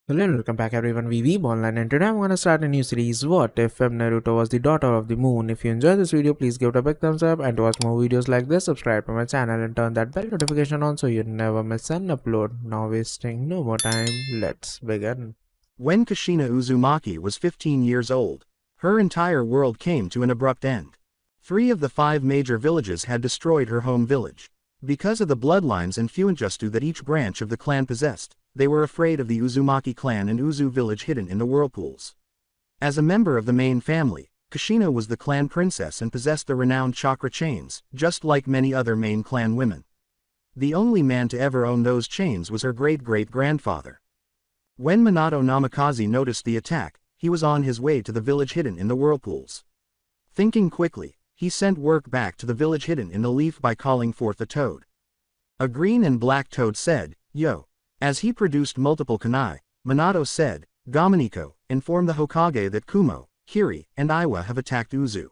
Hello and welcome back everyone, we Weeb Online, and today I'm gonna start a new series, What If Fem Naruto Was the Daughter of the Moon. If you enjoyed this video, please give it a big thumbs up, and to watch more videos like this, subscribe to my channel and turn that bell notification on so you never miss an upload. Now wasting no more time, let's begin. When Kushina Uzumaki was 15 years old, her entire world came to an abrupt end. 3 of the 5 major villages had destroyed her home village. Because of the bloodlines and fuinjustu that each branch of the clan possessed, they were afraid of the Uzumaki clan and Uzu village hidden in the whirlpools. As a member of the main family, Kushina was the clan princess and possessed the renowned chakra chains, just like many other main clan women. The only man to ever own those chains was her great-great-grandfather. When Minato Namikaze noticed the attack, he was on his way to the village hidden in the whirlpools. Thinking quickly, he sent word back to the village hidden in the leaf by calling forth a toad. A green and black toad said, "Yo." As he produced multiple kunai, Minato said, "Gamaniko, inform the Hokage that Kumo, Kiri, and Iwa have attacked Uzu.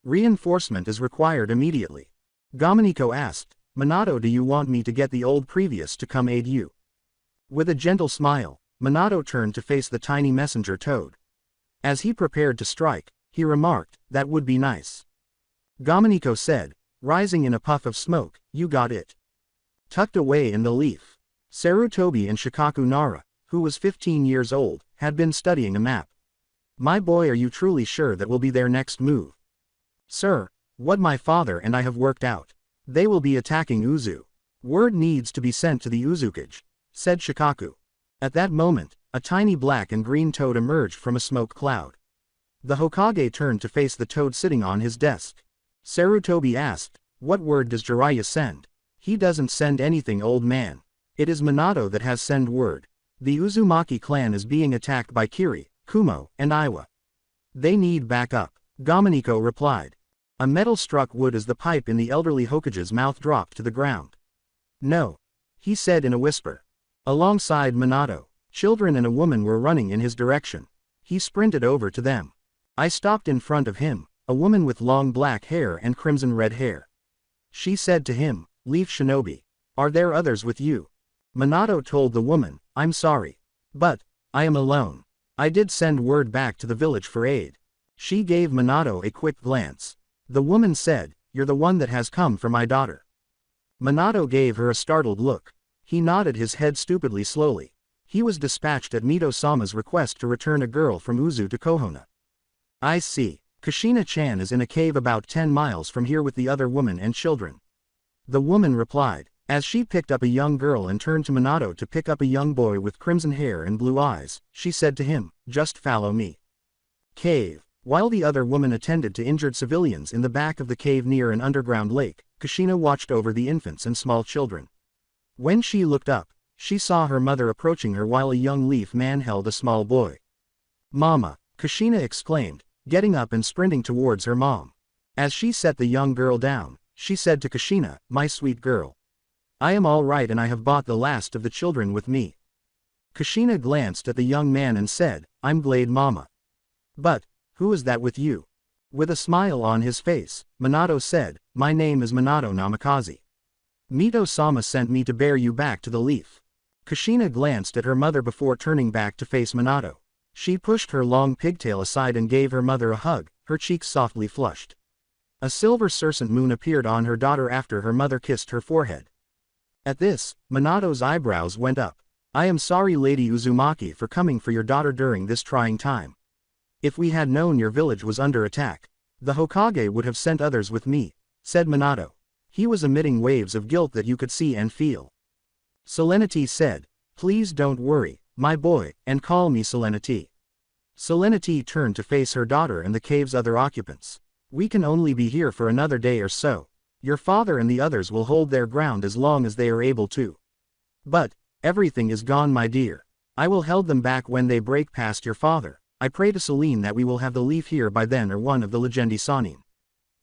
Reinforcement is required immediately." Gamaniko asked, "Minato, do you want me to get the old previous to come aid you?" With a gentle smile, Minato turned to face the tiny messenger toad. As he prepared to strike, he remarked, "That would be nice." Gamaniko said, rising in a puff of smoke, "You got it." Tucked away in the leaf, Sarutobi and Shikaku Nara, who was 15 years old, had been studying a map. "My boy, are you truly sure that will be their next move?" "Sir, what my father and I have worked out. They will be attacking Uzu. Word needs to be sent to the Uzukage," said Shikaku. At that moment, a tiny black and green toad emerged from a smoke cloud. The Hokage turned to face the toad sitting on his desk. Sarutobi asked, "What word does Jiraiya send?" "He doesn't send anything, old man. It is Minato that has sent word. The Uzumaki clan is being attacked by Kiri, Kumo, and Iwa. They need backup," Gamaniko replied. A metal struck wood as the pipe in the elderly Hokage's mouth dropped to the ground. "No," he said in a whisper. Alongside Minato, children and a woman were running in his direction. He sprinted over to them. I stopped in front of him, a woman with long black hair and crimson red hair. She said to him, "Leaf Shinobi. Are there others with you?" Minato told the woman, "I'm sorry. But, I am alone. I did send word back to the village for aid." She gave Minato a quick glance. The woman said, "You're the one that has come for my daughter." Minato gave her a startled look. He nodded his head stupidly slowly. He was dispatched at Mito-sama's request to return a girl from Uzu to Kohona. "I see. Kushina-chan is in a cave about 10 miles from here with the other woman and children." The woman replied, as she picked up a young girl and turned to Minato to pick up a young boy with crimson hair and blue eyes. She said to him, "Just follow me." Cave. While the other woman attended to injured civilians in the back of the cave near an underground lake, Kushina watched over the infants and small children. When she looked up, she saw her mother approaching her while a young leaf man held a small boy. "Mama," Kushina exclaimed, getting up and sprinting towards her mom. As she set the young girl down, she said to Kushina, "My sweet girl. I am all right and I have bought the last of the children with me." Kushina glanced at the young man and said, "I'm glad, Mama. But, who is that with you?" With a smile on his face, Minato said, "My name is Minato Namikaze. Mito-sama sent me to bear you back to the leaf." Kushina glanced at her mother before turning back to face Minato. She pushed her long pigtail aside and gave her mother a hug, her cheeks softly flushed. A silver crescent moon appeared on her daughter after her mother kissed her forehead. At this, Minato's eyebrows went up. "I am sorry, Lady Uzumaki, for coming for your daughter during this trying time. If we had known your village was under attack, the Hokage would have sent others with me," said Minato. He was emitting waves of guilt that you could see and feel. Selenity said, "Please don't worry, my boy, and call me Selenity." Selenity turned to face her daughter and the cave's other occupants. "We can only be here for another day or so. Your father and the others will hold their ground as long as they are able to. But, everything is gone, my dear. I will hold them back when they break past your father. I pray to Selene that we will have the leaf here by then or one of the Legendi Sanin,"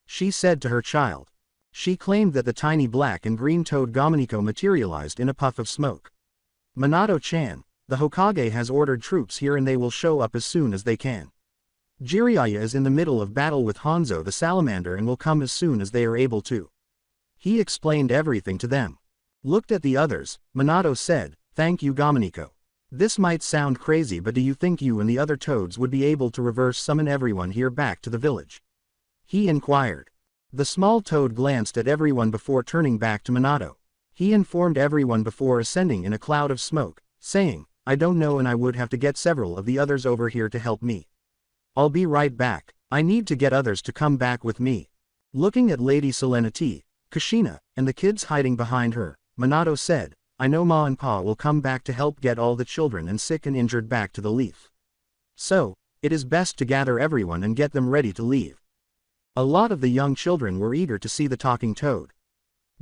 she said to her child. She claimed that the tiny black and green toad Gamaniko materialized in a puff of smoke. "Minato-chan, the Hokage has ordered troops here and they will show up as soon as they can. Jiraiya is in the middle of battle with Hanzo the Salamander and will come as soon as they are able to." He explained everything to them. Looked at the others, Minato said, "Thank you, Gamaniko. This might sound crazy, but do you think you and the other toads would be able to reverse summon everyone here back to the village? He inquired. The small toad glanced at everyone before turning back to Minato. He informed everyone before ascending in a cloud of smoke, saying, I don't know, and I would have to get several of the others over here to help me. I'll be right back. I need to get others to come back with me. Looking at Lady Selenity, Kushina, and the kids hiding behind her, Minato said, I know Ma and Pa will come back to help get all the children and sick and injured back to the leaf. So, it is best to gather everyone and get them ready to leave. A lot of the young children were eager to see the talking toad.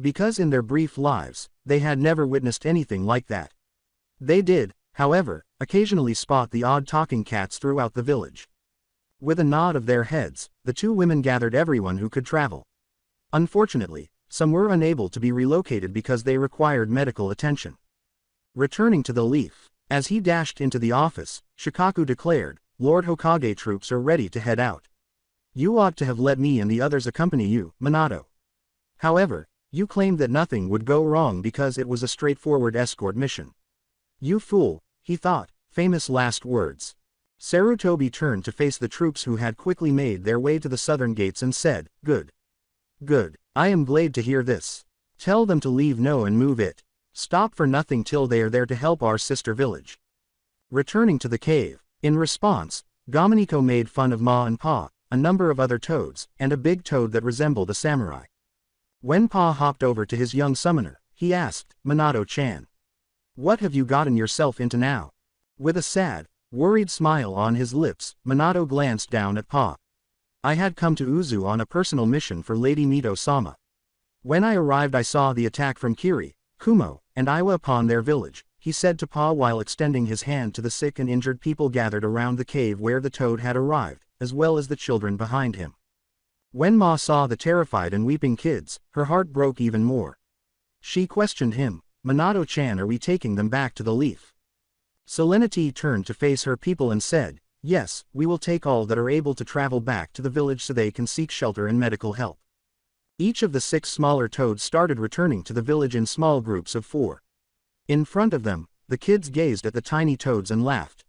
Because in their brief lives, they had never witnessed anything like that. They did, however, occasionally spot the odd talking cats throughout the village. With a nod of their heads, the two women gathered everyone who could travel. Unfortunately, some were unable to be relocated because they required medical attention. Returning to the leaf, as he dashed into the office, Shikaku declared, Lord Hokage, troops are ready to head out. You ought to have let me and the others accompany you, Minato. However, you claimed that nothing would go wrong because it was a straightforward escort mission. You fool, he thought, famous last words. Sarutobi turned to face the troops who had quickly made their way to the southern gates and said, Good. Good. I am glad to hear this. Tell them to leave no and move it. Stop for nothing till they are there to help our sister village. Returning to the cave, in response, Gomeniko made fun of Ma and Pa, a number of other toads, and a big toad that resembled a samurai. When Pa hopped over to his young summoner, he asked, Minato-chan. What have you gotten yourself into now? With a sad, worried smile on his lips, Minato glanced down at Pa. I had come to Uzu on a personal mission for Lady Mito-sama. When I arrived I saw the attack from Kiri, Kumo, and Iwa upon their village, he said to Pa while extending his hand to the sick and injured people gathered around the cave where the toad had arrived, as well as the children behind him. When Ma saw the terrified and weeping kids, her heart broke even more. She questioned him, Minato-chan, are we taking them back to the leaf? Selenity turned to face her people and said, Yes, we will take all that are able to travel back to the village so they can seek shelter and medical help. Each of the 6 smaller toads started returning to the village in small groups of 4. In front of them, the kids gazed at the tiny toads and laughed.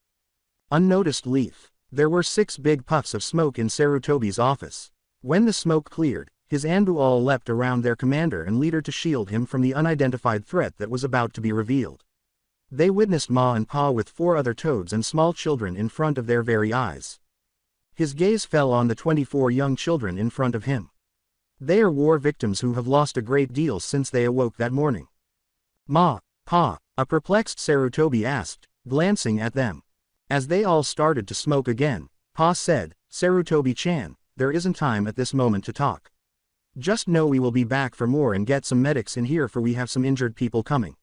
Unnoticed leaf. There were 6 big puffs of smoke in Sarutobi's office. When the smoke cleared, his Anbu all leapt around their commander and leader to shield him from the unidentified threat that was about to be revealed. They witnessed Ma and Pa with 4 other toads and small children in front of their very eyes. His gaze fell on the 24 young children in front of him. They are war victims who have lost a great deal since they awoke that morning. Ma, Pa, a perplexed Sarutobi asked, glancing at them. As they all started to smoke again, Pa said, Sarutobi-chan, there isn't time at this moment to talk. Just know we will be back for more and get some medics in here for we have some injured people coming.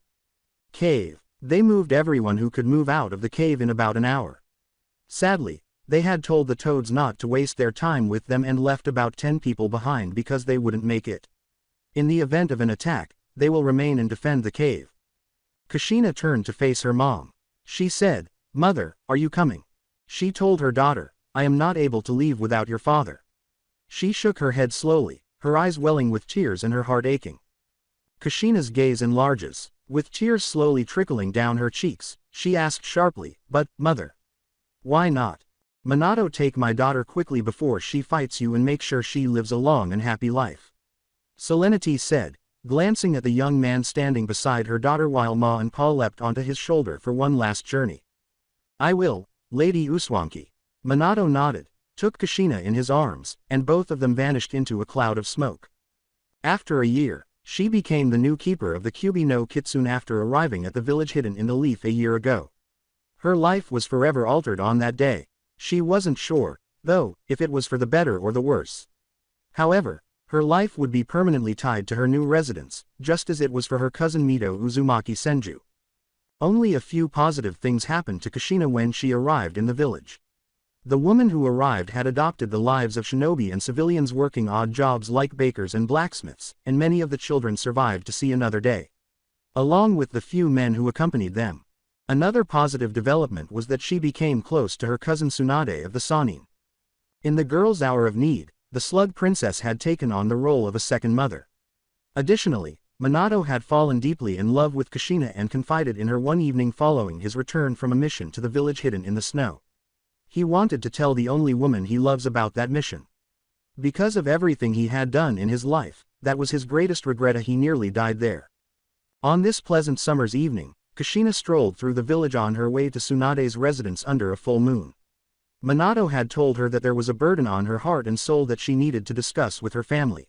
Cave. They moved everyone who could move out of the cave in about an hour. Sadly, they had told the toads not to waste their time with them and left about 10 people behind because they wouldn't make it. In the event of an attack, they will remain and defend the cave. Kushina turned to face her mom. She said, Mother, are you coming? She told her daughter, I am not able to leave without your father. She shook her head slowly, her eyes welling with tears and her heart aching. Kushina's gaze enlarges. With tears slowly trickling down her cheeks, she asked sharply, But, Mother. Why not? Minato, take my daughter quickly before she fights you and make sure she lives a long and happy life. Selenity said, glancing at the young man standing beside her daughter while Ma and Pa leapt onto his shoulder for one last journey. I will, Lady Uswanki. Minato nodded, took Kushina in his arms, and both of them vanished into a cloud of smoke. After a year, she became the new keeper of the Kyubi no Kitsune after arriving at the village hidden in the leaf a year ago. Her life was forever altered on that day. She wasn't sure, though, if it was for the better or the worse. However, her life would be permanently tied to her new residence, just as it was for her cousin Mito Uzumaki Senju. Only a few positive things happened to Kushina when she arrived in the village. The woman who arrived had adopted the lives of shinobi and civilians working odd jobs like bakers and blacksmiths, and many of the children survived to see another day. Along with the few men who accompanied them. Another positive development was that she became close to her cousin Tsunade of the Sanin. In the girl's hour of need, the Slug Princess had taken on the role of a second mother. Additionally, Minato had fallen deeply in love with Kushina and confided in her one evening following his return from a mission to the village hidden in the snow. He wanted to tell the only woman he loves about that mission. Because of everything he had done in his life, that was his greatest regret. He nearly died there. On this pleasant summer's evening, Kushina strolled through the village on her way to Tsunade's residence under a full moon. Minato had told her that there was a burden on her heart and soul that she needed to discuss with her family.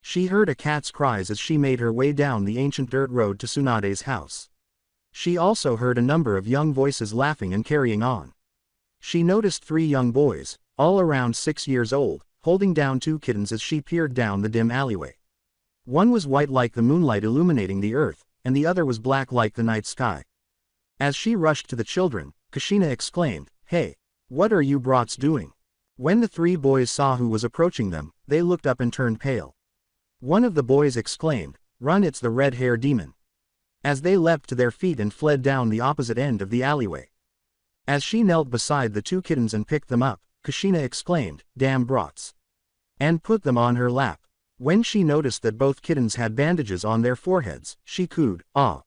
She heard a cat's cries as she made her way down the ancient dirt road to Tsunade's house. She also heard a number of young voices laughing and carrying on. She noticed 3 young boys, all around 6 years old, holding down 2 kittens as she peered down the dim alleyway. One was white like the moonlight illuminating the earth, and the other was black like the night sky. As she rushed to the children, Kushina exclaimed, "Hey, what are you brats doing?" When the 3 boys saw who was approaching them, they looked up and turned pale. One of the boys exclaimed, "Run, it's the red hair demon." As they leapt to their feet and fled down the opposite end of the alleyway. As she knelt beside the 2 kittens and picked them up, Kushina exclaimed, "Damn brats," and put them on her lap. When she noticed that both kittens had bandages on their foreheads, she cooed, "Ah,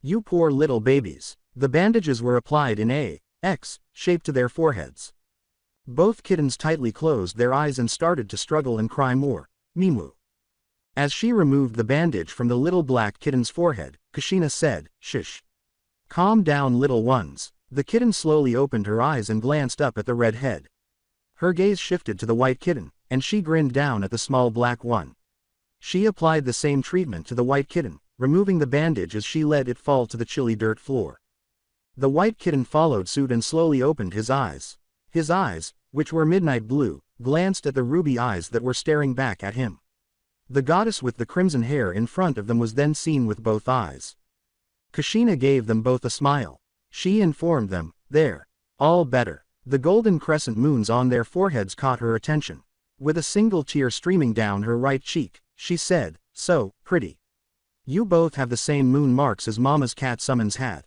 you poor little babies." The bandages were applied in a X shape to their foreheads. Both kittens tightly closed their eyes and started to struggle and cry more. Mimu. As she removed the bandage from the little black kitten's forehead, Kushina said, "Shush. Calm down, little ones." The kitten slowly opened her eyes and glanced up at the red head. Her gaze shifted to the white kitten, and she grinned down at the small black one. She applied the same treatment to the white kitten, removing the bandage as she let it fall to the chilly dirt floor. The white kitten followed suit and slowly opened his eyes. His eyes, which were midnight blue, glanced at the ruby eyes that were staring back at him. The goddess with the crimson hair in front of them was then seen with both eyes. Kushina gave them both a smile. She informed them, "They're all better." The golden crescent moons on their foreheads caught her attention. With a single tear streaming down her right cheek, she said, "So pretty. You both have the same moon marks as Mama's cat Summons had."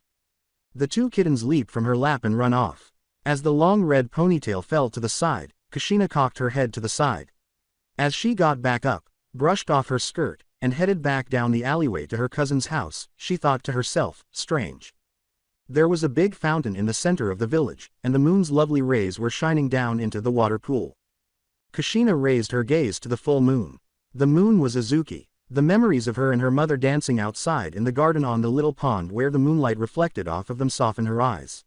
The 2 kittens leaped from her lap and run off. As the long red ponytail fell to the side, Kushina cocked her head to the side. As she got back up, brushed off her skirt, and headed back down the alleyway to her cousin's house, she thought to herself, "Strange." There was a big fountain in the center of the village, and the moon's lovely rays were shining down into the water pool. Kushina raised her gaze to the full moon. The moon was Azuki. The memories of her and her mother dancing outside in the garden on the little pond where the moonlight reflected off of them softened her eyes.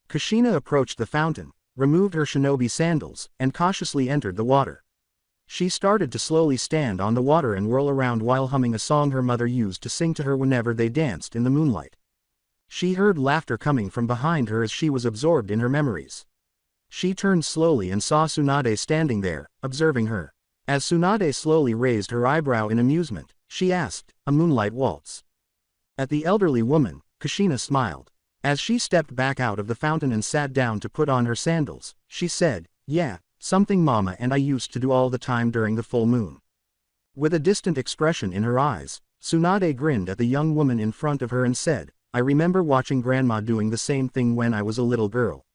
Kushina approached the fountain, removed her shinobi sandals, and cautiously entered the water. She started to slowly stand on the water and whirl around while humming a song her mother used to sing to her whenever they danced in the moonlight. She heard laughter coming from behind her as she was absorbed in her memories. She turned slowly and saw Tsunade standing there, observing her. As Tsunade slowly raised her eyebrow in amusement, she asked, "A moonlight waltz?" At the elderly woman, Kushina smiled. As she stepped back out of the fountain and sat down to put on her sandals, she said, "Yeah, something Mama and I used to do all the time during the full moon." With a distant expression in her eyes, Tsunade grinned at the young woman in front of her and said, "I remember watching Grandma doing the same thing when I was a little girl.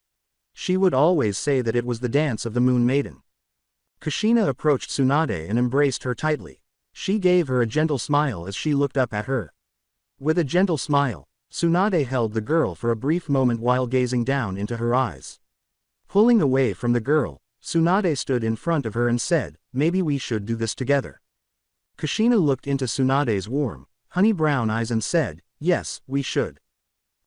She would always say that it was the dance of the Moon Maiden." Kushina approached Tsunade and embraced her tightly. She gave her a gentle smile as she looked up at her. With a gentle smile, Tsunade held the girl for a brief moment while gazing down into her eyes. Pulling away from the girl, Tsunade stood in front of her and said, "Maybe we should do this together." Kushina looked into Tsunade's warm, honey-brown eyes and said, "Yes, we should."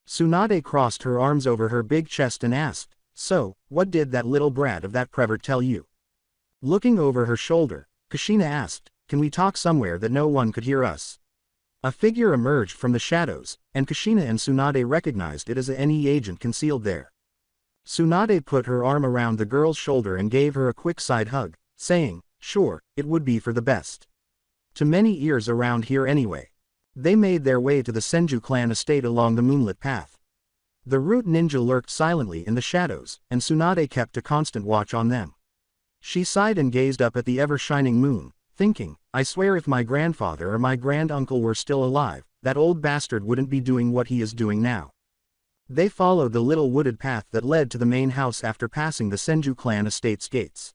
Tsunade crossed her arms over her big chest and asked, "So, what did that little brat of that pervert tell you?" Looking over her shoulder, Kushina asked, "Can we talk somewhere that no one could hear us?" A figure emerged from the shadows, and Kushina and Tsunade recognized it as a NE agent concealed there. Tsunade put her arm around the girl's shoulder and gave her a quick side hug, saying, "Sure, it would be for the best. To many ears around here anyway." They made their way to the Senju clan estate along the moonlit path. The root ninja lurked silently in the shadows, and Tsunade kept a constant watch on them. She sighed and gazed up at the ever-shining moon, thinking, "I swear if my grandfather or my granduncle were still alive, that old bastard wouldn't be doing what he is doing now." They followed the little wooded path that led to the main house after passing the Senju clan estate's gates.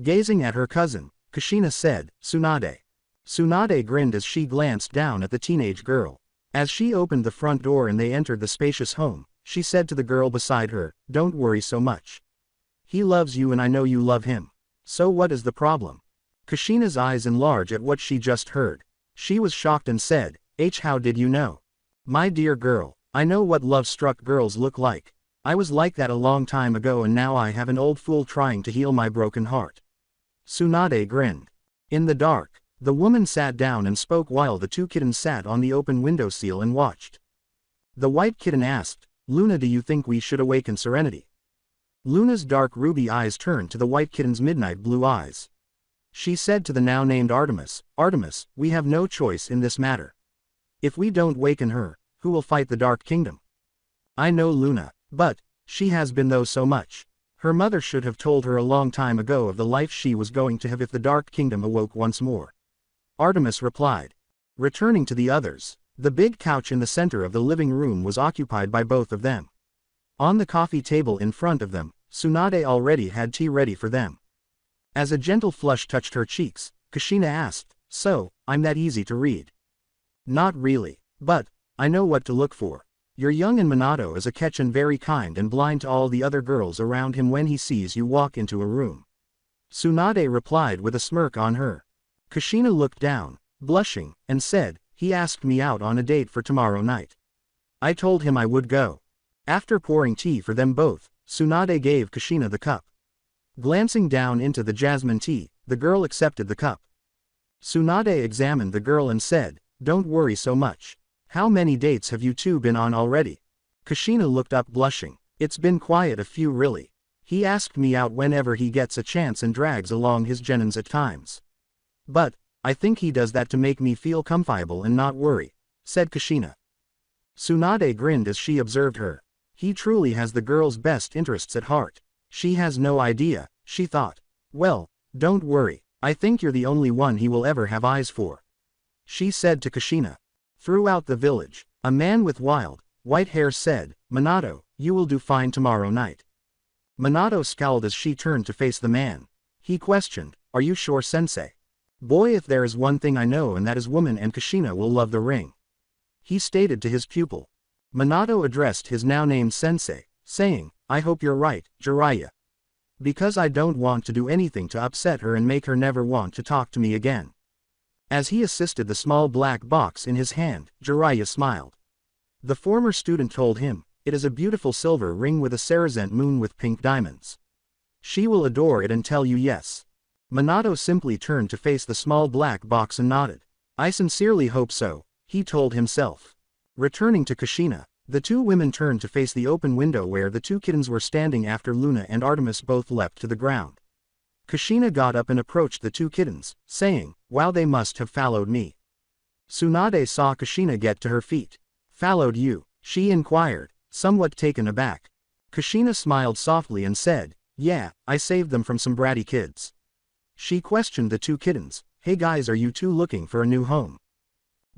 Gazing at her cousin, Kushina said, "Tsunade. Tsunade grinned as she glanced down at the teenage girl. As she opened the front door and they entered the spacious home, she said to the girl beside her, "Don't worry so much. He loves you and I know you love him. So what is the problem?" Kushina's eyes enlarged at what she just heard. She was shocked and said, how did you know?" "My dear girl, I know what love-struck girls look like. I was like that a long time ago and now I have an old fool trying to heal my broken heart." Tsunade grinned. In the dark, the woman sat down and spoke while the two kittens sat on the open windowsill and watched. The white kitten asked, "Luna, do you think we should awaken Serenity?" Luna's dark ruby eyes turned to the white kitten's midnight blue eyes. She said to the now named Artemis, "Artemis, we have no choice in this matter. If we don't waken her, who will fight the Dark Kingdom?" "I know Luna, but she has been though so much. Her mother should have told her a long time ago of the life she was going to have if the Dark Kingdom awoke once more," Artemis replied. Returning to the others, the big couch in the center of the living room was occupied by both of them. On the coffee table in front of them, Tsunade already had tea ready for them. As a gentle flush touched her cheeks, Kushina asked, "So, I'm that easy to read?" "Not really, but I know what to look for. You're young and Minato is a catch and very kind and blind to all the other girls around him when he sees you walk into a room." Tsunade replied with a smirk on her. Kushina looked down, blushing, and said, "He asked me out on a date for tomorrow night. I told him I would go." After pouring tea for them both, Tsunade gave Kushina the cup. Glancing down into the jasmine tea, the girl accepted the cup. Tsunade examined the girl and said, "Don't worry so much. How many dates have you two been on already?" Kushina looked up blushing. "It's been quite a few really. He asked me out whenever he gets a chance and drags along his genins at times. But I think he does that to make me feel comfortable and not worry," said Kushina. Tsunade grinned as she observed her. He truly has the girl's best interests at heart. She has no idea, she thought. "Well, don't worry, I think you're the only one he will ever have eyes for," she said to Kushina. Throughout the village, a man with wild, white hair said, "Minato, you will do fine tomorrow night." Minato scowled as she turned to face the man. He questioned, "Are you sure, sensei?" "Boy, if there is one thing I know and that is woman and Kushina will love the ring," he stated to his pupil. Minato addressed his now named sensei, saying, "I hope you're right, Jiraiya. Because I don't want to do anything to upset her and make her never want to talk to me again." As he assisted the small black box in his hand, Jiraiya smiled. The former student told him, "It is a beautiful silver ring with a Sarazent moon with pink diamonds. She will adore it and tell you yes." Minato simply turned to face the small black box and nodded. "I sincerely hope so," he told himself. Returning to Kushina, the two women turned to face the open window where the two kittens were standing after Luna and Artemis both leapt to the ground. Kushina got up and approached the two kittens, saying, "Wow, they must have followed me." Tsunade saw Kushina get to her feet. "Followed you?" she inquired, somewhat taken aback. Kushina smiled softly and said, "Yeah, I saved them from some bratty kids." She questioned the two kittens, "Hey guys, are you two looking for a new home?"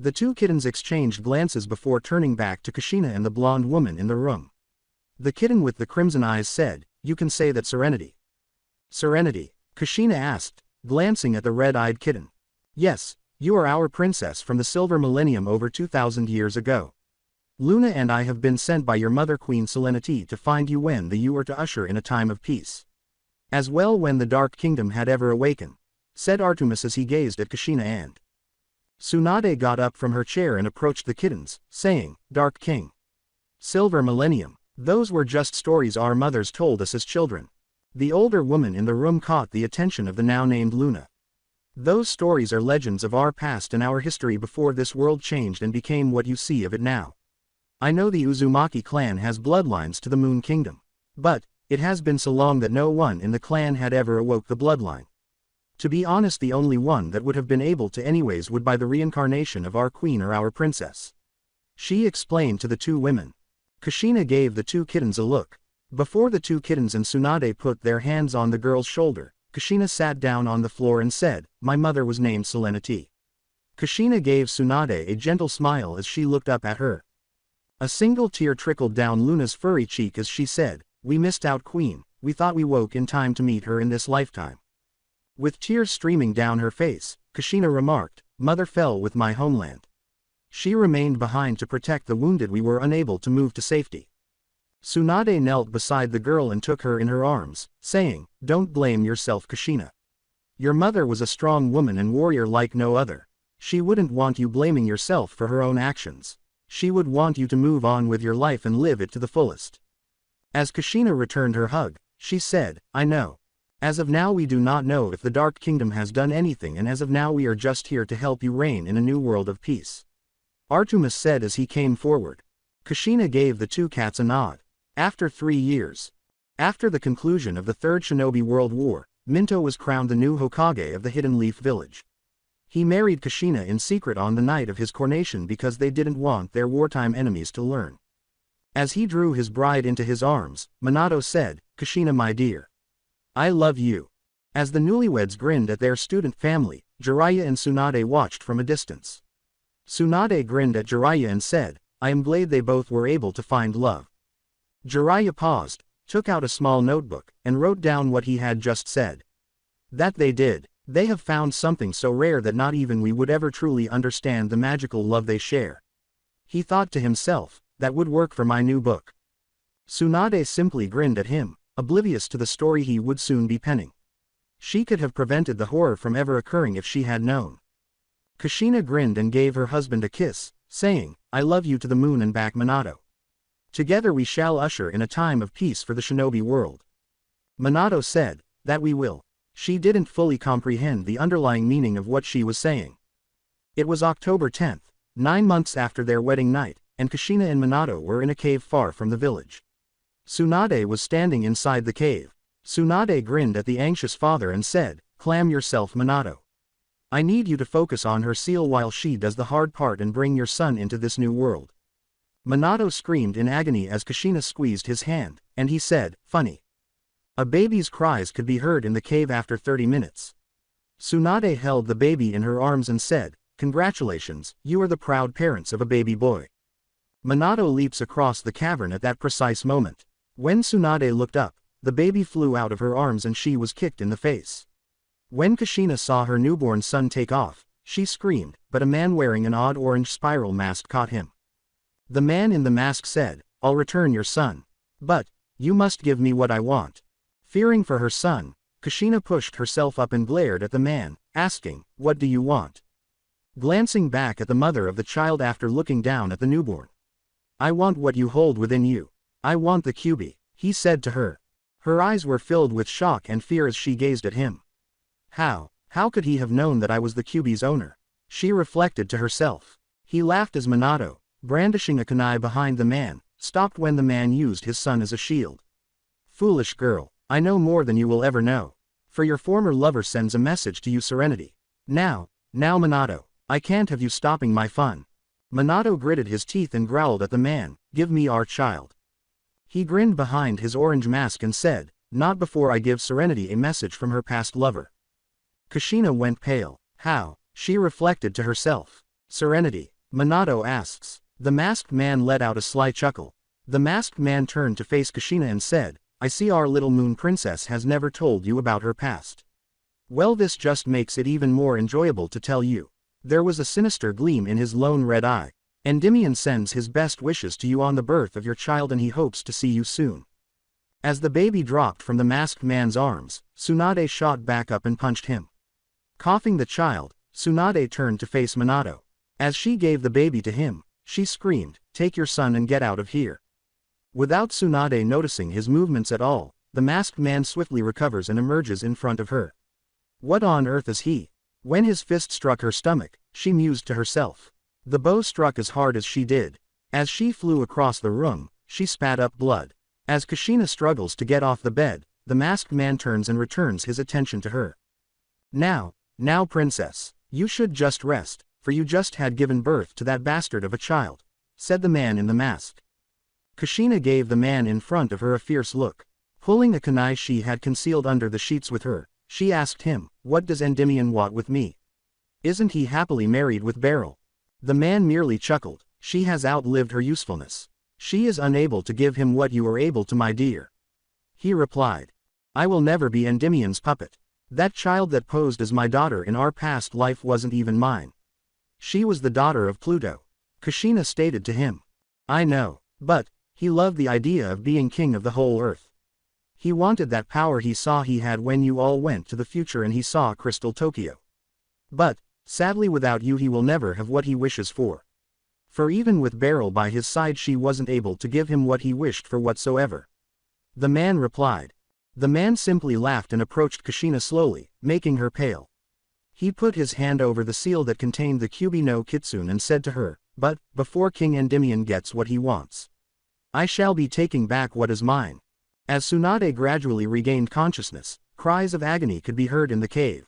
The two kittens exchanged glances before turning back to Kushina and the blonde woman in the room. The kitten with the crimson eyes said, "You can say that, Serenity." "Serenity?" Kushina asked, glancing at the red-eyed kitten. "Yes, you are our princess from the Silver Millennium over 2,000 years ago. Luna and I have been sent by your mother Queen Selenity to find you when you were to usher in a time of peace. As well when the Dark Kingdom had ever awakened," said Artemis as he gazed at Kushina and Tsunade got up from her chair and approached the kittens, saying, "Dark King. Silver Millennium. Those were just stories our mothers told us as children." The older woman in the room caught the attention of the now named Luna. "Those stories are legends of our past and our history before this world changed and became what you see of it now. I know the Uzumaki clan has bloodlines to the Moon Kingdom. But it has been so long that no one in the clan had ever awoke the bloodline. To be honest, the only one that would have been able to anyways would be the reincarnation of our queen or our princess," she explained to the two women. Kushina gave the two kittens a look. Before the two kittens and Tsunade put their hands on the girl's shoulder, Kushina sat down on the floor and said, "My mother was named Selenity." Kushina gave Tsunade a gentle smile as she looked up at her. A single tear trickled down Luna's furry cheek as she said, "We missed out Queen, we thought we woke in time to meet her in this lifetime." With tears streaming down her face, Kushina remarked, Mother fell with my homeland. She remained behind to protect the wounded. We were unable to move to safety. Tsunade knelt beside the girl and took her in her arms, saying, "Don't blame yourself, Kushina. Your mother was a strong woman and warrior like no other. She wouldn't want you blaming yourself for her own actions. She would want you to move on with your life and live it to the fullest." As Kushina returned her hug, she said, "I know. As of now we do not know if the Dark Kingdom has done anything, and as of now we are just here to help you reign in a new world of peace," Artemis said as he came forward. Kushina gave the two cats a nod. After 3 years. After the conclusion of the Third Shinobi World War, Minto was crowned the new Hokage of the Hidden Leaf Village. He married Kushina in secret on the night of his coronation because they didn't want their wartime enemies to learn. As he drew his bride into his arms, Minato said, "Kushina, my dear. I love you." As the newlyweds grinned at their student family, Jiraiya and Tsunade watched from a distance. Tsunade grinned at Jiraiya and said, "I am glad they both were able to find love." Jiraiya paused, took out a small notebook, and wrote down what he had just said. That they did. They have found something so rare that not even we would ever truly understand the magical love they share. He thought to himself, that would work for my new book. Tsunade simply grinned at him, oblivious to the story he would soon be penning. She could have prevented the horror from ever occurring if she had known. Kushina grinned and gave her husband a kiss, saying, "I love you to the moon and back, Minato. Together we shall usher in a time of peace for the shinobi world." Minato said, "That we will." She didn't fully comprehend the underlying meaning of what she was saying. It was October 10th, 9 months after their wedding night, and Kushina and Minato were in a cave far from the village. Tsunade was standing inside the cave. Tsunade grinned at the anxious father and said, "Calm yourself, Minato. I need you to focus on her seal while she does the hard part and bring your son into this new world." Minato screamed in agony as Kushina squeezed his hand, and he said, "Funny." A baby's cries could be heard in the cave after 30 minutes. Tsunade held the baby in her arms and said, "Congratulations, you are the proud parents of a baby boy." Minato leaps across the cavern at that precise moment. When Tsunade looked up, the baby flew out of her arms and she was kicked in the face. When Kushina saw her newborn son take off, she screamed, but a man wearing an odd orange spiral mask caught him. The man in the mask said, "I'll return your son. But, you must give me what I want." Fearing for her son, Kushina pushed herself up and glared at the man, asking, "What do you want?" Glancing back at the mother of the child after looking down at the newborn. "I want what you hold within you. I want the Kyuubi," he said to her. Her eyes were filled with shock and fear as she gazed at him. How could he have known that I was the Kyuubi's owner? She reflected to herself. He laughed as Minato, brandishing a kunai behind the man, stopped when the man used his son as a shield. "Foolish girl, I know more than you will ever know. For your former lover sends a message to you, Serenity. Now, Minato, I can't have you stopping my fun." Minato gritted his teeth and growled at the man, "Give me our child." He grinned behind his orange mask and said, "Not before I give Serenity a message from her past lover." Kushina went pale. How? She reflected to herself. "Serenity?" Minato asks. The masked man let out a sly chuckle. The masked man turned to face Kushina and said, "I see our little moon princess has never told you about her past. Well, this just makes it even more enjoyable to tell you." There was a sinister gleam in his lone red eye. "Endymion sends his best wishes to you on the birth of your child and he hopes to see you soon." As the baby dropped from the masked man's arms, Tsunade shot back up and punched him. Coughing the child, Tsunade turned to face Minato. As she gave the baby to him, she screamed, "Take your son and get out of here." Without Tsunade noticing his movements at all, the masked man swiftly recovers and emerges in front of her. What on earth is he? When his fist struck her stomach, she mused to herself. The bow struck as hard as she did. As she flew across the room, she spat up blood. As Kushina struggles to get off the bed, the masked man turns and returns his attention to her. Now princess, you should just rest, for you just had given birth to that bastard of a child," said the man in the mask. Kushina gave the man in front of her a fierce look. Pulling a kunai she had concealed under the sheets with her, she asked him, "What does Endymion want with me? Isn't he happily married with Beryl?" The man merely chuckled. "She has outlived her usefulness. She is unable to give him what you are able to, my dear." He replied, "I will never be Endymion's puppet. That child that posed as my daughter in our past life wasn't even mine. She was the daughter of Pluto. Kushina stated to him. I know, but, he loved the idea of being king of the whole earth. He wanted that power he saw he had when you all went to the future and he saw Crystal Tokyo. But, sadly without you he will never have what he wishes for. For even with Beryl by his side she wasn't able to give him what he wished for whatsoever. The man replied. The man simply laughed and approached Kushina slowly, making her pale. He put his hand over the seal that contained the Kyubi no Kitsune and said to her, but, before King Endymion gets what he wants, I shall be taking back what is mine. As Tsunade gradually regained consciousness, cries of agony could be heard in the cave.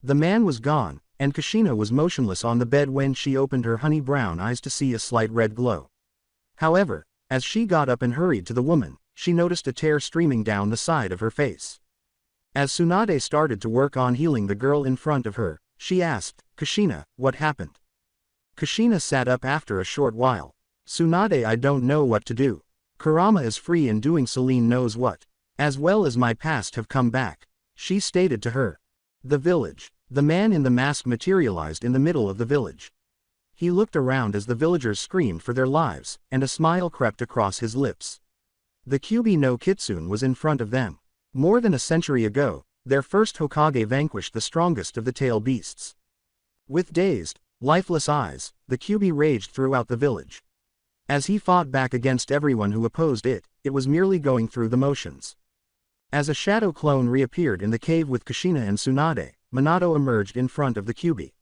The man was gone, and Kushina was motionless on the bed when she opened her honey brown eyes to see a slight red glow. However, as she got up and hurried to the woman, she noticed a tear streaming down the side of her face. As Tsunade started to work on healing the girl in front of her, she asked, Kushina, what happened? Kushina sat up after a short while. Tsunade, I don't know what to do. Kurama is free and doing Celine knows what. As well as my past have come back. She stated to her. The village. The man in the mask materialized in the middle of the village. He looked around as the villagers screamed for their lives, and a smile crept across his lips. The Kyubi no Kitsune was in front of them. More than a century ago, their first Hokage vanquished the strongest of the tail beasts. With dazed, lifeless eyes, the Kyubi raged throughout the village. As he fought back against everyone who opposed it, it was merely going through the motions. As a shadow clone reappeared in the cave with Kushina and Tsunade, Minato emerged in front of the Kyubi.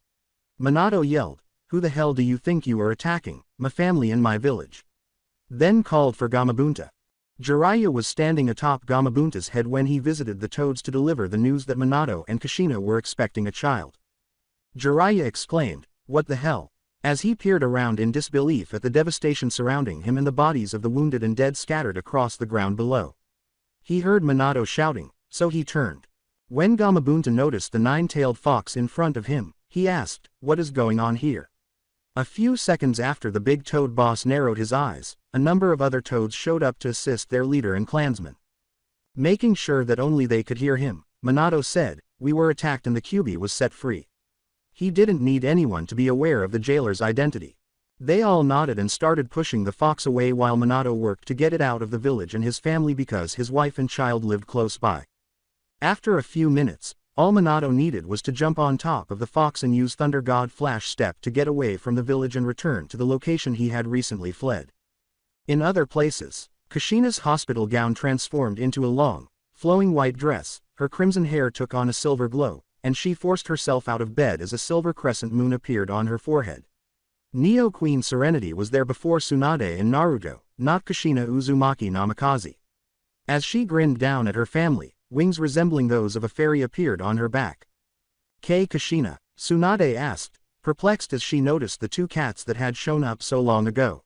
Minato yelled, who the hell do you think you are attacking, my family and my village? Then called for Gamabunta. Jiraiya was standing atop Gamabunta's head when he visited the toads to deliver the news that Minato and Kushina were expecting a child. Jiraiya exclaimed, what the hell? As he peered around in disbelief at the devastation surrounding him and the bodies of the wounded and dead scattered across the ground below. He heard Minato shouting, so he turned. When Gamabunta noticed the nine-tailed fox in front of him, he asked, what is going on here? A few seconds after the big toad boss narrowed his eyes, a number of other toads showed up to assist their leader and clansmen. Making sure that only they could hear him, Minato said, we were attacked and the Kyubi was set free. He didn't need anyone to be aware of the jailer's identity. They all nodded and started pushing the fox away while Minato worked to get it out of the village and his family because his wife and child lived close by. After a few minutes, all Minato needed was to jump on top of the fox and use Thunder God Flash Step to get away from the village and return to the location he had recently fled. In other places, Kushina's hospital gown transformed into a long, flowing white dress, her crimson hair took on a silver glow, and she forced herself out of bed as a silver crescent moon appeared on her forehead. Neo Queen Serenity was there before Tsunade and Naruto, not Kushina Uzumaki Namikaze. As she grinned down at her family, wings resembling those of a fairy appeared on her back. Kushina, Tsunade asked, perplexed as she noticed the two cats that had shown up so long ago.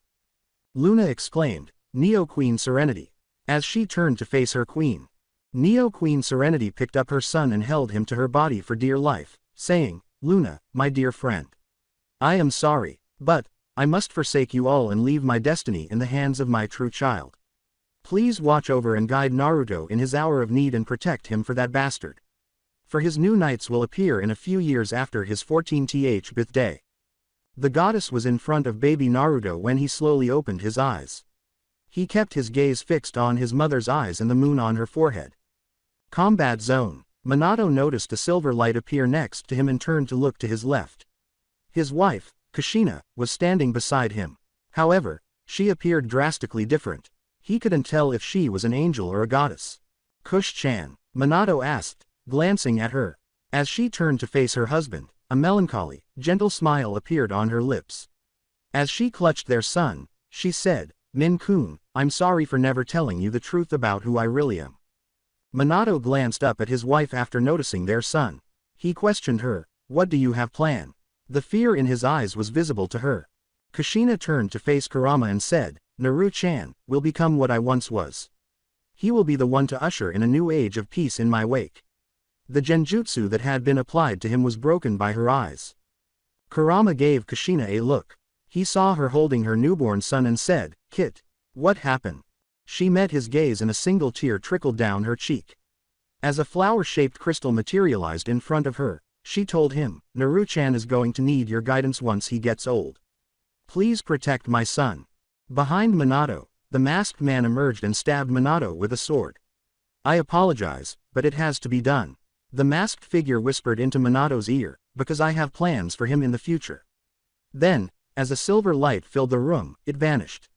Luna exclaimed, Neo Queen Serenity. As she turned to face her queen. Neo Queen Serenity picked up her son and held him to her body for dear life, saying, Luna, my dear friend. I am sorry, but, I must forsake you all and leave my destiny in the hands of my true child. Please watch over and guide Naruto in his hour of need and protect him for that bastard. For his new knights will appear in a few years after his 14th birthday. The goddess was in front of baby Naruto when he slowly opened his eyes. He kept his gaze fixed on his mother's eyes and the moon on her forehead. Combat Zone. Minato noticed a silver light appear next to him and turned to look to his left. His wife, Kushina, was standing beside him. However, she appeared drastically different. He couldn't tell if she was an angel or a goddess. Kush-chan, Minato asked, glancing at her. As she turned to face her husband, a melancholy, gentle smile appeared on her lips. As she clutched their son, she said, Min-kun, I'm sorry for never telling you the truth about who I really am. Minato glanced up at his wife after noticing their son. He questioned her, what do you have planned? The fear in his eyes was visible to her. Kushina turned to face Kurama and said, Naru-chan will become what I once was. He will be the one to usher in a new age of peace in my wake. The genjutsu that had been applied to him was broken by her eyes. Kurama gave Kushina a look. He saw her holding her newborn son and said, Kit, what happened? She met his gaze and a single tear trickled down her cheek. As a flower-shaped crystal materialized in front of her, She told him, Naruto-chan is going to need your guidance once he gets old. Please protect my son. Behind Minato, the masked man emerged and stabbed Minato with a sword. I apologize, but it has to be done. The masked figure whispered into Minato's ear, because I have plans for him in the future. Then, as a silver light filled the room, it vanished.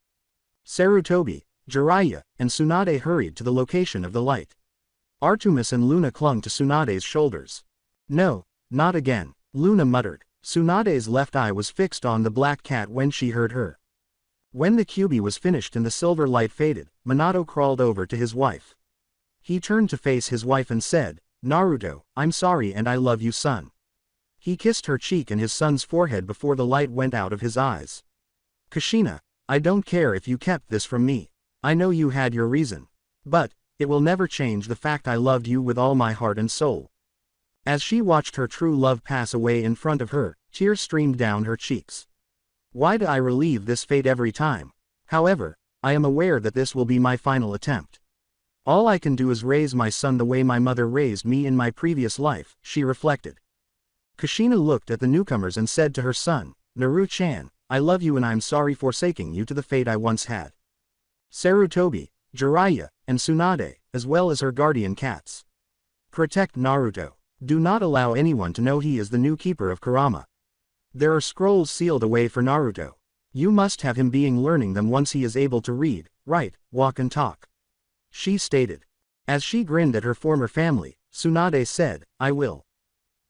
Sarutobi, Jiraiya, and Tsunade hurried to the location of the light. Artemis and Luna clung to Tsunade's shoulders. No, not again, Luna muttered. Tsunade's left eye was fixed on the black cat when she heard her. When the Kyuubi was finished and the silver light faded, Minato crawled over to his wife. He turned to face his wife and said, Naruto, I'm sorry and I love you son. He kissed her cheek and his son's forehead before the light went out of his eyes. Kushina, I don't care if you kept this from me. I know you had your reason. But, it will never change the fact I loved you with all my heart and soul. As she watched her true love pass away in front of her, tears streamed down her cheeks. Why do I relieve this fate every time? However, I am aware that this will be my final attempt. All I can do is raise my son the way my mother raised me in my previous life, she reflected. Kushina looked at the newcomers and said to her son, Naruto-chan, I love you and I'm sorry forsaking you to the fate I once had. Sarutobi, Jiraiya, and Tsunade, as well as her guardian cats. Protect Naruto. Do not allow anyone to know he is the new keeper of Kurama. There are scrolls sealed away for Naruto. You must have him being learning them once he is able to read, write, walk and talk. She stated. As she grinned at her former family, Tsunade said, I will.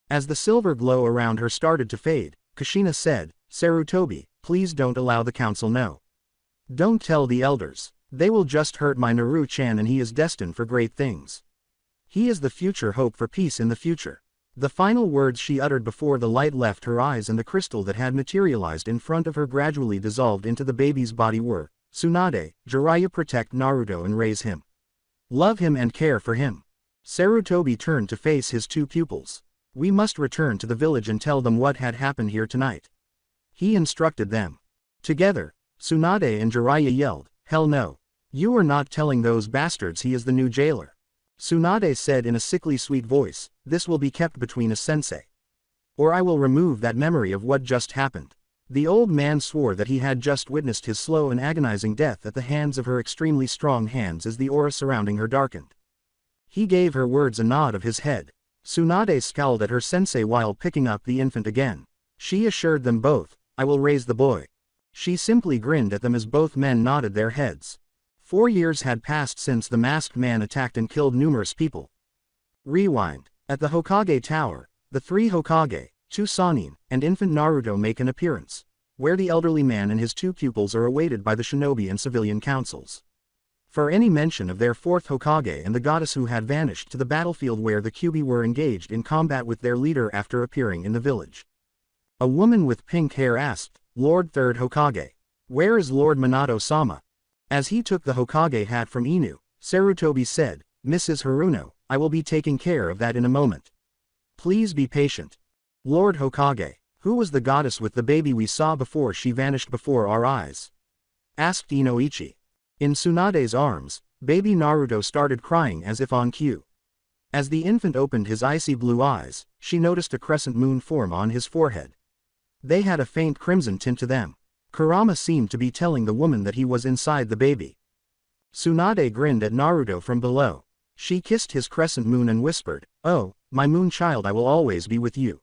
As the silver glow around her started to fade, Kushina said, Sarutobi, please don't allow the council know. Don't tell the elders. They will just hurt my Naruto-chan and he is destined for great things. He is the future hope for peace in the future. The final words she uttered before the light left her eyes and the crystal that had materialized in front of her gradually dissolved into the baby's body were, Tsunade, Jiraiya protect Naruto and raise him. Love him and care for him. Sarutobi turned to face his two pupils. We must return to the village and tell them what had happened here tonight. He instructed them. Together, Tsunade and Jiraiya yelled, hell no. You are not telling those bastards he is the new jailer. Tsunade said in a sickly sweet voice, this will be kept between us sensei. Or I will remove that memory of what just happened. The old man swore that he had just witnessed his slow and agonizing death at the hands of her extremely strong hands as the aura surrounding her darkened. He gave her words a nod of his head. Tsunade scowled at her sensei while picking up the infant again. She assured them both, I will raise the boy. She simply grinned at them as both men nodded their heads. 4 years had passed since the masked man attacked and killed numerous people. Rewind. At the Hokage Tower, the 3 Hokage, 2 Sannin, and infant Naruto make an appearance, where the elderly man and his 2 pupils are awaited by the shinobi and civilian councils. For any mention of their 4th Hokage and the goddess who had vanished to the battlefield where the Kyuubi were engaged in combat with their leader after appearing in the village. A woman with pink hair asked, Lord 3rd Hokage, where is Lord Minato-sama? As he took the Hokage hat from Inu, Sarutobi said, Mrs. Haruno, I will be taking care of that in a moment. Please be patient. Lord Hokage, who was the goddess with the baby we saw before she vanished before our eyes? Asked Inoichi. In Tsunade's arms, baby Naruto started crying as if on cue. As the infant opened his icy blue eyes, she noticed a crescent moon form on his forehead. They had a faint crimson tint to them. Kurama seemed to be telling the woman that he was inside the baby. Tsunade grinned at Naruto from below. She kissed his crescent moon and whispered, oh, my moon child, I will always be with you.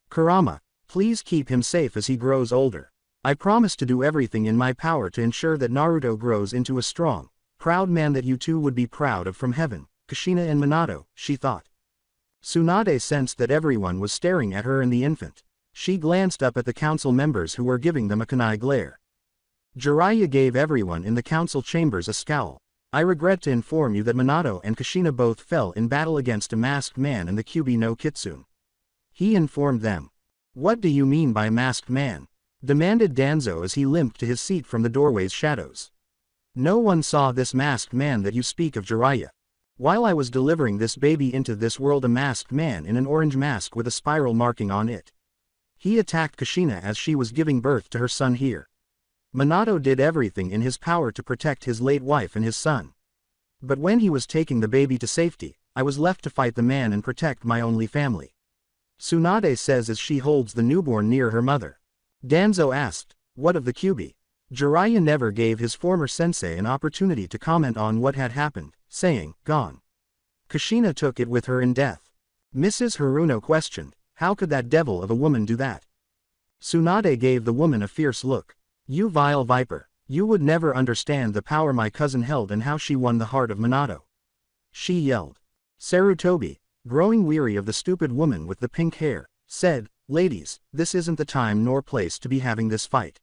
Kurama, please keep him safe as he grows older. I promise to do everything in my power to ensure that Naruto grows into a strong, proud man that you two would be proud of from heaven, Kushina and Minato, she thought. Tsunade sensed that everyone was staring at her and the infant. She glanced up at the council members who were giving them a kunai glare. Jiraiya gave everyone in the council chambers a scowl. I regret to inform you that Minato and Kushina both fell in battle against a masked man and the Kyuubi no Kitsune. He informed them. What do you mean by masked man? Demanded Danzo as he limped to his seat from the doorway's shadows. No one saw this masked man that you speak of, Jiraiya. While I was delivering this baby into this world, a masked man in an orange mask with a spiral marking on it. He attacked Kushina as she was giving birth to her son here. Minato did everything in his power to protect his late wife and his son. But when he was taking the baby to safety, I was left to fight the man and protect my only family. Tsunade says as she holds the newborn near her mother. Danzo asked, what of the Kyuubi? Jiraiya never gave his former sensei an opportunity to comment on what had happened, saying, gone. Kushina took it with her in death. Mrs. Haruno questioned, how could that devil of a woman do that? Tsunade gave the woman a fierce look. You vile viper, you would never understand the power my cousin held and how she won the heart of Minato. She yelled. Sarutobi, growing weary of the stupid woman with the pink hair, said, ladies, this isn't the time nor place to be having this fight.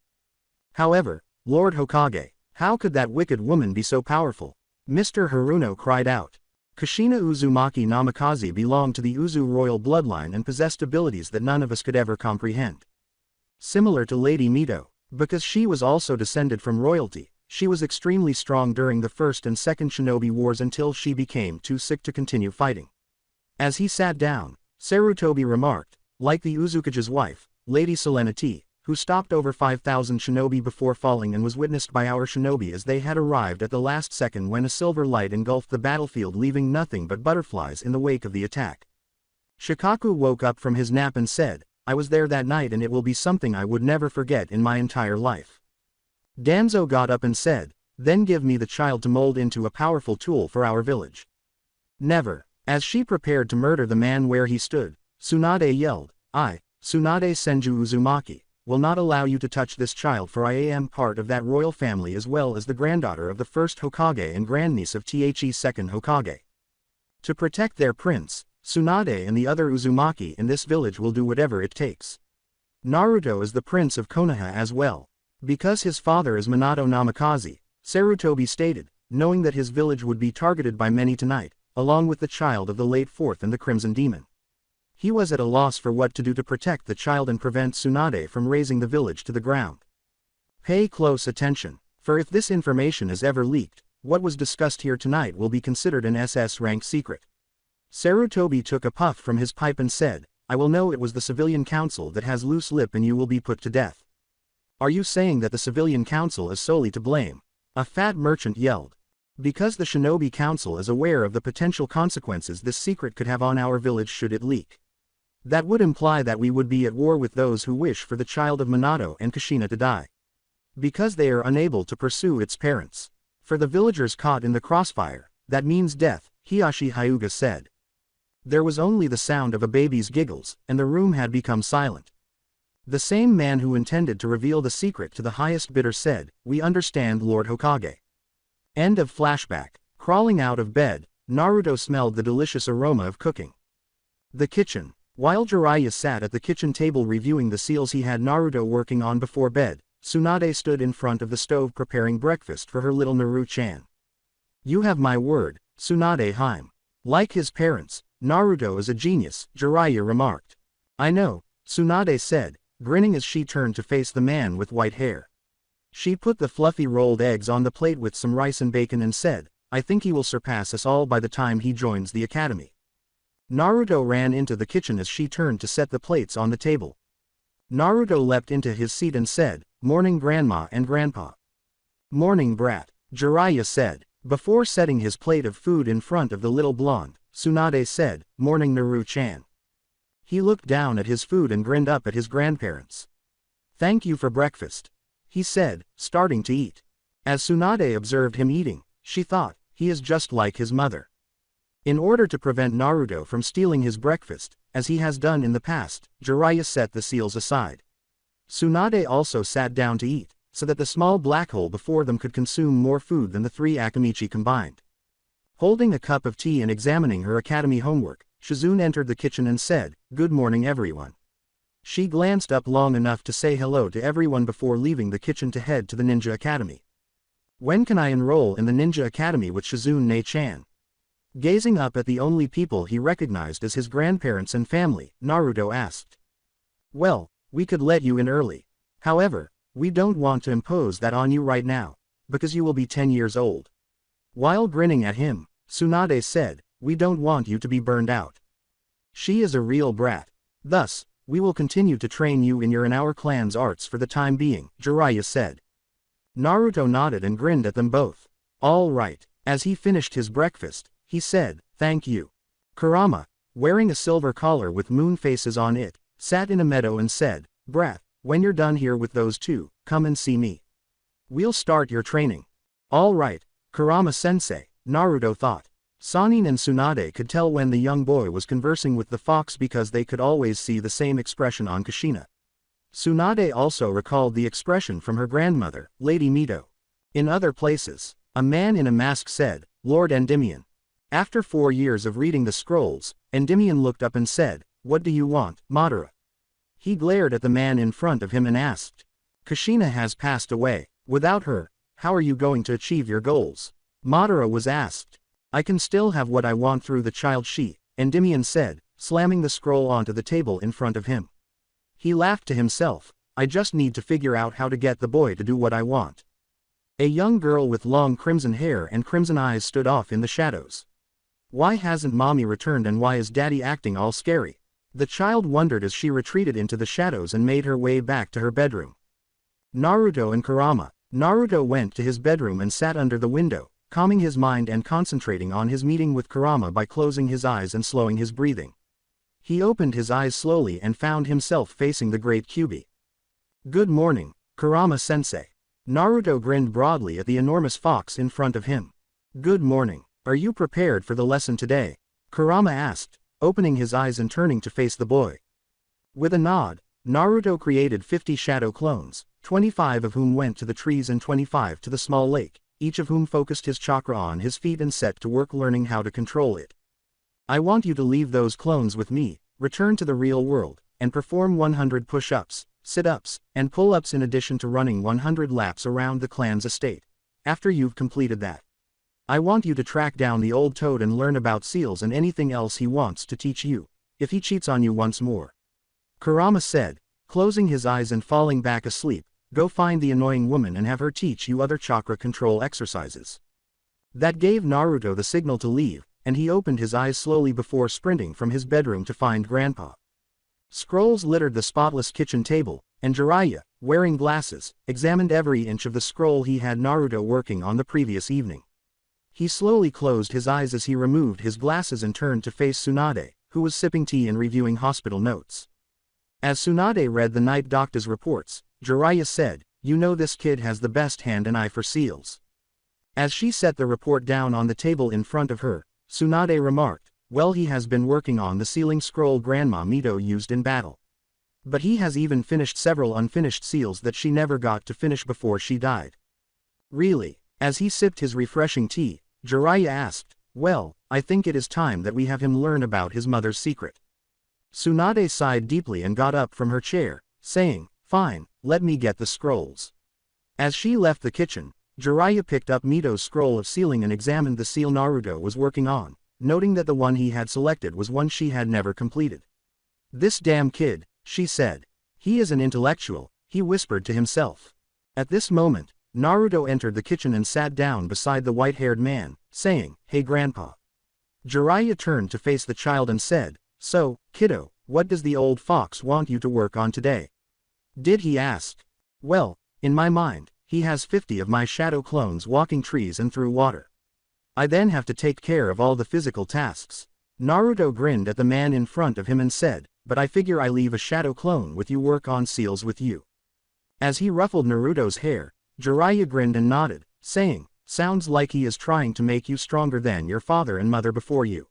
However, Lord Hokage, how could that wicked woman be so powerful? Mr. Haruno cried out. Kushina Uzumaki Namikaze belonged to the Uzu royal bloodline and possessed abilities that none of us could ever comprehend. Similar to Lady Mito, because she was also descended from royalty, she was extremely strong during the First and Second Shinobi Wars until she became too sick to continue fighting. As he sat down, Sarutobi remarked, like the Uzukage's wife, Lady Selenity, who stopped over 5,000 shinobi before falling and was witnessed by our shinobi as they had arrived at the last second when a silver light engulfed the battlefield leaving nothing but butterflies in the wake of the attack. Shikaku woke up from his nap and said, I was there that night and it will be something I would never forget in my entire life. Danzo got up and said, then give me the child to mold into a powerful tool for our village. Never. As she prepared to murder the man where he stood, Tsunade yelled, I, Tsunade Senju Uzumaki, will not allow you to touch this child for I am part of that royal family as well as the granddaughter of the first Hokage and grandniece of The's second Hokage. To protect their prince, Tsunade and the other Uzumaki in this village will do whatever it takes. Naruto is the prince of Konoha as well. Because his father is Minato Namikaze, Sarutobi stated, knowing that his village would be targeted by many tonight, along with the child of the late Fourth and the Crimson Demon. He was at a loss for what to do to protect the child and prevent Tsunade from razing the village to the ground. Pay close attention, for if this information is ever leaked, what was discussed here tonight will be considered an SS-rank secret. Sarutobi took a puff from his pipe and said, I will know it was the civilian council that has loose lip and you will be put to death. Are you saying that the civilian council is solely to blame? A fat merchant yelled. Because the Shinobi Council is aware of the potential consequences this secret could have on our village should it leak. That would imply that we would be at war with those who wish for the child of Minato and Kushina to die. Because they are unable to pursue its parents. For the villagers caught in the crossfire, that means death, Hiyashi Hyuga said. There was only the sound of a baby's giggles, and the room had become silent. The same man who intended to reveal the secret to the highest bidder said, we understand Lord Hokage. End of flashback. Crawling out of bed, Naruto smelled the delicious aroma of cooking. The kitchen. While Jiraiya sat at the kitchen table reviewing the seals he had Naruto working on before bed, Tsunade stood in front of the stove preparing breakfast for her little Naru-chan. You have my word, Tsunade Haim. Like his parents, Naruto is a genius, Jiraiya remarked. I know, Tsunade said, grinning as she turned to face the man with white hair. She put the fluffy rolled eggs on the plate with some rice and bacon and said, I think he will surpass us all by the time he joins the academy. Naruto ran into the kitchen as she turned to set the plates on the table. Naruto leapt into his seat and said, Morning Grandma and Grandpa. Morning brat, Jiraiya said. Before setting his plate of food in front of the little blonde, Tsunade said, Morning Naru-chan. He looked down at his food and grinned up at his grandparents. Thank you for breakfast, he said, starting to eat. As Tsunade observed him eating, she thought, he is just like his mother. In order to prevent Naruto from stealing his breakfast, as he has done in the past, Jiraiya set the seals aside. Tsunade also sat down to eat, so that the small black hole before them could consume more food than the three Akamichi combined. Holding a cup of tea and examining her academy homework, Shizune entered the kitchen and said, Good morning everyone. She glanced up long enough to say hello to everyone before leaving the kitchen to head to the Ninja Academy. When can I enroll in the Ninja Academy with Shizune Ne-chan? Gazing up at the only people he recognized as his grandparents and family, Naruto asked. Well, we could let you in early. However, we don't want to impose that on you right now, because you will be 10 years old. While grinning at him, Tsunade said, we don't want you to be burned out. She is a real brat. Thus, we will continue to train you in your and our clan's arts for the time being, Jiraiya said. Naruto nodded and grinned at them both. All right. As he finished his breakfast, he said, Thank you. Kurama, wearing a silver collar with moon faces on it, sat in a meadow and said, "Brat, when you're done here with those two, come and see me. We'll start your training." "All right, Kurama-sensei," Naruto thought. Sannin and Tsunade could tell when the young boy was conversing with the fox because they could always see the same expression on Kushina. Tsunade also recalled the expression from her grandmother, Lady Mito. In other places, a man in a mask said, "Lord Endymion." After 4 years of reading the scrolls, Endymion looked up and said, "What do you want, Madara?" He glared at the man in front of him and asked, "Kushina has passed away. Without her, how are you going to achieve your goals?" Madara was asked. "I can still have what I want through the child sheath," Endymion said, slamming the scroll onto the table in front of him. He laughed to himself, "I just need to figure out how to get the boy to do what I want." A young girl with long crimson hair and crimson eyes stood off in the shadows. "Why hasn't mommy returned and why is daddy acting all scary?" The child wondered as she retreated into the shadows and made her way back to her bedroom. Naruto and Kurama. Naruto went to his bedroom and sat under the window, calming his mind and concentrating on his meeting with Kurama by closing his eyes and slowing his breathing. He opened his eyes slowly and found himself facing the great Kyuubi. "Good morning, Kurama-sensei." Naruto grinned broadly at the enormous fox in front of him. "Good morning. Are you prepared for the lesson today?" Kurama asked, opening his eyes and turning to face the boy. With a nod, Naruto created 50 shadow clones, 25 of whom went to the trees and 25 to the small lake, each of whom focused his chakra on his feet and set to work learning how to control it. "I want you to leave those clones with me, return to the real world, and perform 100 push-ups, sit-ups, and pull-ups in addition to running 100 laps around the clan's estate. After you've completed that, I want you to track down the old toad and learn about seals and anything else he wants to teach you, if he cheats on you once more." Kurama said, closing his eyes and falling back asleep, "Go find the annoying woman and have her teach you other chakra control exercises." That gave Naruto the signal to leave, and he opened his eyes slowly before sprinting from his bedroom to find Grandpa. Scrolls littered the spotless kitchen table, and Jiraiya, wearing glasses, examined every inch of the scroll he had Naruto working on the previous evening. He slowly closed his eyes as he removed his glasses and turned to face Tsunade, who was sipping tea and reviewing hospital notes. As Tsunade read the night doctor's reports, Jiraiya said, "You know this kid has the best hand and eye for seals." As she set the report down on the table in front of her, Tsunade remarked, "Well, he has been working on the sealing scroll Grandma Mito used in battle. But he has even finished several unfinished seals that she never got to finish before she died." "Really?" As he sipped his refreshing tea, Jiraiya asked, "Well, I think it is time that we have him learn about his mother's secret." Tsunade sighed deeply and got up from her chair, saying, "Fine, let me get the scrolls." As she left the kitchen, Jiraiya picked up Mito's scroll of sealing and examined the seal Naruto was working on, noting that the one he had selected was one she had never completed. "This damn kid," she said. "He is an intellectual," he whispered to himself. At this moment, Naruto entered the kitchen and sat down beside the white-haired man, saying, "Hey Grandpa." Jiraiya turned to face the child and said, "So, kiddo, what does the old fox want you to work on today?" "Did he ask?" "Well, in my mind, he has 50 of my shadow clones walking trees and through water. I then have to take care of all the physical tasks." Naruto grinned at the man in front of him and said, "But I figure I leave a shadow clone with you work on seals with you." As he ruffled Naruto's hair, Jiraiya grinned and nodded, saying, "Sounds like he is trying to make you stronger than your father and mother before you."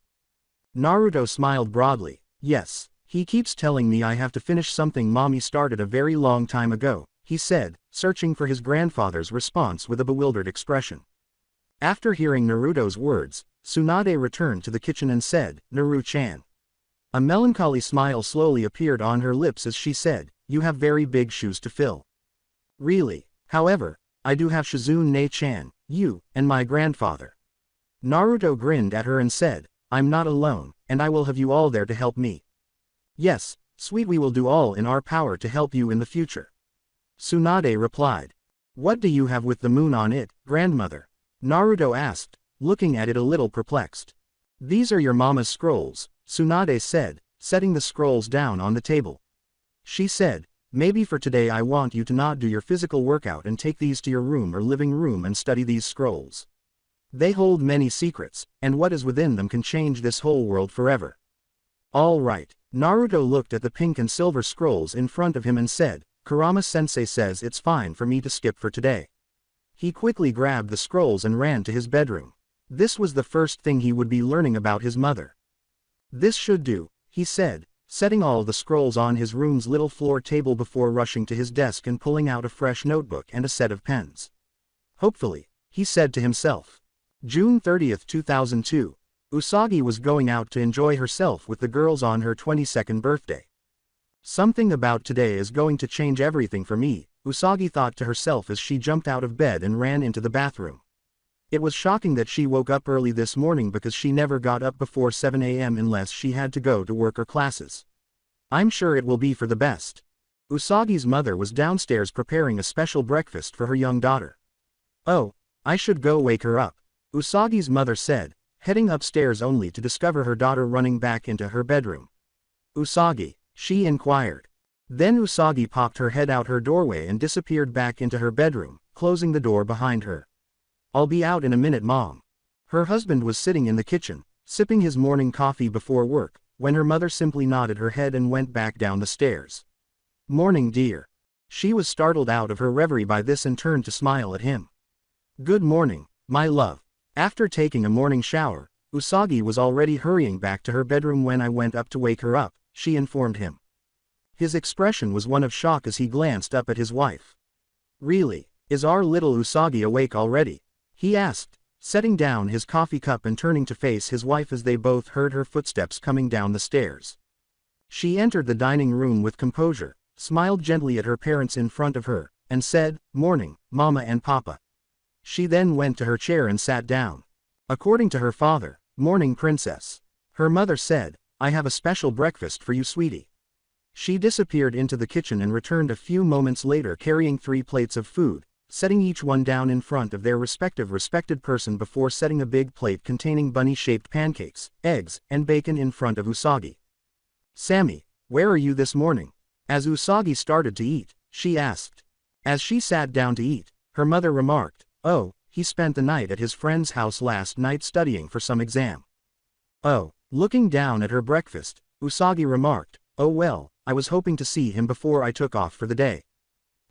Naruto smiled broadly. "Yes, he keeps telling me I have to finish something mommy started a very long time ago," he said, searching for his grandfather's response with a bewildered expression. After hearing Naruto's words, Tsunade returned to the kitchen and said, "Naru-chan." A melancholy smile slowly appeared on her lips as she said, "You have very big shoes to fill." "Really? However, I do have Shizune-chan, you, and my grandfather." Naruto grinned at her and said, "I'm not alone, and I will have you all there to help me." "Yes, sweet, we will do all in our power to help you in the future." Tsunade replied. "What do you have with the moon on it, grandmother?" Naruto asked, looking at it a little perplexed. "These are your mama's scrolls," Tsunade said, setting the scrolls down on the table. She said, "Maybe for today I want you to not do your physical workout and take these to your room or living room and study these scrolls. They hold many secrets, and what is within them can change this whole world forever." All right. Naruto looked at the pink and silver scrolls in front of him and said, Kurama-sensei says it's fine for me to skip for today. He quickly grabbed the scrolls and ran to his bedroom. This was the first thing he would be learning about his mother. This should do, he said, setting all the scrolls on his room's little floor table before rushing to his desk and pulling out a fresh notebook and a set of pens. Hopefully, he said to himself. June 30, 2002. Usagi was going out to enjoy herself with the girls on her 22nd birthday. Something about today is going to change everything for me, Usagi thought to herself as she jumped out of bed and ran into the bathroom. It was shocking that she woke up early this morning because she never got up before 7 a.m. unless she had to go to work or classes. I'm sure it will be for the best. Usagi's mother was downstairs preparing a special breakfast for her young daughter. Oh, I should go wake her up, Usagi's mother said, heading upstairs only to discover her daughter running back into her bedroom. Usagi, she inquired. Then Usagi popped her head out her doorway and disappeared back into her bedroom, closing the door behind her. I'll be out in a minute, Mom. Her husband was sitting in the kitchen, sipping his morning coffee before work, when her mother simply nodded her head and went back down the stairs. Morning, dear. She was startled out of her reverie by this and turned to smile at him. Good morning, my love. After taking a morning shower, Usagi was already hurrying back to her bedroom when I went up to wake her up, she informed him. His expression was one of shock as he glanced up at his wife. Really, is our little Usagi awake already? He asked, setting down his coffee cup and turning to face his wife as they both heard her footsteps coming down the stairs. She entered the dining room with composure, smiled gently at her parents in front of her, and said, Morning, Mama and Papa. She then went to her chair and sat down. According to her father, Morning, Princess. Her mother said, I have a special breakfast for you, sweetie. She disappeared into the kitchen and returned a few moments later carrying 3 plates of food, setting each one down in front of their respected person before setting a big plate containing bunny-shaped pancakes, eggs, and bacon in front of Usagi. Sammy, where are you this morning? As Usagi started to eat, she asked. As she sat down to eat, her mother remarked, Oh, he spent the night at his friend's house last night studying for some exam. Oh, looking down at her breakfast, Usagi remarked, Oh well, I was hoping to see him before I took off for the day.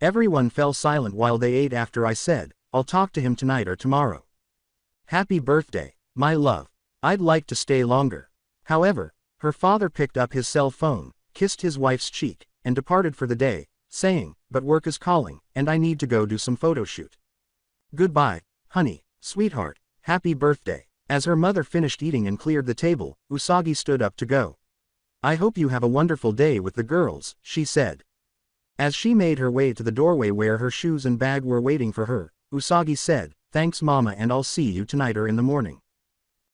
Everyone fell silent while they ate after I said, I'll talk to him tonight or tomorrow. Happy birthday, my love. I'd like to stay longer. However, her father picked up his cell phone, kissed his wife's cheek, and departed for the day, saying, But work is calling, and I need to go do some photo shoot. Goodbye, honey, sweetheart, happy birthday. As her mother finished eating and cleared the table, Usagi stood up to go. I hope you have a wonderful day with the girls, she said. As she made her way to the doorway where her shoes and bag were waiting for her, Usagi said, Thanks Mama, and I'll see you tonight or in the morning.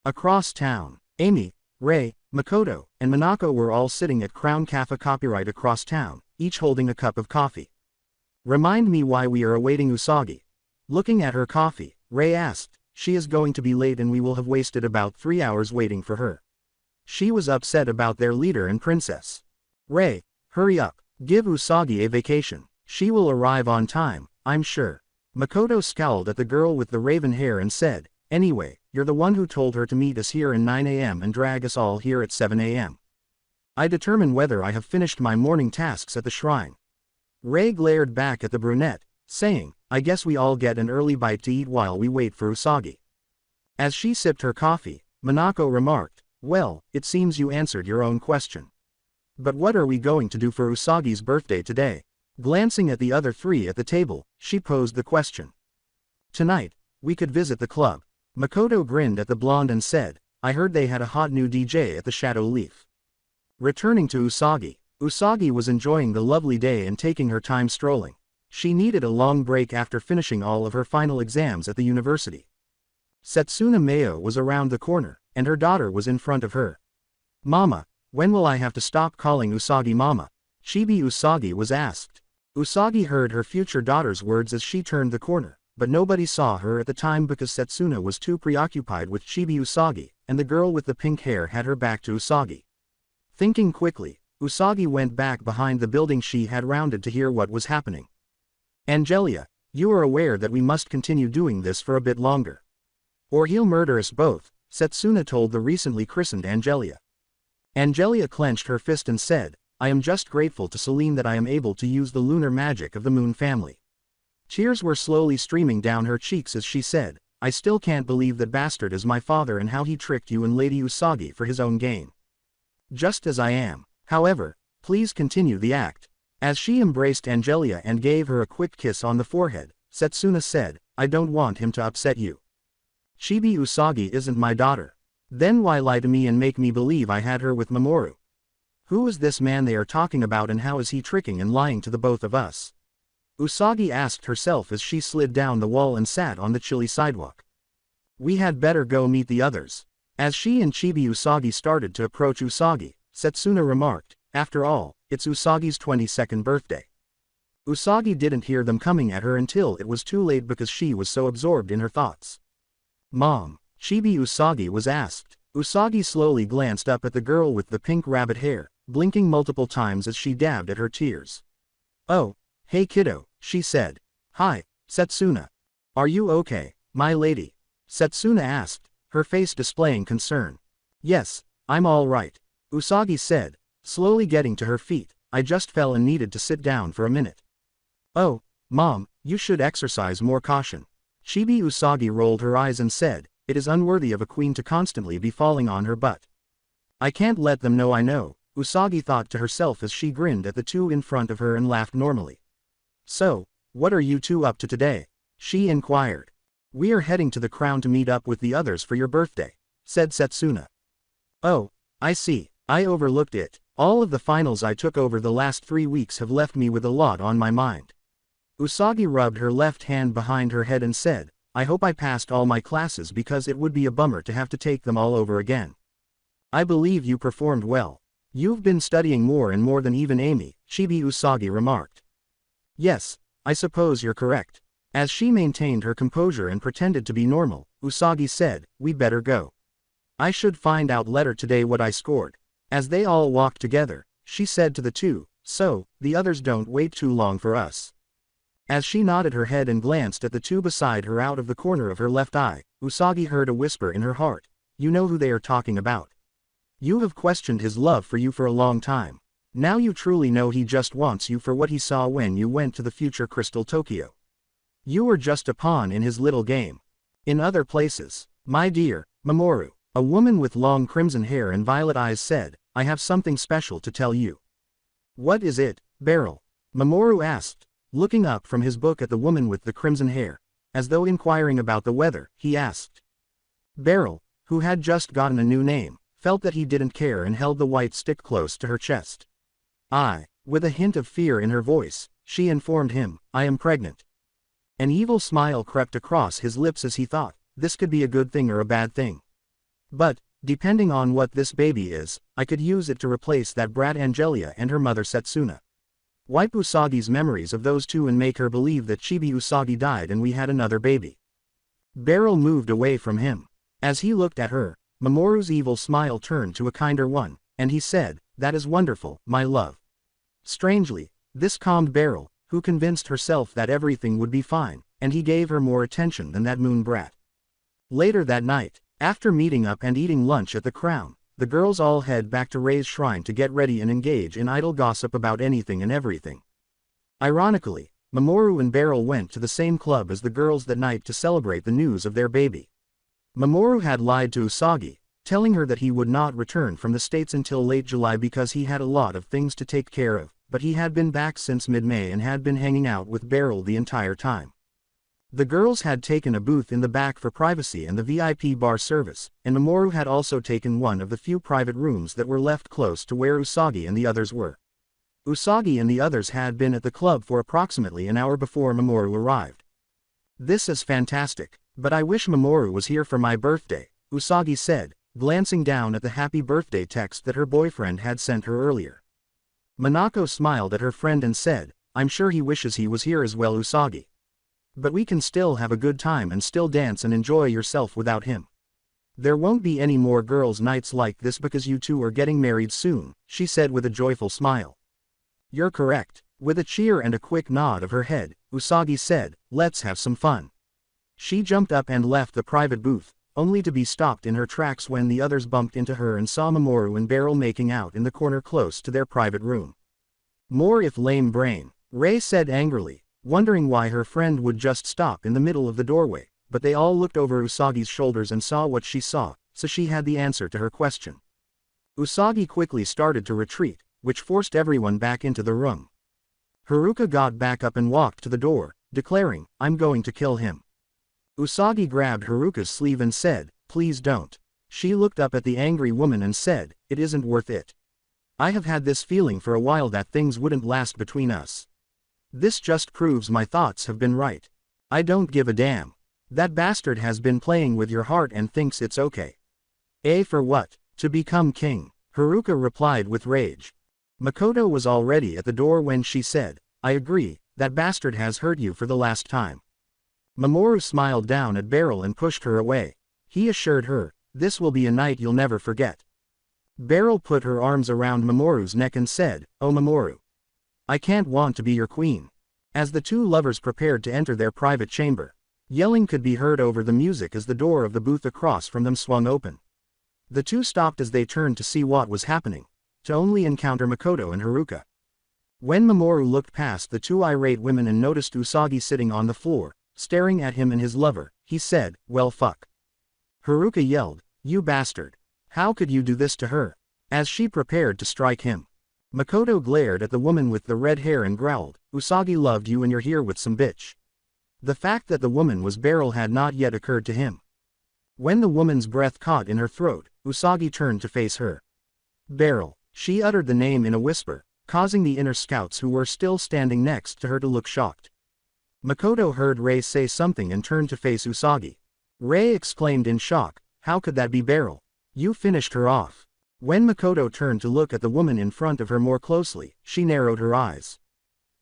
Across town, Amy, Rei, Makoto, and Minako were all sitting at Crown Cafe copyright across town, each holding a cup of coffee. Remind me why we are awaiting Usagi. Looking at her coffee, Rei asked, She is going to be late and we will have wasted about 3 hours waiting for her. She was upset about their leader and princess. Rei, hurry up, give Usagi a vacation. She will arrive on time, I'm sure. Makoto scowled at the girl with the raven hair and said, Anyway, you're the one who told her to meet us here at 9 a.m. and drag us all here at 7 a.m. I determine whether I have finished my morning tasks at the shrine. Rei glared back at the brunette, saying, I guess we all get an early bite to eat while we wait for Usagi. As she sipped her coffee, Minako remarked, Well, it seems you answered your own question. But what are we going to do for Usagi's birthday today? Glancing at the other 3 at the table, she posed the question. Tonight, we could visit the club. Makoto grinned at the blonde and said, I heard they had a hot new DJ at the Shadow Leaf. Returning to Usagi, Usagi was enjoying the lovely day and taking her time strolling. She needed a long break after finishing all of her final exams at the university. Setsuna Mayo was around the corner, and her daughter was in front of her. Mama, when will I have to stop calling Usagi Mama? Chibi Usagi was asked. Usagi heard her future daughter's words as she turned the corner, but nobody saw her at the time because Setsuna was too preoccupied with Chibi Usagi, and the girl with the pink hair had her back to Usagi. Thinking quickly, Usagi went back behind the building she had rounded to hear what was happening. Angelia, you are aware that we must continue doing this for a bit longer. Or he'll murder us both, Setsuna told the recently christened Angelia. Angelia clenched her fist and said, I am just grateful to Celine that I am able to use the lunar magic of the Moon family. Tears were slowly streaming down her cheeks as she said, I still can't believe that bastard is my father and how he tricked you and Lady Usagi for his own gain. Just as I am. However, please continue the act. As she embraced Angelia and gave her a quick kiss on the forehead, Setsuna said, I don't want him to upset you. Chibi Usagi isn't my daughter. Then why lie to me and make me believe I had her with Mamoru? Who is this man they are talking about and how is he tricking and lying to the both of us? Usagi asked herself as she slid down the wall and sat on the chilly sidewalk. We had better go meet the others. As she and Chibi Usagi started to approach Usagi, Setsuna remarked, after all, it's Usagi's 22nd birthday. Usagi didn't hear them coming at her until it was too late because she was so absorbed in her thoughts. Mom, Chibi Usagi was asked. Usagi slowly glanced up at the girl with the pink rabbit hair, blinking multiple times as she dabbed at her tears. Oh, hey kiddo, she said. Hi, Setsuna. Are you okay, my lady? Setsuna asked, her face displaying concern. Yes, I'm all right, Usagi said, slowly getting to her feet. I just fell and needed to sit down for a minute. Oh, Mom, you should exercise more caution. Chibi Usagi rolled her eyes and said, it is unworthy of a queen to constantly be falling on her butt. I can't let them know I know, Usagi thought to herself as she grinned at the two in front of her and laughed normally. So, what are you two up to today? She inquired. We are heading to the crown to meet up with the others for your birthday, said Setsuna. Oh, I see, I overlooked it. All of the finals I took over the last 3 weeks have left me with a lot on my mind. Usagi rubbed her left hand behind her head and said, I hope I passed all my classes because it would be a bummer to have to take them all over again. I believe you performed well. You've been studying more and more than even Amy, Chibi Usagi remarked. Yes, I suppose you're correct. As she maintained her composure and pretended to be normal, Usagi said, we better go. I should find out later today what I scored. As they all walked together, she said to the two, so, the others don't wait too long for us. As she nodded her head and glanced at the two beside her out of the corner of her left eye, Usagi heard a whisper in her heart. You know who they are talking about. You have questioned his love for you for a long time. Now you truly know he just wants you for what he saw when you went to the future Crystal Tokyo. You were just a pawn in his little game. In other places, my dear, Mamoru, a woman with long crimson hair and violet eyes said, I have something special to tell you. What is it, Beryl? Mamoru asked, looking up from his book at the woman with the crimson hair. As though inquiring about the weather, he asked. Beryl, who had just gotten a new name, felt that he didn't care and held the white stick close to her chest. With a hint of fear in her voice, she informed him, I am pregnant. An evil smile crept across his lips as he thought, this could be a good thing or a bad thing. But, depending on what this baby is, I could use it to replace that brat Angelia and her mother Setsuna. Wipe Usagi's memories of those two and make her believe that Chibi Usagi died and we had another baby. Beryl moved away from him. As he looked at her, Mamoru's evil smile turned to a kinder one, and he said, that is wonderful, my love. Strangely, this calmed Beryl, who convinced herself that everything would be fine, and he gave her more attention than that moon brat. Later that night, after meeting up and eating lunch at the Crown, the girls all head back to Rei's shrine to get ready and engage in idle gossip about anything and everything. Ironically, Mamoru and Beryl went to the same club as the girls that night to celebrate the news of their baby. Mamoru had lied to Usagi, telling her that he would not return from the States until late July because he had a lot of things to take care of, but he had been back since mid-May and had been hanging out with Beryl the entire time. The girls had taken a booth in the back for privacy and the VIP bar service, and Mamoru had also taken one of the few private rooms that were left close to where Usagi and the others were. Usagi and the others had been at the club for approximately an hour before Mamoru arrived. This is fantastic, but I wish Mamoru was here for my birthday, Usagi said, glancing down at the happy birthday text that her boyfriend had sent her earlier. Minako smiled at her friend and said, I'm sure he wishes he was here as well, Usagi. But we can still have a good time and still dance and enjoy yourself without him. There won't be any more girls' nights like this because you two are getting married soon, she said with a joyful smile. You're correct. With a cheer and a quick nod of her head, Usagi said, let's have some fun. She jumped up and left the private booth, only to be stopped in her tracks when the others bumped into her and saw Mamoru and Beryl making out in the corner close to their private room. More if lame brain, Rei said angrily, wondering why her friend would just stop in the middle of the doorway, but they all looked over Usagi's shoulders and saw what she saw, so she had the answer to her question. Usagi quickly started to retreat, which forced everyone back into the room. Haruka got back up and walked to the door, declaring, "I'm going to kill him." Usagi grabbed Haruka's sleeve and said, "Please don't." She looked up at the angry woman and said, "It isn't worth it. I have had this feeling for a while that things wouldn't last between us. This just proves my thoughts have been right. I don't give a damn. That bastard has been playing with your heart and thinks it's okay." For what? To become king, Haruka replied with rage. Makoto was already at the door when she said, "I agree, that bastard has hurt you for the last time." Mamoru smiled down at Beryl and pushed her away. He assured her, "This will be a night you'll never forget." Beryl put her arms around Mamoru's neck and said, "Oh Mamoru. I can't want to be your queen." As the two lovers prepared to enter their private chamber, yelling could be heard over the music as the door of the booth across from them swung open. The two stopped as they turned to see what was happening, to only encounter Makoto and Haruka. When Mamoru looked past the two irate women and noticed Usagi sitting on the floor, staring at him and his lover, he said, "Well fuck." Haruka yelled, "You bastard. How could you do this to her?" as she prepared to strike him. Makoto glared at the woman with the red hair and growled, "Usagi loved you and you're here with some bitch." The fact that the woman was Beryl had not yet occurred to him. When the woman's breath caught in her throat, Usagi turned to face her. "Beryl." She uttered the name in a whisper, causing the inner scouts who were still standing next to her to look shocked. Makoto heard Rei say something and turned to face Usagi. Rei exclaimed in shock, "How could that be Beryl? You finished her off." When Makoto turned to look at the woman in front of her more closely, she narrowed her eyes.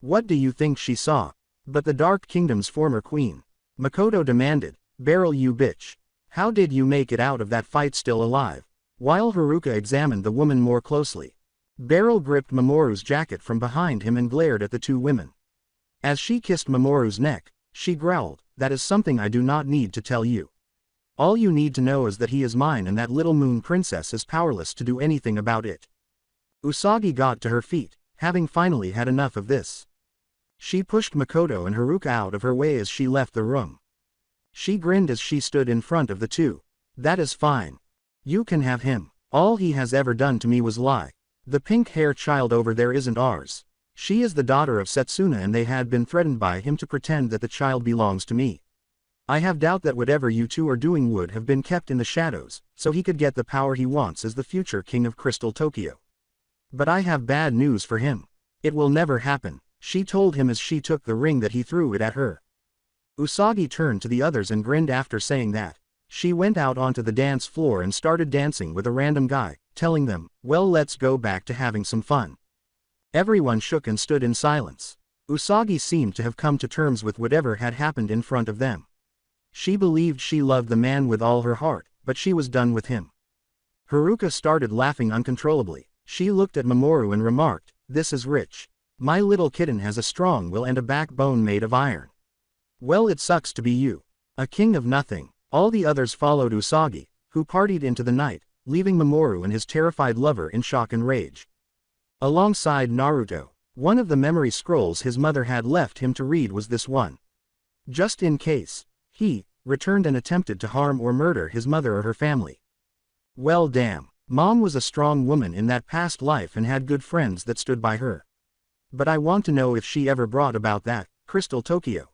"What do you think she saw? But the Dark Kingdom's former queen?" Makoto demanded. "Beryl, you bitch. How did you make it out of that fight still alive?" While Haruka examined the woman more closely, Beryl gripped Mamoru's jacket from behind him and glared at the two women. As she kissed Mamoru's neck, she growled, "That is something I do not need to tell you. All you need to know is that he is mine and that little moon princess is powerless to do anything about it." Usagi got to her feet, having finally had enough of this. She pushed Makoto and Haruka out of her way as she left the room. She grinned as she stood in front of the two. "That is fine. You can have him. All he has ever done to me was lie. The pink-haired child over there isn't ours. She is the daughter of Setsuna and they had been threatened by him to pretend that the child belongs to me. I have doubt that whatever you two are doing would have been kept in the shadows, so he could get the power he wants as the future king of Crystal Tokyo. But I have bad news for him. It will never happen," she told him as she took the ring that he threw it at her. Usagi turned to the others and grinned after saying that. She went out onto the dance floor and started dancing with a random guy, telling them, "Well, let's go back to having some fun." Everyone shook and stood in silence. Usagi seemed to have come to terms with whatever had happened in front of them. She believed she loved the man with all her heart, but she was done with him. Haruka started laughing uncontrollably. She looked at Mamoru and remarked, "This is rich. My little kitten has a strong will and a backbone made of iron. Well, it sucks to be you. A king of nothing." All the others followed Usagi, who partied into the night, leaving Mamoru and his terrified lover in shock and rage. Alongside Naruto, one of the memory scrolls his mother had left him to read was this one. Just in case he returned and attempted to harm or murder his mother or her family. Well damn, Mom was a strong woman in that past life and had good friends that stood by her. But I want to know if she ever brought about that, Crystal Tokyo.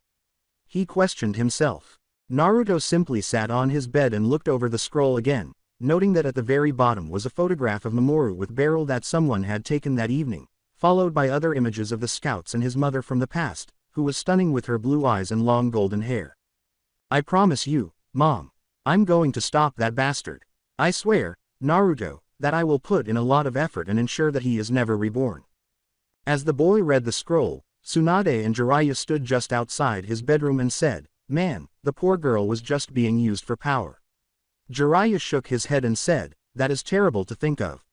He questioned himself. Naruto simply sat on his bed and looked over the scroll again, noting that at the very bottom was a photograph of Mamoru with Beryl that someone had taken that evening, followed by other images of the scouts and his mother from the past, who was stunning with her blue eyes and long golden hair. "I promise you, Mom, I'm going to stop that bastard. I swear, Naruto, that I will put in a lot of effort and ensure that he is never reborn." As the boy read the scroll, Tsunade and Jiraiya stood just outside his bedroom and said, "Man, the poor girl was just being used for power." Jiraiya shook his head and said, "That is terrible to think of."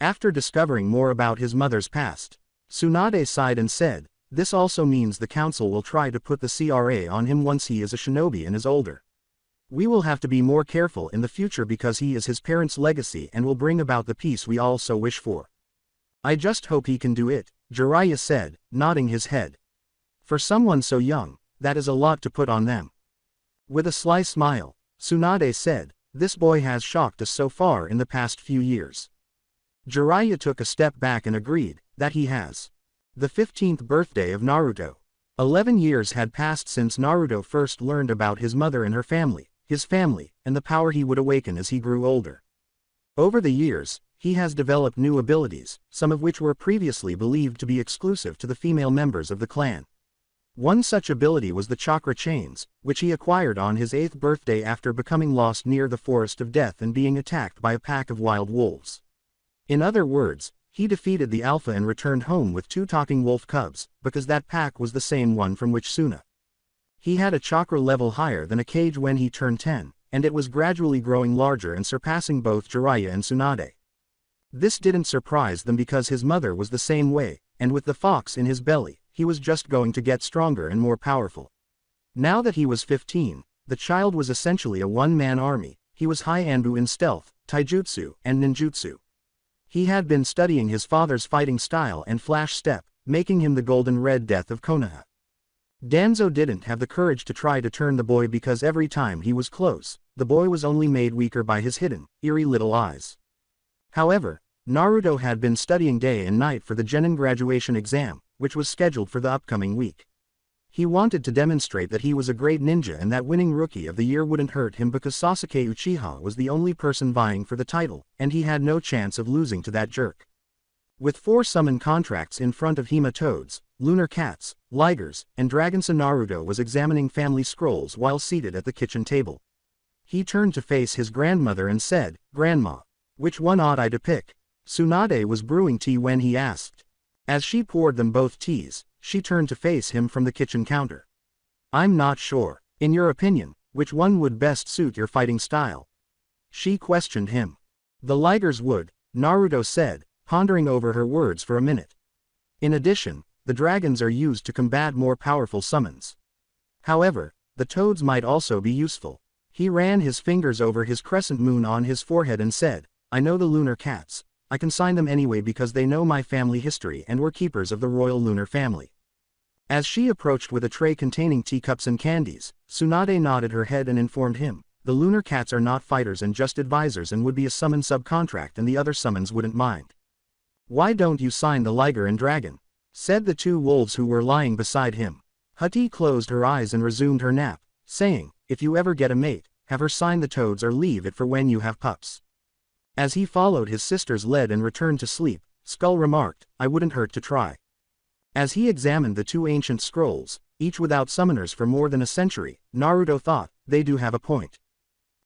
After discovering more about his mother's past, Tsunade sighed and said, "This also means the council will try to put the CRA on him once he is a shinobi and is older." We will have to be more careful in the future because he is his parents' legacy and will bring about the peace we all so wish for. I just hope he can do it, Jiraiya said, nodding his head. For someone so young, that is a lot to put on them. With a sly smile, Tsunade said, this boy has shocked us so far in the past few years. Jiraiya took a step back and agreed, that he has. The 15th birthday of Naruto. 11 years had passed since Naruto first learned about his mother and her family, and the power he would awaken as he grew older. Over the years, he has developed new abilities, some of which were previously believed to be exclusive to the female members of the clan. One such ability was the chakra chains, which he acquired on his 8th birthday after becoming lost near the Forest of Death and being attacked by a pack of wild wolves. In other words, he defeated the Alpha and returned home with 2 talking wolf cubs, because that pack was the same one from which Suna. He had a chakra level higher than a cage when he turned 10, and it was gradually growing larger and surpassing both Jiraiya and Tsunade. This didn't surprise them because his mother was the same way, and with the fox in his belly, he was just going to get stronger and more powerful. Now that he was 15, the child was essentially a one-man army. He was high Anbu in stealth, taijutsu, and ninjutsu. He had been studying his father's fighting style and flash step, making him the golden red death of Konoha. Danzo didn't have the courage to try to turn the boy because every time he was close, the boy was only made weaker by his hidden, eerie little eyes. However, Naruto had been studying day and night for the Genin graduation exam, which was scheduled for the upcoming week. He wanted to demonstrate that he was a great ninja and that winning Rookie of the Year wouldn't hurt him because Sasuke Uchiha was the only person vying for the title, and he had no chance of losing to that jerk. With 4 summon contracts in front of Hema Toads, Lunar Cats, Ligers, and Dragons, Naruto was examining family scrolls while seated at the kitchen table. He turned to face his grandmother and said, "Grandma, which one ought I to pick?" Tsunade was brewing tea when he asked. As she poured them both teas, she turned to face him from the kitchen counter. "I'm not sure. In your opinion, which one would best suit your fighting style?" She questioned him. "The Ligers would," Naruto said, pondering over her words for a minute. "In addition, the dragons are used to combat more powerful summons. However, the toads might also be useful." He ran his fingers over his crescent moon on his forehead and said, "I know the lunar cats. I can sign them anyway because they know my family history and were keepers of the royal lunar family." As she approached with a tray containing teacups and candies, Tsunade nodded her head and informed him, "The lunar cats are not fighters and just advisors and would be a summon subcontract and the other summons wouldn't mind." "Why don't you sign the Liger and Dragon?" said the 2 wolves who were lying beside him. Hati closed her eyes and resumed her nap, saying, "If you ever get a mate, have her sign the toads or leave it for when you have pups." As he followed his sister's lead and returned to sleep, Skull remarked, "I wouldn't hurt to try." As he examined the 2 ancient scrolls, each without summoners for more than a century, Naruto thought, they do have a point.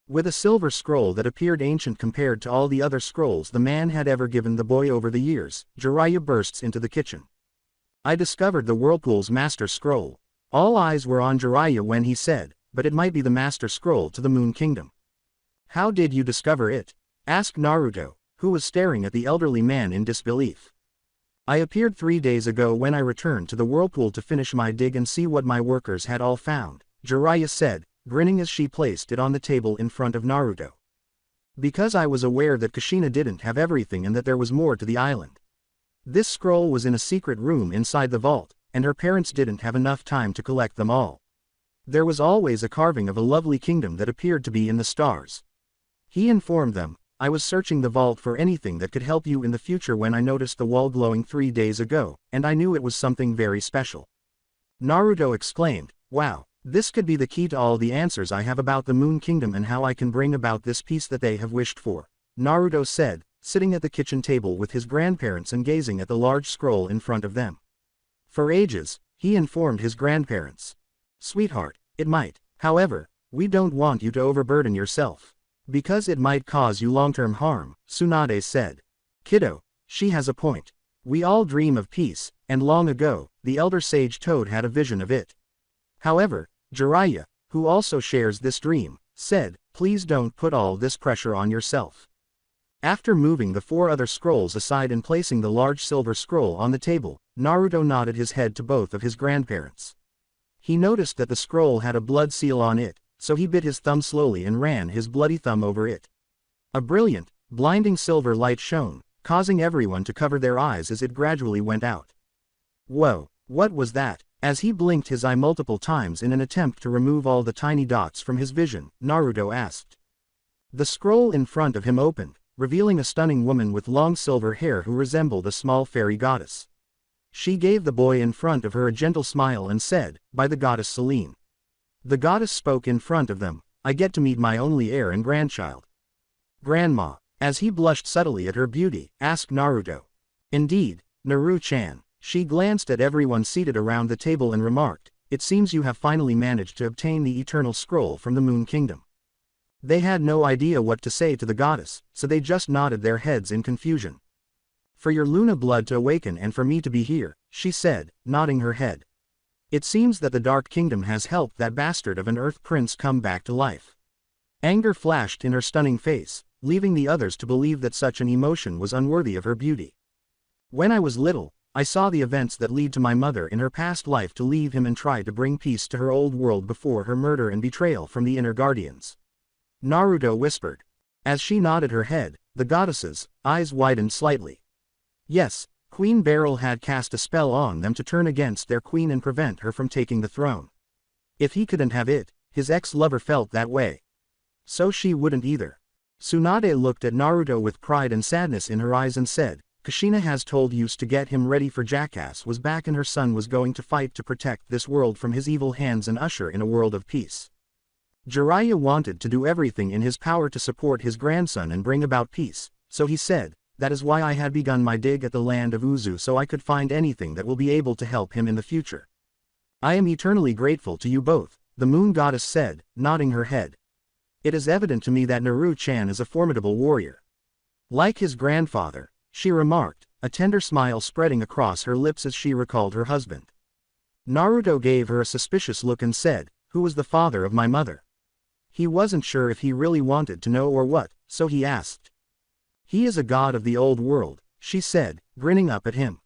With a silver scroll that appeared ancient compared to all the other scrolls the man had ever given the boy over the years, Jiraiya bursts into the kitchen. "I discovered the Whirlpool's Master Scroll." All eyes were on Jiraiya when he said, "But it might be the Master Scroll to the Moon Kingdom." "How did you discover it?" asked Naruto, who was staring at the elderly man in disbelief. "I appeared 3 days ago when I returned to the Whirlpool to finish my dig and see what my workers had all found," Jiraiya said, grinning as she placed it on the table in front of Naruto. "Because I was aware that Kushina didn't have everything and that there was more to the island. This scroll was in a secret room inside the vault, and her parents didn't have enough time to collect them all. There was always a carving of a lovely kingdom that appeared to be in the stars." He informed them, "I was searching the vault for anything that could help you in the future when I noticed the wall glowing 3 days ago, and I knew it was something very special." Naruto exclaimed, "Wow, this could be the key to all the answers I have about the Moon Kingdom and how I can bring about this peace that they have wished for," Naruto said, sitting at the kitchen table with his grandparents and gazing at the large scroll in front of them. "For ages," he informed his grandparents. "Sweetheart, it might. However, we don't want you to overburden yourself. Because it might cause you long-term harm," Tsunade said. "Kiddo, she has a point. We all dream of peace, and long ago, the elder sage Toad had a vision of it." However, Jiraiya, who also shares this dream, said, "Please don't put all this pressure on yourself." After moving the 4 other scrolls aside and placing the large silver scroll on the table, Naruto nodded his head to both of his grandparents. He noticed that the scroll had a blood seal on it, so he bit his thumb slowly and ran his bloody thumb over it. A brilliant, blinding silver light shone, causing everyone to cover their eyes as it gradually went out. Whoa, what was that? As he blinked his eye multiple times in an attempt to remove all the tiny dots from his vision, Naruto asked. The scroll in front of him opened, revealing a stunning woman with long silver hair who resembled a small fairy goddess. She gave the boy in front of her a gentle smile and said, "By the goddess Selene." The goddess spoke in front of them, "I get to meet my only heir and grandchild." Grandma, as he blushed subtly at her beauty, asked Naruto. Indeed, Naru-chan. She glanced at everyone seated around the table and remarked, "It seems you have finally managed to obtain the eternal scroll from the Moon Kingdom." They had no idea what to say to the goddess, so they just nodded their heads in confusion. "For your Luna blood to awaken and for me to be here," she said, nodding her head. "It seems that the Dark Kingdom has helped that bastard of an Earth Prince come back to life." Anger flashed in her stunning face, leaving the others to believe that such an emotion was unworthy of her beauty. "When I was little, I saw the events that lead to my mother in her past life to leave him and try to bring peace to her old world before her murder and betrayal from the inner guardians," Naruto whispered. As she nodded her head, the goddess's eyes widened slightly. Yes, Queen Beryl had cast a spell on them to turn against their queen and prevent her from taking the throne. If he couldn't have it, his ex-lover felt that way. So she wouldn't either. Tsunade looked at Naruto with pride and sadness in her eyes and said, "Kushina has told Yus to get him ready for Jackass was back and her son was going to fight to protect this world from his evil hands and usher in a world of peace." Jiraiya wanted to do everything in his power to support his grandson and bring about peace, so he said, "That is why I had begun my dig at the land of Uzu so I could find anything that will be able to help him in the future." "I am eternally grateful to you both," the moon goddess said, nodding her head. "It is evident to me that Naru-chan is a formidable warrior." Like his grandfather, she remarked, a tender smile spreading across her lips as she recalled her husband. Naruto gave her a suspicious look and said, "Who was the father of my mother?" He wasn't sure if he really wanted to know or what, so he asked. "He is a god of the old world," she said, grinning up at him.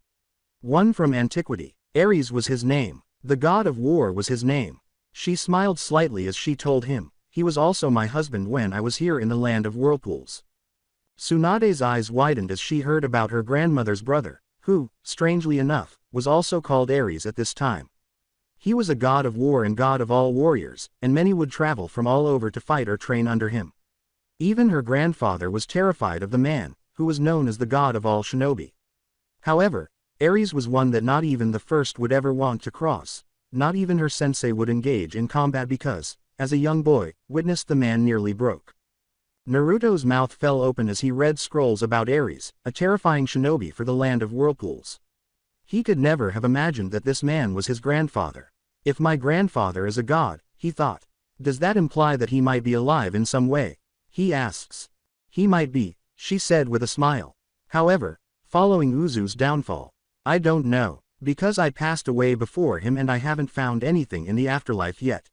"One from antiquity. Ares was his name. The god of war was his name." She smiled slightly as she told him, "He was also my husband when I was here in the land of whirlpools." Tsunade's eyes widened as she heard about her grandmother's brother, who, strangely enough, was also called Ares at this time. He was a god of war and god of all warriors, and many would travel from all over to fight or train under him. Even her grandfather was terrified of the man, who was known as the god of all shinobi. However, Ares was one that not even the first would ever want to cross, not even her sensei would engage in combat because, as a young boy, witnessed the man nearly broke. Naruto's mouth fell open as he read scrolls about Ares, a terrifying shinobi for the land of whirlpools. He could never have imagined that this man was his grandfather. "If my grandfather is a god," he thought, "does that imply that he might be alive in some way?" He asks. "He might be," she said with a smile. "However, following Uzu's downfall, I don't know, because I passed away before him and I haven't found anything in the afterlife yet.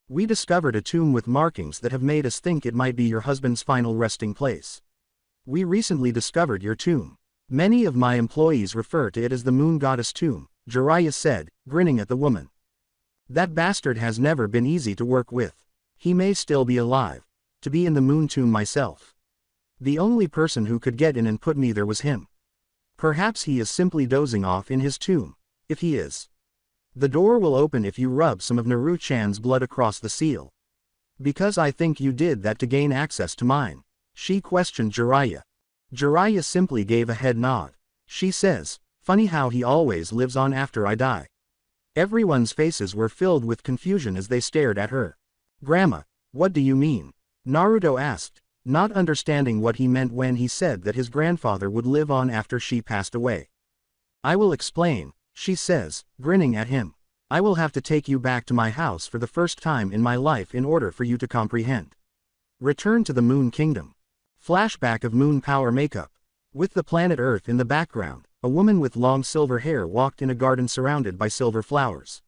We discovered a tomb with markings that have made us think it might be your husband's final resting place. We recently discovered your tomb. Many of my employees refer to it as the moon goddess tomb," Jiraiya said, grinning at the woman. "That bastard has never been easy to work with. He may still be alive. To be in the moon tomb myself. The only person who could get in and put me there was him. Perhaps he is simply dozing off in his tomb. If he is, the door will open if you rub some of Naru-chan's blood across the seal. Because I think you did that to gain access to mine," she questioned Jiraiya. Jiraiya simply gave a head nod. She says, "Funny how he always lives on after I die." Everyone's faces were filled with confusion as they stared at her. "Grandma, what do you mean?" Naruto asked, not understanding what he meant when he said that his grandfather would live on after she passed away. "I will explain," she says, grinning at him. "I will have to take you back to my house for the first time in my life in order for you to comprehend." Return to the Moon Kingdom. Flashback of moon power makeup. With the planet Earth in the background, a woman with long silver hair walked in a garden surrounded by silver flowers.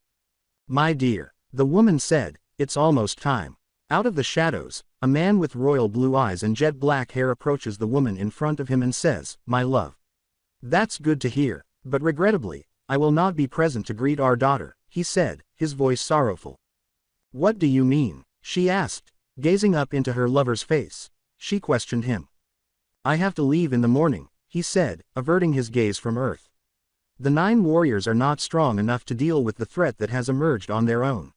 "My dear," the woman said, "it's almost time." Out of the shadows, a man with royal blue eyes and jet black hair approaches the woman in front of him and says, "My love." "That's good to hear, but regrettably, I will not be present to greet our daughter," he said, his voice sorrowful. "What do you mean?" she asked, gazing up into her lover's face. She questioned him. I have to leave in the morning, he said, averting his gaze from Earth. The 9 warriors are not strong enough to deal with the threat that has emerged on their own.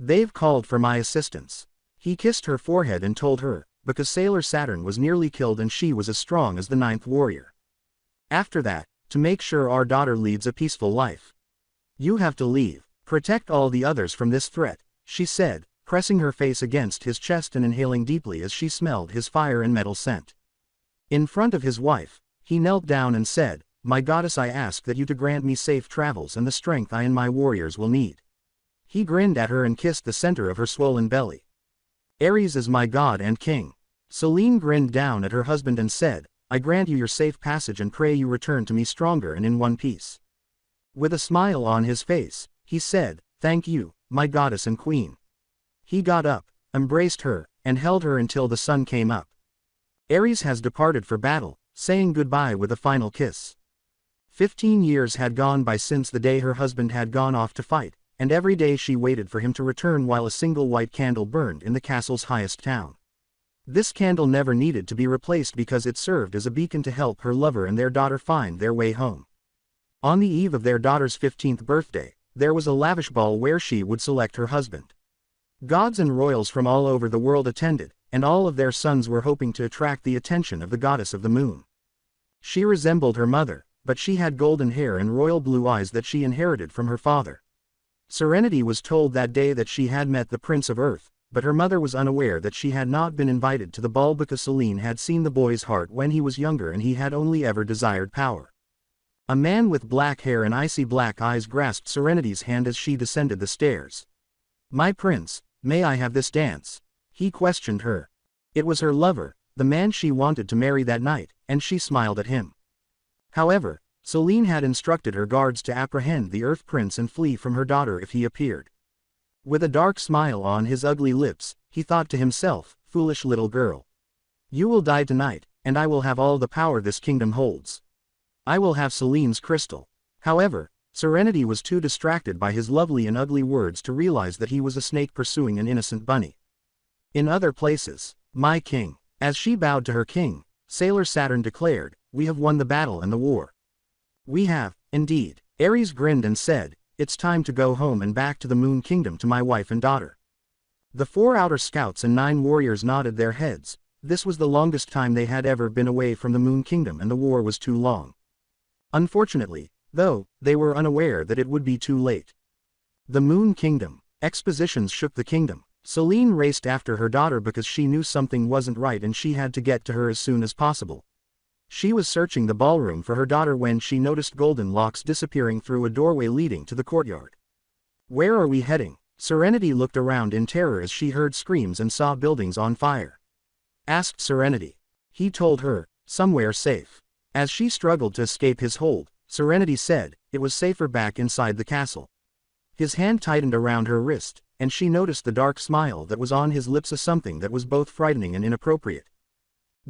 They've called for my assistance. He kissed her forehead and told her, because Sailor Saturn was nearly killed and she was as strong as the 9th warrior. After that, to make sure our daughter leads a peaceful life. You have to leave, protect all the others from this threat, she said, pressing her face against his chest and inhaling deeply as she smelled his fire and metal scent. In front of his wife, he knelt down and said, My goddess, I ask that you to grant me safe travels and the strength I and my warriors will need. He grinned at her and kissed the center of her swollen belly. Ares is my god and king. Selene grinned down at her husband and said, I grant you your safe passage and pray you return to me stronger and in one piece. With a smile on his face, he said, Thank you, my goddess and queen. He got up, embraced her, and held her until the sun came up. Ares has departed for battle, saying goodbye with a final kiss. 15 years had gone by since the day her husband had gone off to fight, and every day she waited for him to return while a single white candle burned in the castle's highest town. This candle never needed to be replaced because it served as a beacon to help her lover and their daughter find their way home. On the eve of their daughter's 15th birthday, there was a lavish ball where she would select her husband. Gods and royals from all over the world attended, and all of their sons were hoping to attract the attention of the goddess of the moon. She resembled her mother, but she had golden hair and royal blue eyes that she inherited from her father. Serenity was told that day that she had met the Prince of Earth, but her mother was unaware that she had not been invited to the ball because Selene had seen the boy's heart when he was younger and he had only ever desired power. A man with black hair and icy black eyes grasped Serenity's hand as she descended the stairs. My prince, may I have this dance? He questioned her. It was her lover, the man she wanted to marry that night, and she smiled at him. However, Selene had instructed her guards to apprehend the Earth Prince and flee from her daughter if he appeared. With a dark smile on his ugly lips, he thought to himself, foolish little girl. You will die tonight, and I will have all the power this kingdom holds. I will have Selene's crystal. However, Serenity was too distracted by his lovely and ugly words to realize that he was a snake pursuing an innocent bunny. In other places, my king. As she bowed to her king, Sailor Saturn declared, We have won the battle and the war. We have, indeed. Ares grinned and said, It's time to go home and back to the Moon Kingdom to my wife and daughter. The 4 outer scouts and 9 warriors nodded their heads. This was the longest time they had ever been away from the Moon Kingdom and the war was too long. Unfortunately, though, they were unaware that it would be too late. The Moon Kingdom. Expositions shook the kingdom. Selene raced after her daughter because she knew something wasn't right and she had to get to her as soon as possible. She was searching the ballroom for her daughter when she noticed golden locks disappearing through a doorway leading to the courtyard. Where are we heading? Serenity looked around in terror as she heard screams and saw buildings on fire. Asked Serenity. He told her, somewhere safe. As she struggled to escape his hold, Serenity said, it was safer back inside the castle. His hand tightened around her wrist, and she noticed the dark smile that was on his lips, as something that was both frightening and inappropriate.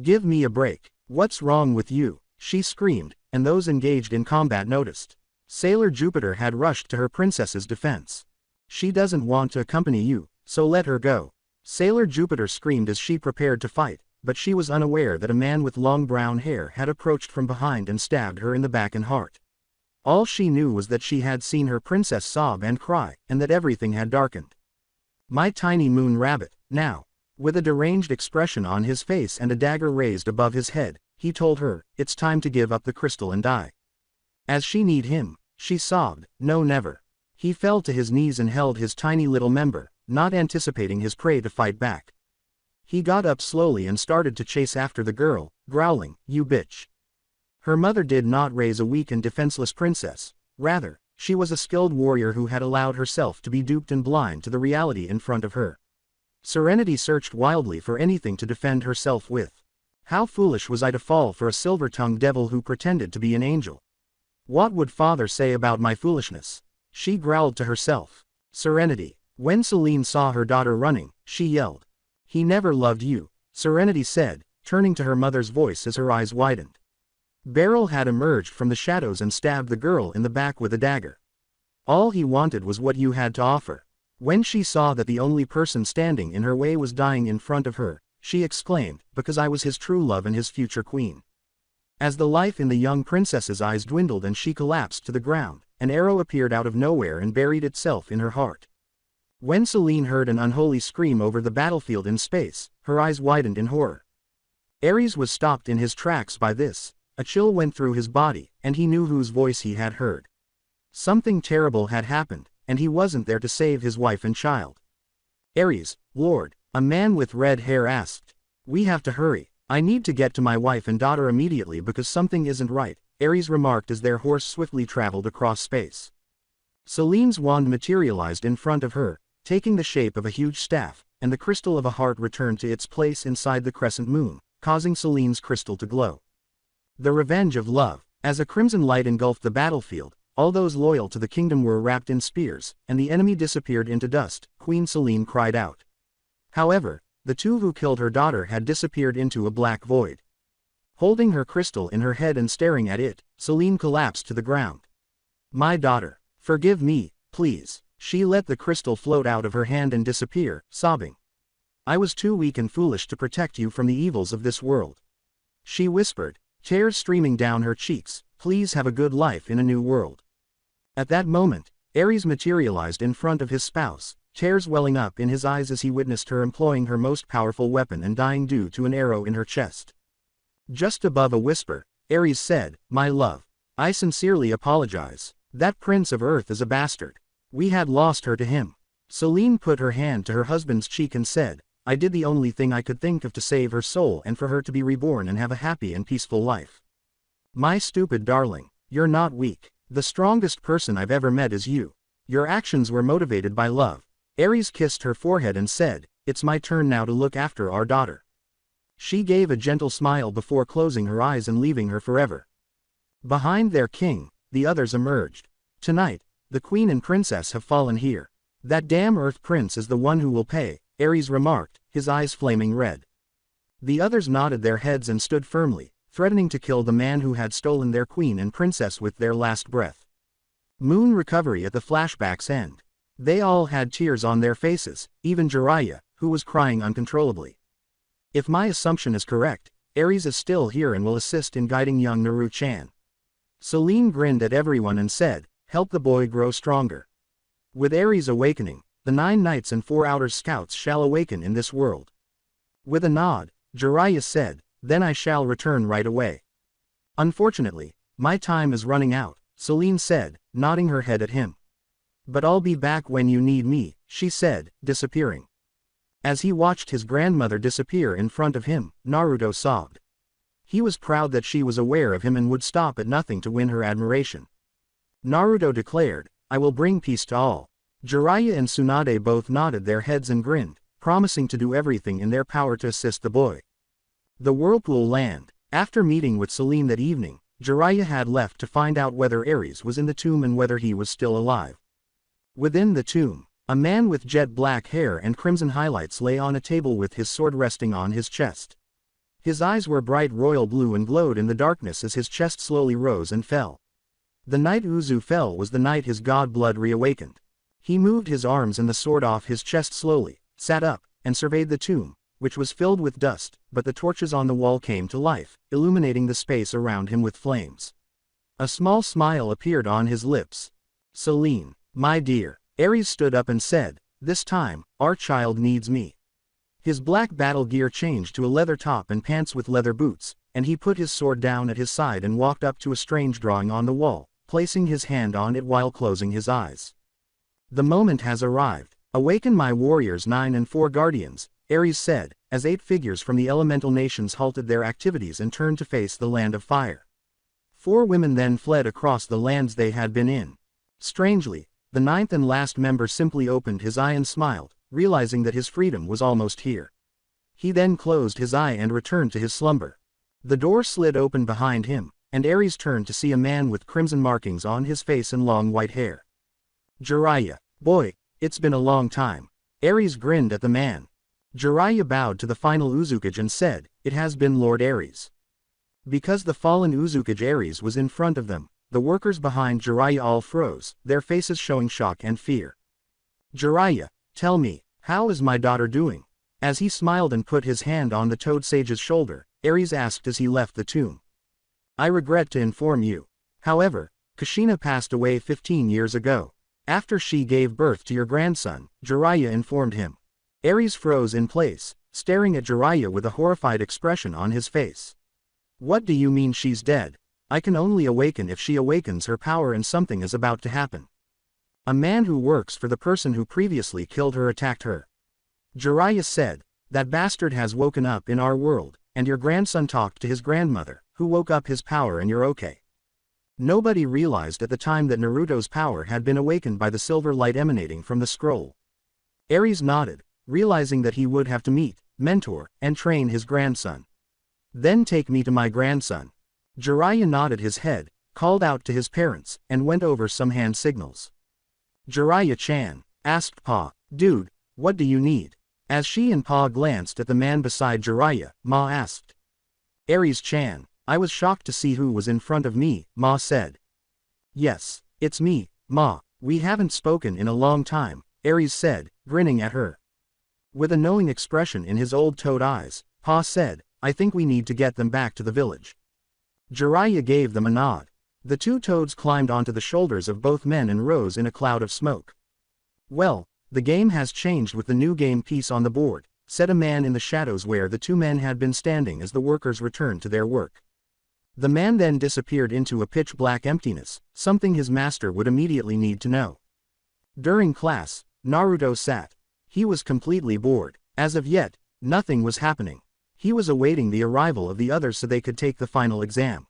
Give me a break. What's wrong with you? She screamed, and those engaged in combat noticed. Sailor Jupiter had rushed to her princess's defense. She doesn't want to accompany you, so let her go. Sailor Jupiter screamed as she prepared to fight, but she was unaware that a man with long brown hair had approached from behind and stabbed her in the back and heart. All she knew was that she had seen her princess sob and cry, and that everything had darkened. My tiny moon rabbit, now. With a deranged expression on his face and a dagger raised above his head, he told her, it's time to give up the crystal and die. As she need him, she sobbed, no never. He fell to his knees and held his tiny little member, not anticipating his prey to fight back. He got up slowly and started to chase after the girl, growling, you bitch. Her mother did not raise a weak and defenseless princess, rather, she was a skilled warrior who had allowed herself to be duped and blind to the reality in front of her. Serenity searched wildly for anything to defend herself with. How foolish was I to fall for a silver-tongued devil who pretended to be an angel? What would father say about my foolishness? She growled to herself. Serenity. When Selene saw her daughter running, she yelled. He never loved you, Serenity said, turning to her mother's voice as her eyes widened. Beryl had emerged from the shadows and stabbed the girl in the back with a dagger. All he wanted was what you had to offer. When she saw that the only person standing in her way was dying in front of her, she exclaimed, because I was his true love and his future queen. As the life in the young princess's eyes dwindled and she collapsed to the ground, an arrow appeared out of nowhere and buried itself in her heart. When Selene heard an unholy scream over the battlefield in space, her eyes widened in horror. Ares was stopped in his tracks by this. A chill went through his body, and he knew whose voice he had heard. Something terrible had happened, and he wasn't there to save his wife and child. Ares, Lord, a man with red hair asked. We have to hurry. I need to get to my wife and daughter immediately because something isn't right, Ares remarked as their horse swiftly traveled across space. Selene's wand materialized in front of her, taking the shape of a huge staff, and the crystal of a heart returned to its place inside the crescent moon, causing Selene's crystal to glow. The revenge of love. As a crimson light engulfed the battlefield, all those loyal to the kingdom were wrapped in spears, and the enemy disappeared into dust, Queen Selene cried out. However, the two who killed her daughter had disappeared into a black void. Holding her crystal in her head and staring at it, Selene collapsed to the ground. My daughter, forgive me, please. She let the crystal float out of her hand and disappear, sobbing. I was too weak and foolish to protect you from the evils of this world. She whispered, tears streaming down her cheeks, please have a good life in a new world. At that moment, Ares materialized in front of his spouse, tears welling up in his eyes as he witnessed her employing her most powerful weapon and dying due to an arrow in her chest. Just above a whisper, Ares said, my love, I sincerely apologize. That prince of earth is a bastard. We had lost her to him. Selene put her hand to her husband's cheek and said, I did the only thing I could think of to save her soul and for her to be reborn and have a happy and peaceful life. My stupid darling, you're not weak. The strongest person I've ever met is you. Your actions were motivated by love. Ares kissed her forehead and said, it's my turn now to look after our daughter. She gave a gentle smile before closing her eyes and leaving her forever. Behind their king, the others emerged. Tonight, the queen and princess have fallen here. That damn earth prince is the one who will pay, Ares remarked, his eyes flaming red. The others nodded their heads and stood firmly, threatening to kill the man who had stolen their queen and princess with their last breath. Moon recovery at the flashback's end. They all had tears on their faces, even Jiraiya, who was crying uncontrollably. If my assumption is correct, Ares is still here and will assist in guiding young Naru-chan. Selene grinned at everyone and said, help the boy grow stronger. With Ares awakening, the 9 knights and 4 outer scouts shall awaken in this world. With a nod, Jiraiya said, then I shall return right away. Unfortunately, my time is running out, Selene said, nodding her head at him. But I'll be back when you need me, she said, disappearing. As he watched his grandmother disappear in front of him, Naruto sobbed. He was proud that she was aware of him and would stop at nothing to win her admiration. Naruto declared, I will bring peace to all. Jiraiya and Tsunade both nodded their heads and grinned, promising to do everything in their power to assist the boy. The Whirlpool Land. After meeting with Selene that evening, Jiraiya had left to find out whether Ares was in the tomb and whether he was still alive. Within the tomb, a man with jet black hair and crimson highlights lay on a table with his sword resting on his chest. His eyes were bright royal blue and glowed in the darkness as his chest slowly rose and fell. The night Uzu fell was the night his god blood reawakened. He moved his arms and the sword off his chest slowly, sat up, and surveyed the tomb, which was filled with dust, but the torches on the wall came to life, illuminating the space around him with flames. A small smile appeared on his lips. Selene, my dear, Ares stood up and said, this time, our child needs me. His black battle gear changed to a leather top and pants with leather boots, and he put his sword down at his side and walked up to a strange drawing on the wall, placing his hand on it while closing his eyes. The moment has arrived. Awaken my warriors 9 and 4 guardians, Ares said, as 8 figures from the elemental nations halted their activities and turned to face the land of fire. 4 women then fled across the lands they had been in. Strangely, the 9th and last member simply opened his eye and smiled, realizing that his freedom was almost here. He then closed his eye and returned to his slumber. The door slid open behind him, and Ares turned to see a man with crimson markings on his face and long white hair. Jiraiya, boy, it's been a long time. Ares grinned at the man. Jiraiya bowed to the final Uzukage and said, it has been Lord Ares. Because the fallen Uzukage Ares was in front of them, the workers behind Jiraiya all froze, their faces showing shock and fear. Jiraiya, tell me, how is my daughter doing? As he smiled and put his hand on the Toad Sage's shoulder, Ares asked as he left the tomb. I regret to inform you. However, Kushina passed away 15 years ago. After she gave birth to your grandson, Jiraiya informed him. Ares froze in place, staring at Jiraiya with a horrified expression on his face. What do you mean she's dead? I can only awaken if she awakens her power and something is about to happen. A man who works for the person who previously killed her attacked her. Jiraiya said, that bastard has woken up in our world, and your grandson talked to his grandmother, who woke up his power and you're okay. Nobody realized at the time that Naruto's power had been awakened by the silver light emanating from the scroll. Ares nodded, realizing that he would have to meet, mentor, and train his grandson. Then take me to my grandson. Jiraiya nodded his head, called out to his parents, and went over some hand signals. Jiraiya-chan, asked Pa, dude, what do you need? As she and Pa glanced at the man beside Jiraiya, Ma asked. Ares-chan, I was shocked to see who was in front of me, Ma said. Yes, it's me, Ma, we haven't spoken in a long time, Ares said, grinning at her. With a knowing expression in his old toad eyes, Pa said, I think we need to get them back to the village. Jiraiya gave them a nod. The two toads climbed onto the shoulders of both men and rose in a cloud of smoke. Well, the game has changed with the new game piece on the board, said a man in the shadows where the two men had been standing as the workers returned to their work. The man then disappeared into a pitch-black emptiness, something his master would immediately need to know. During class, Naruto sat. He was completely bored. As of yet, nothing was happening. He was awaiting the arrival of the others so they could take the final exam.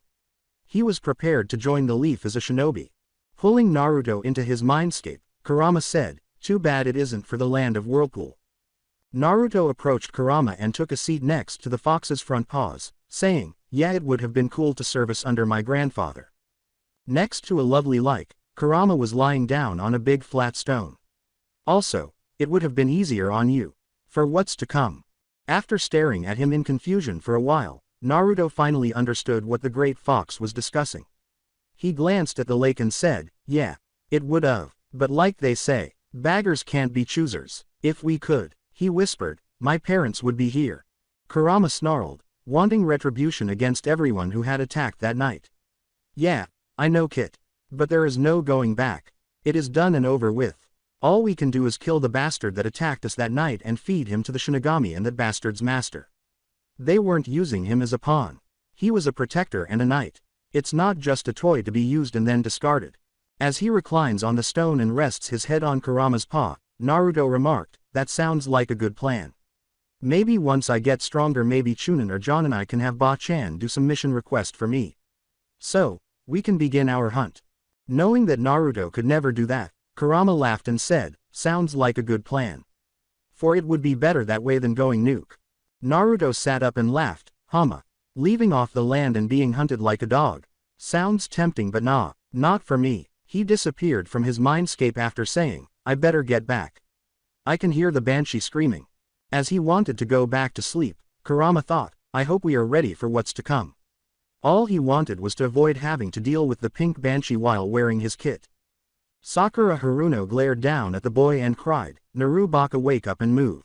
He was prepared to join the Leaf as a shinobi. Pulling Naruto into his mindscape, Kurama said, too bad it isn't for the land of Whirlpool. Naruto approached Kurama and took a seat next to the fox's front paws, saying, yeah, it would have been cool to service under my grandfather. Next to a lovely lake, Kurama was lying down on a big flat stone. Also, it would have been easier on you. For what's to come. After staring at him in confusion for a while, Naruto finally understood what the great fox was discussing. He glanced at the lake and said, yeah, it would have, but like they say, beggars can't be choosers. If we could, he whispered, my parents would be here. Kurama snarled, wanting retribution against everyone who had attacked that night. Yeah, I know Kit. But there is no going back. It is done and over with. All we can do is kill the bastard that attacked us that night and feed him to the Shinigami and that bastard's master. They weren't using him as a pawn. He was a protector and a knight. It's not just a toy to be used and then discarded. As he reclines on the stone and rests his head on Kurama's paw, Naruto remarked, that sounds like a good plan. Maybe once I get stronger maybe Chunin or John and I can have Ba-chan do some mission request for me. So, we can begin our hunt. Knowing that Naruto could never do that, Kurama laughed and said, sounds like a good plan. For it would be better that way than going nuke. Naruto sat up and laughed, leaving off the land and being hunted like a dog. Sounds tempting but not for me. He disappeared from his mindscape after saying, I better get back. I can hear the banshee screaming. As he wanted to go back to sleep, Kurama thought, I hope we are ready for what's to come. All he wanted was to avoid having to deal with the pink banshee while wearing his kit. Sakura Haruno glared down at the boy and cried, Naru Baka, wake up and move.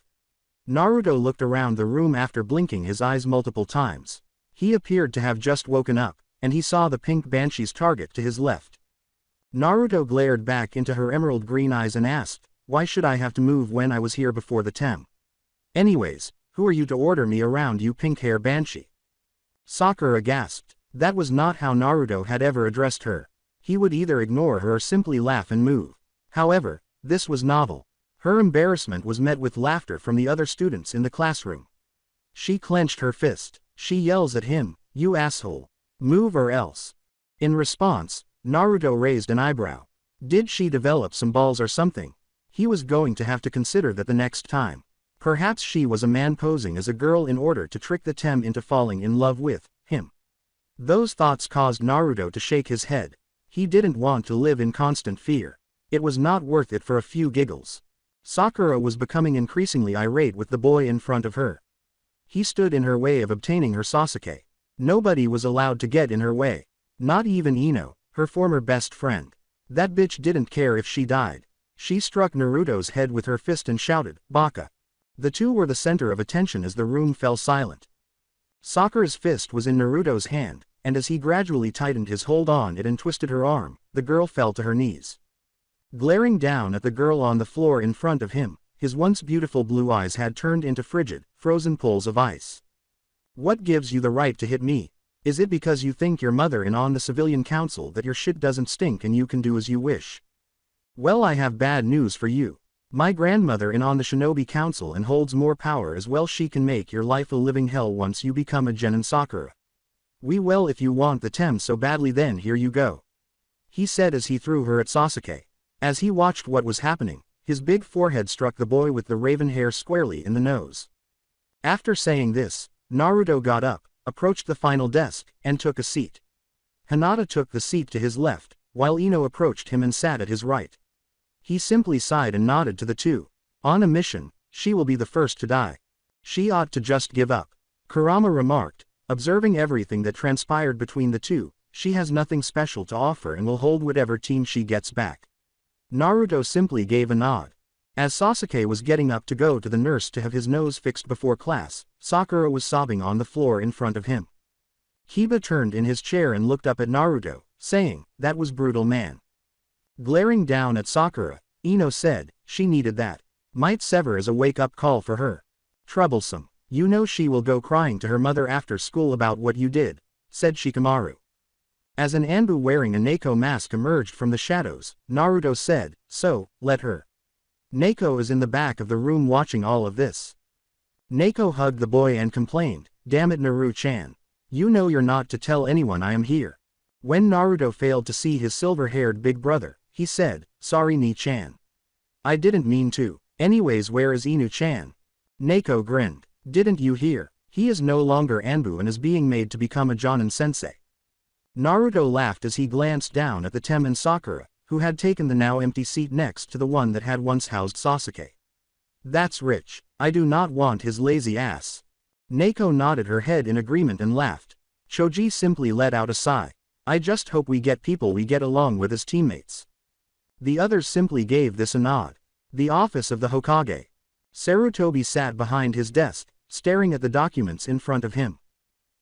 Naruto looked around the room after blinking his eyes multiple times. He appeared to have just woken up, and he saw the pink banshee's target to his left. Naruto glared back into her emerald green eyes and asked, why should I have to move when I was here before the tem? Anyways, who are you to order me around, you pink hair banshee? Sakura gasped. That was not how Naruto had ever addressed her. He would either ignore her or simply laugh and move. However, this was novel. Her embarrassment was met with laughter from the other students in the classroom. She clenched her fist. She yells at him, you asshole. Move or else. In response, Naruto raised an eyebrow. Did she develop some balls or something? He was going to have to consider that the next time. Perhaps she was a man posing as a girl in order to trick the tem into falling in love with him. Those thoughts caused Naruto to shake his head. He didn't want to live in constant fear. It was not worth it for a few giggles. Sakura was becoming increasingly irate with the boy in front of her. He stood in her way of obtaining her Sasuke. Nobody was allowed to get in her way. Not even Ino, her former best friend. That bitch didn't care if she died. She struck Naruto's head with her fist and shouted, "Baka!" The two were the center of attention as the room fell silent. Sakura's fist was in Naruto's hand, and as he gradually tightened his hold on it and twisted her arm, the girl fell to her knees. Glaring down at the girl on the floor in front of him, his once beautiful blue eyes had turned into frigid, frozen pools of ice. "What gives you the right to hit me? Is it because you think you're mother-in on the civilian council that your shit doesn't stink and you can do as you wish? Well, I have bad news for you. My grandmother-in on the shinobi council and holds more power as well. She can make your life a living hell once you become a genin Sakura. Well, if you want the tem so badly then here you go," he said as he threw her at Sasuke. As he watched what was happening, his big forehead struck the boy with the raven hair squarely in the nose. After saying this, Naruto got up, approached the final desk, and took a seat. Hinata took the seat to his left, while Ino approached him and sat at his right. He simply sighed and nodded to the two. On a mission, she will be the first to die. She ought to just give up. Kurama remarked, observing everything that transpired between the two. She has nothing special to offer and will hold whatever team she gets back. Naruto simply gave a nod. As Sasuke was getting up to go to the nurse to have his nose fixed before class, Sakura was sobbing on the floor in front of him. Kiba turned in his chair and looked up at Naruto, saying, "That was brutal, man." Glaring down at Sakura, Ino said, "She needed that. Might sever as a wake-up call for her. Troublesome. You know she will go crying to her mother after school about what you did," said Shikamaru. As an Anbu wearing a Neko mask emerged from the shadows, Naruto said, "So, let her." Neko is in the back of the room watching all of this. Neko hugged the boy and complained, "Damn it, Naru-chan. You know you're not to tell anyone I am here." When Naruto failed to see his silver-haired big brother, he said, "Sorry, Ni-chan. I didn't mean to. Anyways, where is Inu-chan?" Neko grinned. "Didn't you hear? He is no longer Anbu and is being made to become a Jonin sensei." Naruto laughed as he glanced down at the Tem and Sakura, who had taken the now empty seat next to the one that had once housed Sasuke. "That's rich. I do not want his lazy ass." Neko nodded her head in agreement and laughed. Choji simply let out a sigh. "I just hope we get people we get along with as teammates." The others simply gave this a nod. The office of the Hokage. Sarutobi sat behind his desk, staring at the documents in front of him.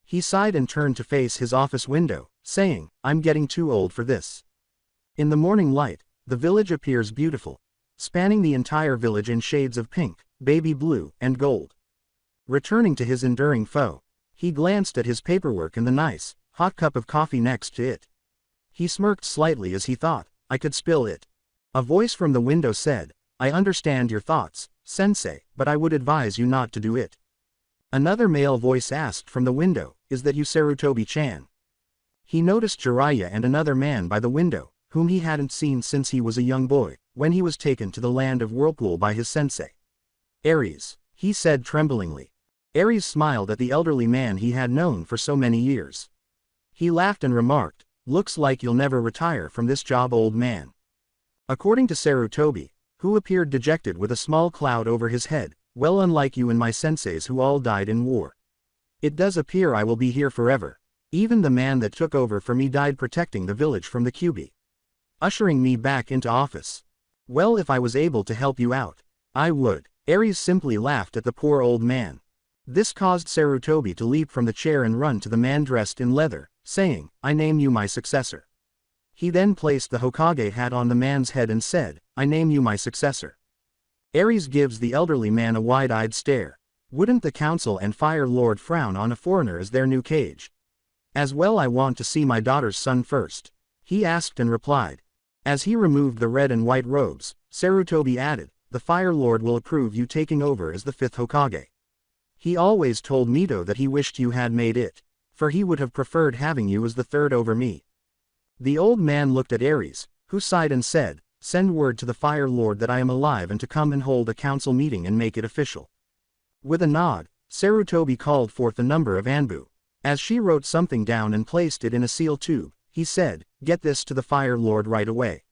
He sighed and turned to face his office window, saying, "I'm getting too old for this." In the morning light, the village appears beautiful, spanning the entire village in shades of pink, baby blue, and gold. Returning to his enduring foe, he glanced at his paperwork and the nice, hot cup of coffee next to it. He smirked slightly as he thought, "I could spill it." A voice from the window said, "I understand your thoughts, Sensei, but I would advise you not to do it." Another male voice asked from the window, "Is that you, Sarutobi-chan?" He noticed Jiraiya and another man by the window, whom he hadn't seen since he was a young boy, when he was taken to the land of Whirlpool by his sensei. "Ares," he said tremblingly. Ares smiled at the elderly man he had known for so many years. He laughed and remarked, "Looks like you'll never retire from this job, old man." According to Sarutobi, who appeared dejected with a small cloud over his head, "Well, unlike you and my senseis who all died in war. It does appear I will be here forever. Even the man that took over for me died protecting the village from the Kyuubi, ushering me back into office. Well, if I was able to help you out, I would." Ares simply laughed at the poor old man. This caused Sarutobi to leap from the chair and run to the man dressed in leather, saying, "I name you my successor." He then placed the Hokage hat on the man's head and said, "I name you my successor." Ares gives the elderly man a wide-eyed stare. Wouldn't the council and Fire Lord frown on a foreigner as their new cage? "As well, I want to see my daughter's son first," he asked and replied. As he removed the red and white robes, Sarutobi added, "The Fire Lord will approve you taking over as the 5th Hokage. He always told Mito that he wished you had made it, for he would have preferred having you as the 3rd over me." The old man looked at Ares, who sighed and said, "Send word to the Fire Lord that I am alive and to come and hold a council meeting and make it official." With a nod, Sarutobi called forth the number of Anbu. As she wrote something down and placed it in a seal tube, he said, "Get this to the Fire Lord right away."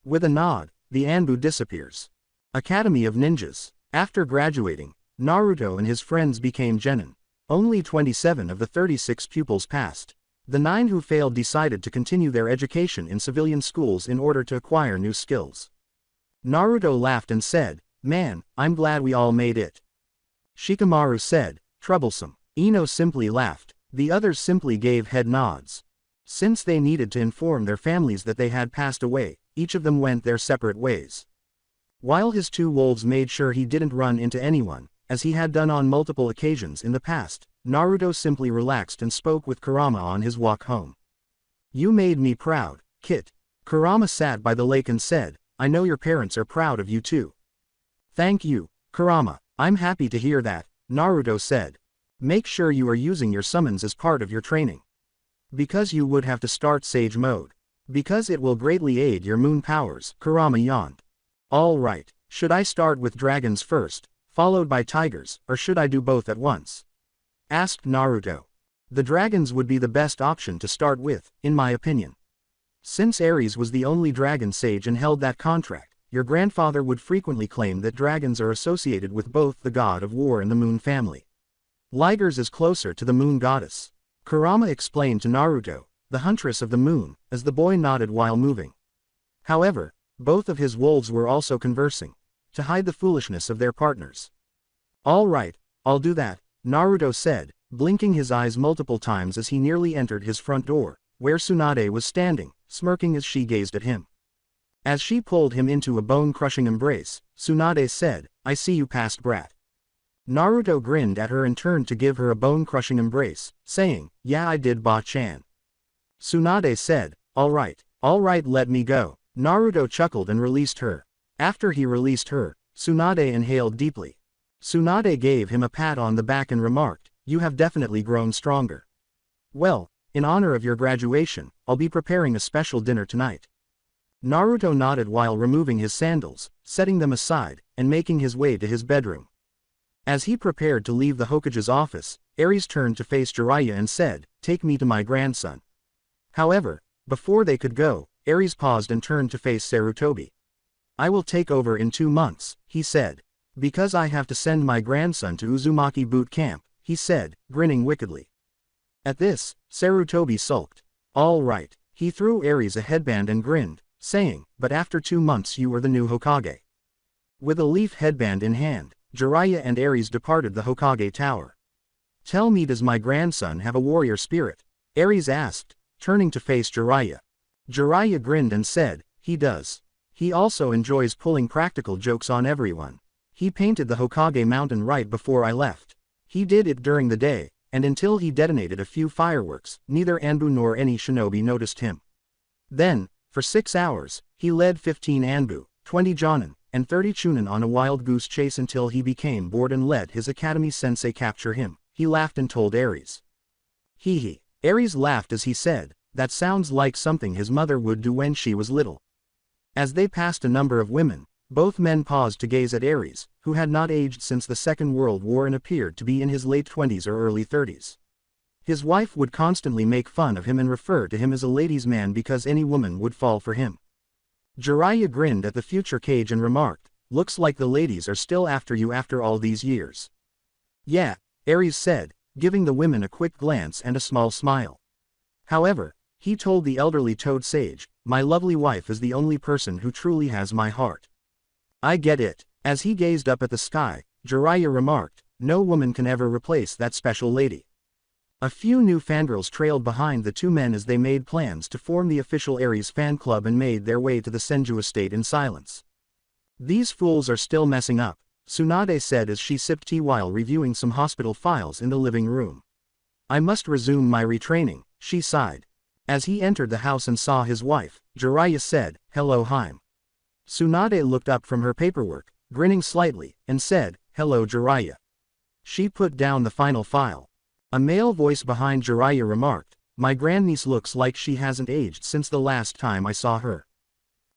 With a nod, the Anbu disappears. Academy of Ninjas. After graduating, Naruto and his friends became genin. Only 27 of the 36 pupils passed. The 9 who failed decided to continue their education in civilian schools in order to acquire new skills. Naruto laughed and said, "Man, I'm glad we all made it." Shikamaru said, "Troublesome." Ino simply laughed. The others simply gave head nods. Since they needed to inform their families that they had passed away, each of them went their separate ways. While his two wolves made sure he didn't run into anyone, as he had done on multiple occasions in the past, Naruto simply relaxed and spoke with Kurama on his walk home. "You made me proud, Kit." Kurama sat by the lake and said, "I know your parents are proud of you too." "Thank you, Kurama, I'm happy to hear that," Naruto said. "Make sure you are using your summons as part of your training. Because you would have to start Sage mode. Because it will greatly aid your moon powers," Kurama yawned. "All right, should I start with dragons first, followed by tigers, or should I do both at once?" asked Naruto. "The dragons would be the best option to start with, in my opinion. Since Ares was the only dragon sage and held that contract, your grandfather would frequently claim that dragons are associated with both the god of war and the moon family. Ligers is closer to the moon goddess," Kurama explained to Naruto, the huntress of the moon, as the boy nodded while moving. However, both of his wolves were also conversing, to hide the foolishness of their partners. "All right, I'll do that," Naruto said, blinking his eyes multiple times as he nearly entered his front door, where Tsunade was standing, smirking as she gazed at him. As she pulled him into a bone-crushing embrace, Tsunade said, "I see you passed, brat." Naruto grinned at her and turned to give her a bone-crushing embrace, saying, "Yeah, I did, Ba-chan." Tsunade said, all right, let me go." Naruto chuckled and released her. After he released her, Tsunade inhaled deeply. Tsunade gave him a pat on the back and remarked, "You have definitely grown stronger. Well, in honor of your graduation, I'll be preparing a special dinner tonight." Naruto nodded while removing his sandals, setting them aside, and making his way to his bedroom. As he prepared to leave the Hokage's office, Ares turned to face Jiraiya and said, "Take me to my grandson." However, before they could go, Ares paused and turned to face Sarutobi. "I will take over in 2 months, he said. "Because I have to send my grandson to Uzumaki boot camp," he said, grinning wickedly. At this, Sarutobi sulked. "All right," he threw Ares a headband and grinned, saying, "But after 2 months you are the new Hokage." With a leaf headband in hand, Jiraiya and Ares departed the Hokage tower. "Tell me, does my grandson have a warrior spirit?" Ares asked, turning to face Jiraiya. Jiraiya grinned and said, "He does. He also enjoys pulling practical jokes on everyone. He painted the Hokage mountain right before I left. He did it during the day, and until he detonated a few fireworks, neither Anbu nor any shinobi noticed him. Then, for 6 hours, he led 15 Anbu, 20 Jonin, and 30 Chunin on a wild goose chase until he became bored and let his academy sensei capture him," he laughed and told Ares. Hee hee. Ares laughed as he said, "That sounds like something his mother would do when she was little." As they passed a number of women, both men paused to gaze at Ares, who had not aged since the Second World War and appeared to be in his late 20s or early 30s. His wife would constantly make fun of him and refer to him as a ladies' man because any woman would fall for him. Jiraiya grinned at the future Kage and remarked, "Looks like the ladies are still after you after all these years." "Yeah," Ares said, giving the women a quick glance and a small smile. However, he told the elderly toad sage, "My lovely wife is the only person who truly has my heart." "I get it." As he gazed up at the sky, Jiraiya remarked, "No woman can ever replace that special lady." A few new fangirls trailed behind the two men as they made plans to form the official Ares fan club and made their way to the Senju estate in silence. "These fools are still messing up," Tsunade said as she sipped tea while reviewing some hospital files in the living room. "I must resume my retraining," she sighed. As he entered the house and saw his wife, Jiraiya said, "Hello Haim." Tsunade looked up from her paperwork, grinning slightly, and said, "Hello Jiraiya." She put down the final file. A male voice behind Jiraiya remarked, "My grandniece looks like she hasn't aged since the last time I saw her."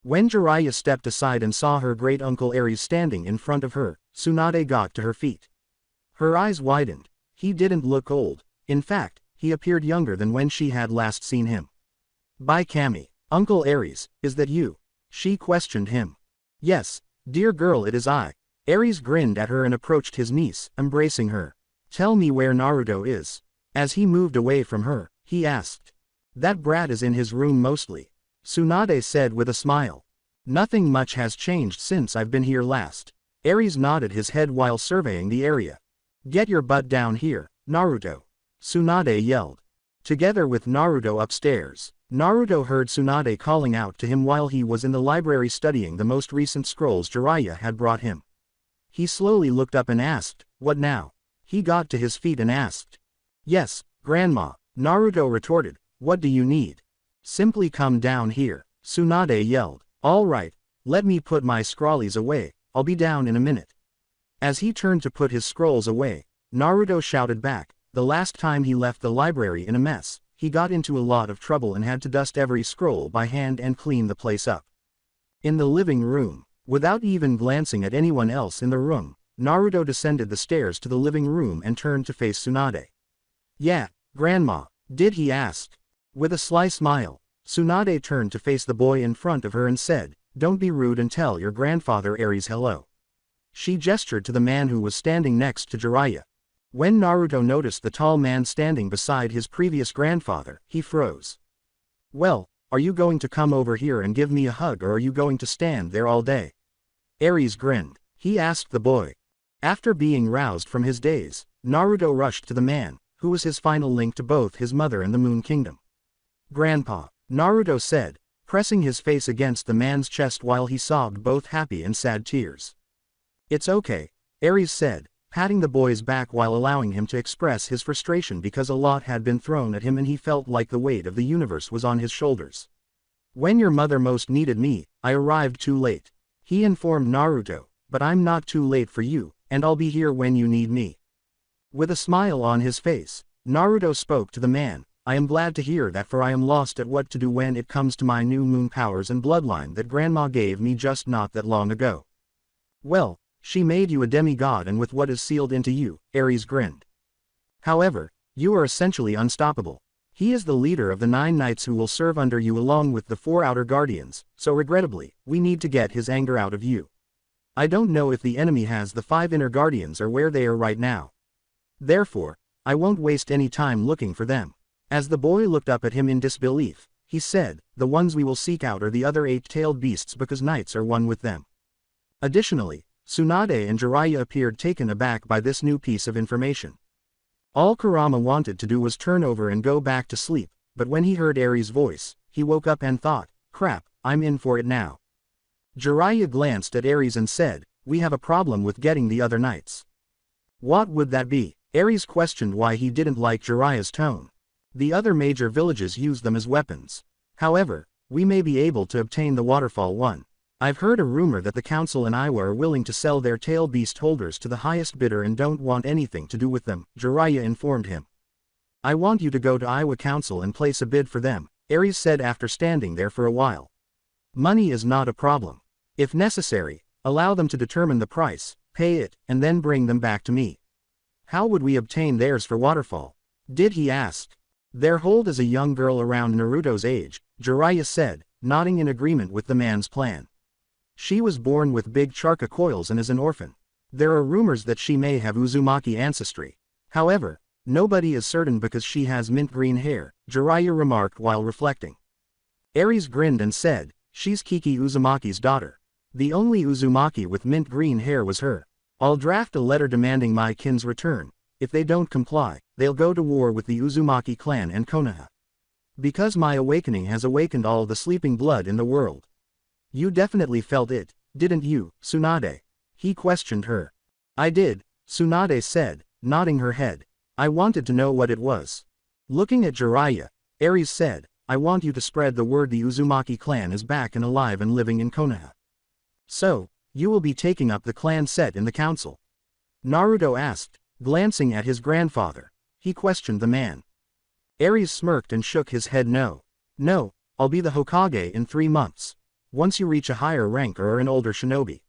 When Jiraiya stepped aside and saw her great-uncle Ares standing in front of her, Tsunade got to her feet. Her eyes widened. He didn't look old. In fact, he appeared younger than when she had last seen him. "By Kami, Uncle Ares, is that you?" she questioned him. "Yes, dear girl, it is I." Ares grinned at her and approached his niece, embracing her. "Tell me where Naruto is." As he moved away from her, he asked. "That brat is in his room mostly," Tsunade said with a smile. Nothing much has changed since I've been here last. Ares nodded his head while surveying the area. Get your butt down here, Naruto. Tsunade yelled. Together with Naruto upstairs, Naruto heard Tsunade calling out to him while he was in the library studying the most recent scrolls Jiraiya had brought him. He slowly looked up and asked, "What now?" He got to his feet and asked. "Yes, Grandma," Naruto retorted, "what do you need?" "Simply come down here," Tsunade yelled. "All right, let me put my scrollies away, I'll be down in a minute." As he turned to put his scrolls away, Naruto shouted back, "The last time he left the library in a mess, he got into a lot of trouble and had to dust every scroll by hand and clean the place up." In the living room, without even glancing at anyone else in the room, Naruto descended the stairs to the living room and turned to face Tsunade. "Yeah, Grandma, did he ask?" With a sly smile, Tsunade turned to face the boy in front of her and said, "Don't be rude and tell your grandfather Ares hello." She gestured to the man who was standing next to Jiraiya. When Naruto noticed the tall man standing beside his previous grandfather, he froze. "Well, are you going to come over here and give me a hug or are you going to stand there all day?" Ares grinned. He asked the boy. After being roused from his daze, Naruto rushed to the man, who was his final link to both his mother and the Moon Kingdom. "Grandpa," Naruto said, pressing his face against the man's chest while he sobbed both happy and sad tears. "It's okay," Ares said, patting the boy's back while allowing him to express his frustration because a lot had been thrown at him and he felt like the weight of the universe was on his shoulders. "When your mother most needed me, I arrived too late," he informed Naruto, "but I'm not too late for you, and I'll be here when you need me." With a smile on his face, Naruto spoke to the man, "I am glad to hear that, for I am lost at what to do when it comes to my new moon powers and bloodline that Grandma gave me just not that long ago." "Well, she made you a demigod, and with what is sealed into you," Ares grinned. "However, you are essentially unstoppable. He is the leader of the 9 knights who will serve under you along with the 4 outer guardians, so regrettably, we need to get his anger out of you. I don't know if the enemy has the 5 inner guardians or where they are right now. Therefore, I won't waste any time looking for them." As the boy looked up at him in disbelief, he said, "The ones we will seek out are the other 8-tailed beasts because knights are one with them." Additionally, Tsunade and Jiraiya appeared taken aback by this new piece of information. All Kurama wanted to do was turn over and go back to sleep, but when he heard Ares' voice, he woke up and thought, "Crap, I'm in for it now." Jiraiya glanced at Ares and said, "We have a problem with getting the other knights." "What would that be?" Ares questioned why he didn't like Jiraiya's tone. "The other major villages use them as weapons. However, we may be able to obtain the waterfall one. I've heard a rumor that the council and Iwa are willing to sell their tail beast holders to the highest bidder and don't want anything to do with them," Jiraiya informed him. "I want you to go to Iwa Council and place a bid for them," Ares said after standing there for a while. "Money is not a problem. If necessary, allow them to determine the price, pay it, and then bring them back to me." "How would we obtain theirs for waterfall?" did he ask. "Their hold is a young girl around Naruto's age," Jiraiya said, nodding in agreement with the man's plan. "She was born with big charka coils and is an orphan. There are rumors that she may have Uzumaki ancestry. However, nobody is certain because she has mint green hair," Jiraiya remarked while reflecting. Ares grinned and said, "She's Kiki Uzumaki's daughter. The only Uzumaki with mint green hair was her. I'll draft a letter demanding my kin's return. If they don't comply, they'll go to war with the Uzumaki clan and Konoha. Because my awakening has awakened all the sleeping blood in the world." "You definitely felt it, didn't you, Tsunade?" he questioned her. "I did," Tsunade said, nodding her head. "I wanted to know what it was." Looking at Jiraiya, Ares said, "I want you to spread the word the Uzumaki clan is back and alive and living in Konoha." "So, you will be taking up the clan set in the council?" Naruto asked, glancing at his grandfather. He questioned the man. Ares smirked and shook his head no. "No, I'll be the Hokage in 3 months. Once you reach a higher rank or are an older shinobi.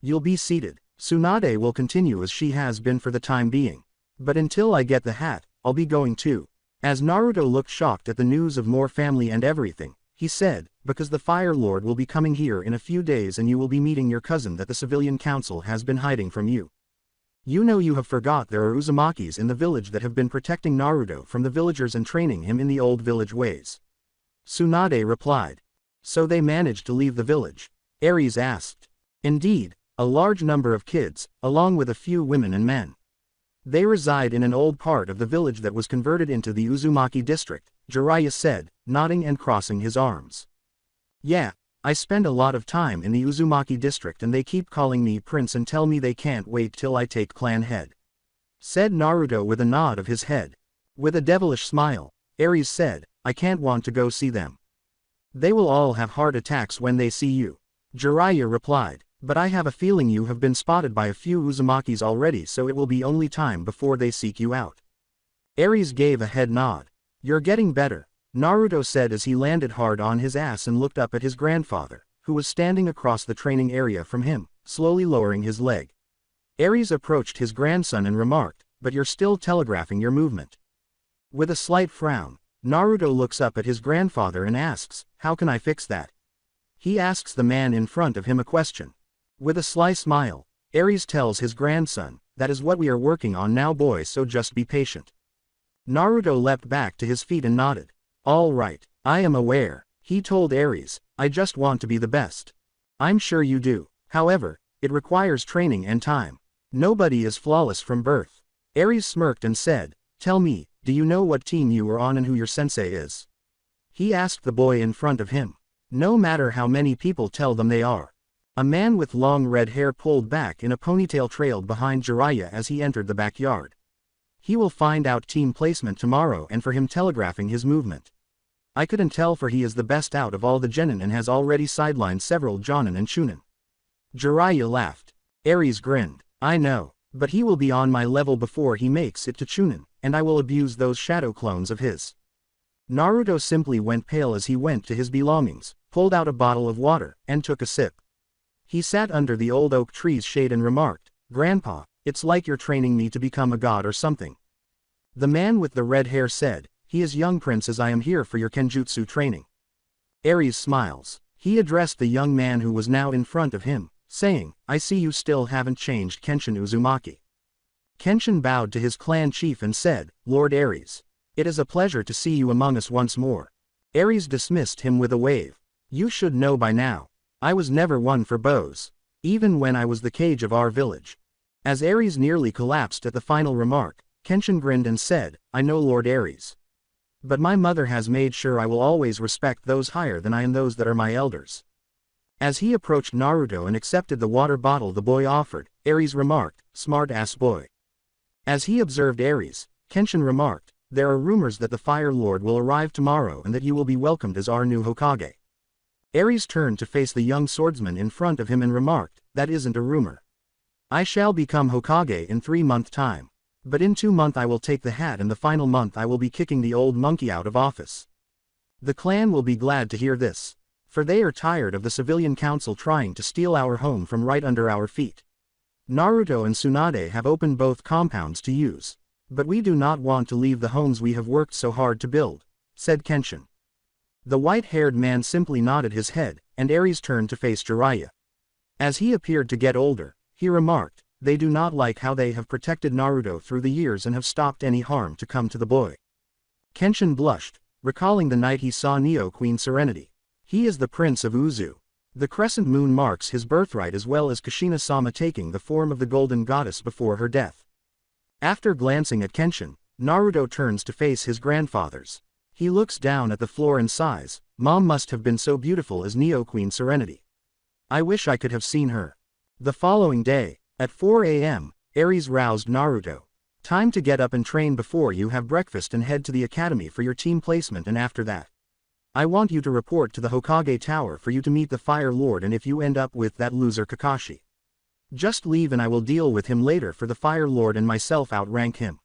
You'll be seated. Tsunade will continue as she has been for the time being. But until I get the hat, I'll be going too." As Naruto looked shocked at the news of more family and everything, he said, "Because the Fire Lord will be coming here in a few days and you will be meeting your cousin that the civilian council has been hiding from you. You know you have forgot there are Uzumakis in the village that have been protecting Naruto from the villagers and training him in the old village ways." Tsunade replied. "So they managed to leave the village?" Aries asked. Indeed, a large number of kids, along with a few women and men. They reside in an old part of the village that was converted into the Uzumaki district, Jiraiya said, nodding and crossing his arms. Yeah, I spend a lot of time in the Uzumaki district and they keep calling me prince and tell me they can't wait till I take clan head. Said Naruto with a nod of his head. With a devilish smile, Aries said, I can't want to go see them. They will all have heart attacks when they see you. Jiraiya replied, but I have a feeling you have been spotted by a few Uzumakis already, so it will be only time before they seek you out. Aries gave a head nod. You're getting better, Naruto said as he landed hard on his ass and looked up at his grandfather, who was standing across the training area from him, slowly lowering his leg. Aries approached his grandson and remarked, but you're still telegraphing your movement. With a slight frown, Naruto looks up at his grandfather and asks, how can I fix that? He asks the man in front of him a question. With a sly smile, Aries tells his grandson, that is what we are working on now boy, so just be patient. Naruto leapt back to his feet and nodded. All right, I am aware, he told Aries, I just want to be the best. I'm sure you do, however, it requires training and time. Nobody is flawless from birth. Aries smirked and said, tell me, do you know what team you are on and who your sensei is? He asked the boy in front of him. No matter how many people tell them they are. A man with long red hair pulled back in a ponytail trailed behind Jiraiya as he entered the backyard. He will find out team placement tomorrow and for him telegraphing his movement. I couldn't tell for he is the best out of all the genin and has already sidelined several jonin and chunin. Jiraiya laughed. Aries grinned. I know, but he will be on my level before he makes it to chunin, and I will abuse those shadow clones of his. Naruto simply went pale as he went to his belongings, pulled out a bottle of water, and took a sip. He sat under the old oak tree's shade and remarked, Grandpa, it's like you're training me to become a god or something. The man with the red hair said, he is young prince as I am here for your kenjutsu training. Aries smiles. He addressed the young man who was now in front of him, saying, I see you still haven't changed Kenshin Uzumaki. Kenshin bowed to his clan chief and said, Lord Aries. It is a pleasure to see you among us once more. Aries dismissed him with a wave. You should know by now. I was never one for bows. Even when I was the cage of our village. As Aries nearly collapsed at the final remark, Kenshin grinned and said, I know Lord Aries. But my mother has made sure I will always respect those higher than I and those that are my elders. As he approached Naruto and accepted the water bottle the boy offered, Aries remarked, smart ass boy. As he observed Aries, Kenshin remarked, there are rumors that the Fire Lord will arrive tomorrow and that you will be welcomed as our new Hokage. Aries turned to face the young swordsman in front of him and remarked, that isn't a rumor. I shall become Hokage in 3 months' time. But in 2 months I will take the hat and the final month I will be kicking the old monkey out of office. The clan will be glad to hear this. For they are tired of the civilian council trying to steal our home from right under our feet. Naruto and Tsunade have opened both compounds to use. But we do not want to leave the homes we have worked so hard to build, said Kenshin. The white-haired man simply nodded his head, and Aries turned to face Jiraiya. As he appeared to get older, he remarked, they do not like how they have protected Naruto through the years and have stopped any harm to come to the boy. Kenshin blushed, recalling the night he saw Neo Queen Serenity. He is the prince of Uzu. The crescent moon marks his birthright as well as Kushina-sama taking the form of the golden goddess before her death. After glancing at Kenshin, Naruto turns to face his grandfathers. He looks down at the floor and sighs, Mom must have been so beautiful as Neo Queen Serenity. I wish I could have seen her. The following day, at 4 a.m., Aries roused Naruto. Time to get up and train before you have breakfast and head to the academy for your team placement, and after that, I want you to report to the Hokage Tower for you to meet the Fire Lord, and if you end up with that loser Kakashi, just leave and I will deal with him later, for the Fire Lord and myself outrank him.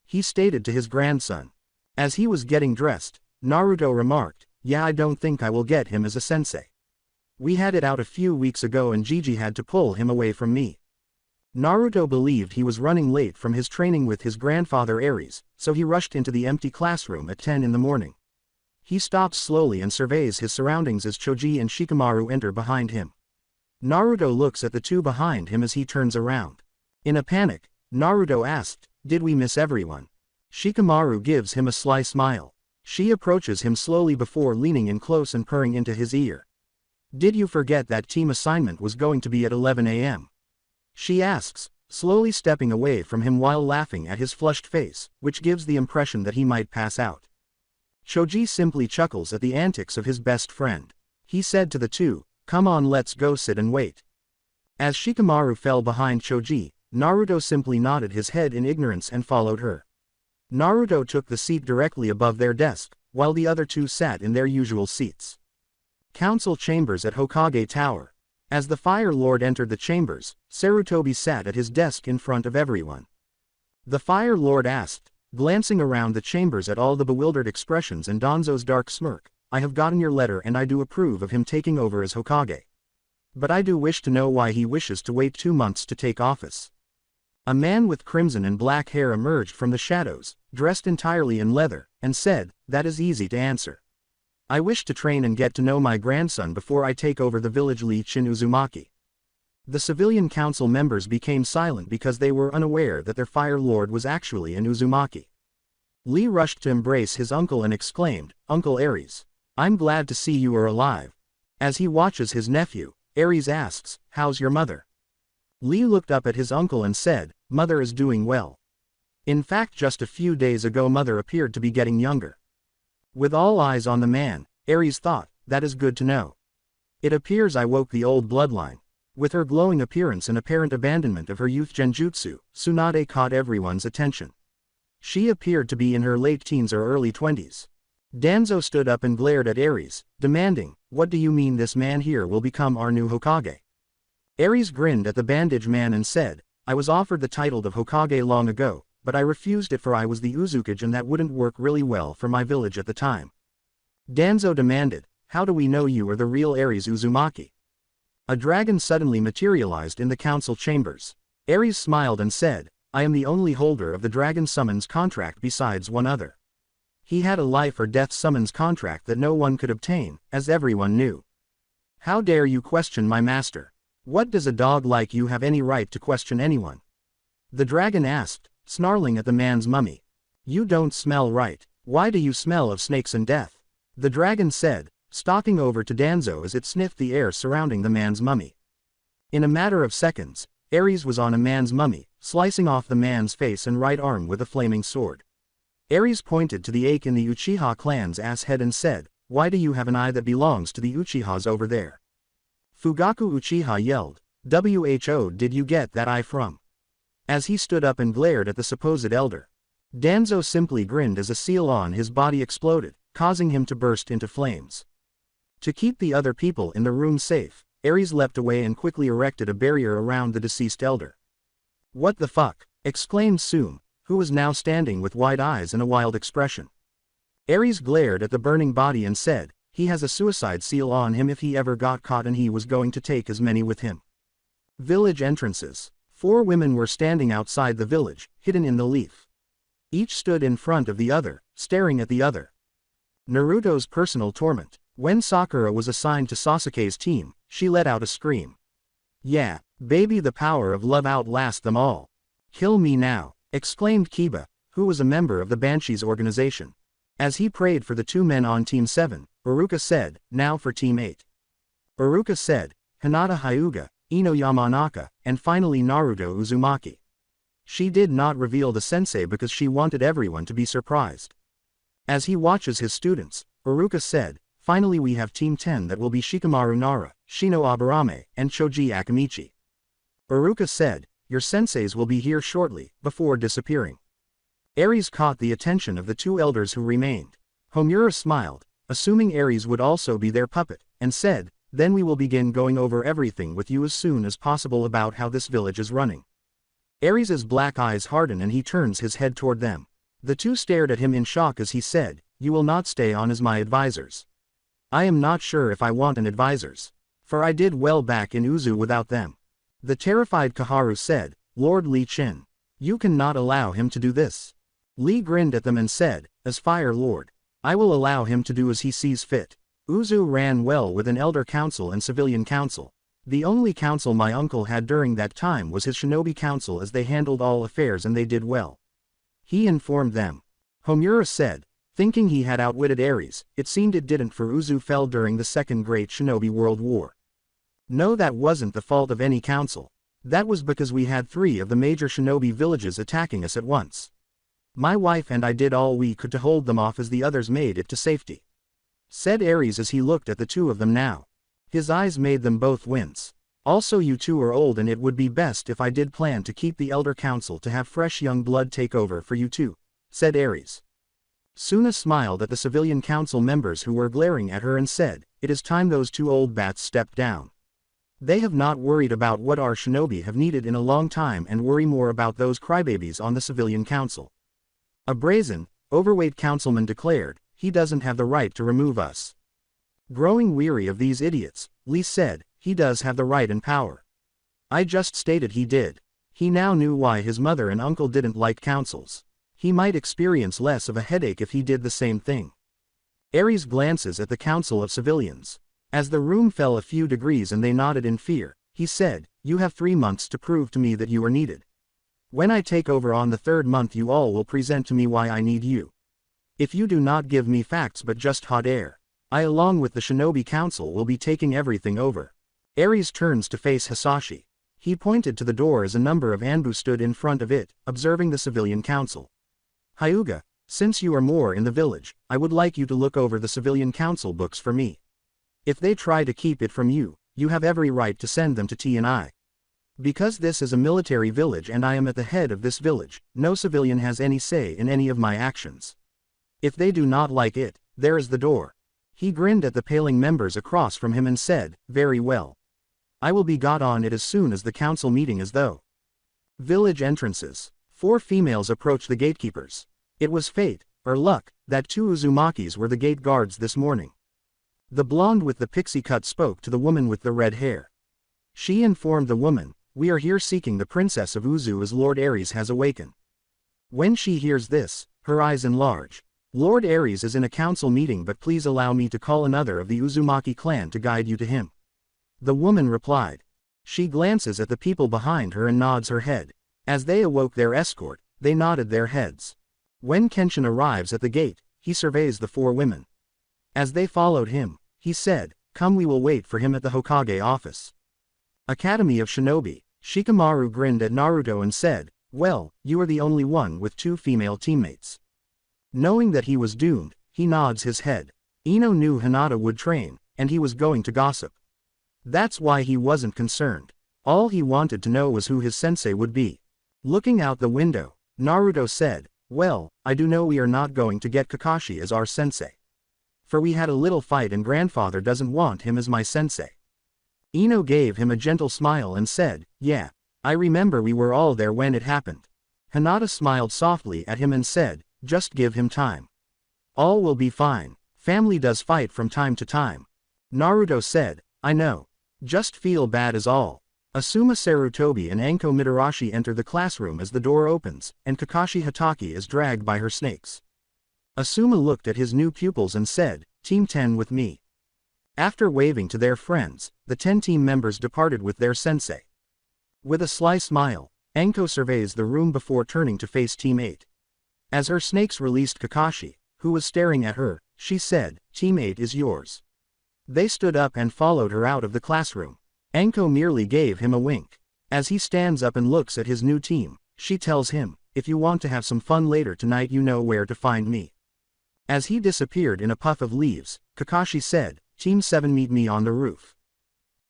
He stated to his grandson. As he was getting dressed, Naruto remarked, yeah, I don't think I will get him as a sensei. We had it out a few weeks ago and Gigi had to pull him away from me. Naruto believed he was running late from his training with his grandfather Aries, so he rushed into the empty classroom at 10 in the morning. He stops slowly and surveys his surroundings as Choji and Shikamaru enter behind him. Naruto looks at the two behind him as he turns around. In a panic, Naruto asked, did we miss everyone? Shikamaru gives him a sly smile. She approaches him slowly before leaning in close and purring into his ear. Did you forget that team assignment was going to be at 11 a.m.? She asks, slowly stepping away from him while laughing at his flushed face, which gives the impression that he might pass out. Choji simply chuckles at the antics of his best friend. He said to the two, "Come on, let's go sit and wait." As Shikamaru fell behind Choji, Naruto simply nodded his head in ignorance and followed her. Naruto took the seat directly above their desk, while the other two sat in their usual seats. Council chambers at Hokage Tower. As the Fire Lord entered the chambers, Sarutobi sat at his desk in front of everyone. The Fire Lord asked, glancing around the chambers at all the bewildered expressions and Danzo's dark smirk, "I have gotten your letter and I do approve of him taking over as Hokage. But I do wish to know why he wishes to wait 2 months to take office." A man with crimson and black hair emerged from the shadows, dressed entirely in leather, and said, "That is easy to answer. I wish to train and get to know my grandson before I take over the village leech in Uzumaki." The civilian council members became silent because they were unaware that their Fire Lord was actually in Uzumaki. Lee rushed to embrace his uncle and exclaimed, "Uncle Aries. I'm glad to see you are alive." As he watches his nephew, Aries asks, "How's your mother?" Lee looked up at his uncle and said, "Mother is doing well. In fact, just a few days ago Mother appeared to be getting younger." With all eyes on the man, Aries thought, "That is good to know. It appears I woke the old bloodline." With her glowing appearance and apparent abandonment of her youth genjutsu, Tsunade caught everyone's attention. She appeared to be in her late teens or early 20s. Danzo stood up and glared at Aries, demanding, "What do you mean this man here will become our new Hokage?" Aries grinned at the bandage man and said, "I was offered the title of Hokage long ago, but I refused it for I was the Uzukage and that wouldn't work really well for my village at the time." Danzo demanded, "How do we know you are the real Aries Uzumaki?" A dragon suddenly materialized in the council chambers. Aries smiled and said, "I am the only holder of the dragon summons contract besides one other." He had a life or death summons contract that no one could obtain, as everyone knew. "How dare you question my master? What does a dog like you have any right to question anyone?" The dragon asked, snarling at the man's mummy. "You don't smell right. Why do you smell of snakes and death?" The dragon said, stalking over to Danzo as it sniffed the air surrounding the man's mummy. In a matter of seconds, Aries was on a man's mummy, slicing off the man's face and right arm with a flaming sword. Aries pointed to the ache in the Uchiha clan's ass head and said, "Why do you have an eye that belongs to the Uchihas over there?" Fugaku Uchiha yelled, "Who did you get that eye from?" As he stood up and glared at the supposed elder. Danzo simply grinned as a seal on his body exploded, causing him to burst into flames. To keep the other people in the room safe, Aries leapt away and quickly erected a barrier around the deceased elder. "What the fuck?" exclaimed Sum, who was now standing with wide eyes and a wild expression. Aries glared at the burning body and said, "He has a suicide seal on him if he ever got caught and he was going to take as many with him." Village entrances. 4 women were standing outside the village, hidden in the leaf. Each stood in front of the other, staring at the other. Naruto's personal torment. When Sakura was assigned to Sasuke's team, she let out a scream. "Yeah, baby, the power of love outlasts them all. Kill me now," exclaimed Kiba, who was a member of the Banshees organization. As he prayed for the 2 men on Team 7, Uruka said, "Now for Team 8. Uruka said, Hinata Hyuga, Ino Yamanaka, and finally Naruto Uzumaki. She did not reveal the sensei because she wanted everyone to be surprised. As he watches his students, Uruka said, "Finally we have Team 10 that will be Shikamaru Nara, Shino Aburame, and Choji Akamichi." Uruka said, "Your senseis will be here shortly," before disappearing. Aries caught the attention of the 2 elders who remained. Homura smiled, assuming Aries would also be their puppet, and said, "Then we will begin going over everything with you as soon as possible about how this village is running." Aries' black eyes harden and he turns his head toward them. The 2 stared at him in shock as he said, "You will not stay on as my advisors." "I am not sure if I want an advisors. For I did well back in Uzu without them." The terrified Kaharu said, "Lord Lee Chin. You cannot allow him to do this." Lee grinned at them and said, "As Fire Lord, I will allow him to do as he sees fit." Uzu ran well with an elder council and civilian council. The only council my uncle had during that time was his shinobi council, as they handled all affairs and they did well. He informed them. Homura said, Thinking he had outwitted Ares, it seemed it didn't, for Uzu fell during the Second Great Shinobi World War. No, that wasn't the fault of any council. That was because we had 3 of the major shinobi villages attacking us at once. My wife and I did all we could to hold them off as the others made it to safety," said Ares as he looked at the 2 of them now. His eyes made them both wince. "Also, you 2 are old, and it would be best if I did plan to keep the Elder Council to have fresh young blood take over for you 2, said Ares. Suna smiled at the civilian council members who were glaring at her and said, "It is time those 2 old bats stepped down. They have not worried about what our shinobi have needed in a long time and worry more about those crybabies on the civilian council." A brazen, overweight councilman declared, "He doesn't have the right to remove us." Growing weary of these idiots, Lee said, "He does have the right and power. I just stated he did." He now knew why his mother and uncle didn't like councils. He might experience less of a headache if he did the same thing. Ares glances at the council of civilians. As the room fell a few degrees and they nodded in fear, he said, "You have 3 months to prove to me that you are needed. When I take over on the 3rd month, you all will present to me why I need you. If you do not give me facts but just hot air, I along with the Shinobi Council will be taking everything over." Ares turns to face Hisashi. He pointed to the door as a number of Anbu stood in front of it, observing the civilian council. "Hyuga, since you are more in the village, I would like you to look over the civilian council books for me. If they try to keep it from you, you have every right to send them to T&I. Because this is a military village and I am at the head of this village, no civilian has any say in any of my actions. If they do not like it, there is the door." He grinned at the paling members across from him and said, "Very well. I will be got on it as soon as the council meeting is though." Village entrances. 4 females approached the gatekeepers. It was fate, or luck, that 2 Uzumakis were the gate guards this morning. The blonde with the pixie cut spoke to the woman with the red hair. She informed the woman, "We are here seeking the princess of Uzu as Lord Ares has awakened." When she hears this, her eyes enlarge. "Lord Ares is in a council meeting, but please allow me to call another of the Uzumaki clan to guide you to him," the woman replied. She glances at the people behind her and nods her head. As they awoke their escort, they nodded their heads. When Kenshin arrives at the gate, he surveys the 4 women. As they followed him, he said, "Come, we will wait for him at the Hokage office." Academy of Shinobi. Shikamaru grinned at Naruto and said, "Well, you are the only one with 2 female teammates." Knowing that he was doomed, he nods his head. Ino knew Hinata would train, and he was going to gossip. That's why he wasn't concerned. All he wanted to know was who his sensei would be. Looking out the window, Naruto said, "Well, I do know we are not going to get Kakashi as our sensei. For we had a little fight and grandfather doesn't want him as my sensei." Ino gave him a gentle smile and said, "Yeah, I remember we were all there when it happened." Hinata smiled softly at him and said, "Just give him time. All will be fine. Family does fight from time to time." Naruto said, "I know. Just feel bad is all." Asuma Sarutobi and Anko Mitarashi enter the classroom as the door opens, and Kakashi Hatake is dragged by her snakes. Asuma looked at his new pupils and said, "Team 10 with me." After waving to their friends, the 10 team members departed with their sensei. With a sly smile, Anko surveys the room before turning to face Team 8. As her snakes released Kakashi, who was staring at her, she said, "Team 8 is yours." They stood up and followed her out of the classroom. Anko merely gave him a wink. As he stands up and looks at his new team, she tells him, "If you want to have some fun later tonight, you know where to find me." As he disappeared in a puff of leaves, Kakashi said, "Team 7 meet me on the roof."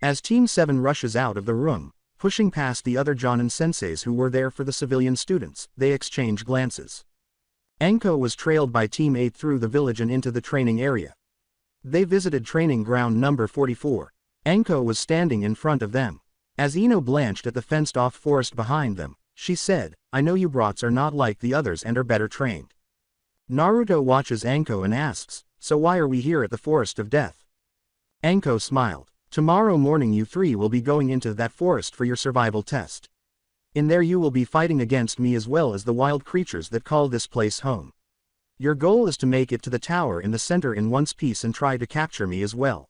As Team 7 rushes out of the room, pushing past the other Jonin senseis who were there for the civilian students, they exchange glances. Anko was trailed by Team 8 through the village and into the training area. They visited training ground number 44. Anko was standing in front of them. As Ino blanched at the fenced-off forest behind them, she said, "I know you brats are not like the others and are better trained." Naruto watches Anko and asks, "So why are we here at the Forest of Death?" Anko smiled. "Tomorrow morning you 3 will be going into that forest for your survival test. In there you will be fighting against me as well as the wild creatures that call this place home. Your goal is to make it to the tower in the center in one piece and try to capture me as well,"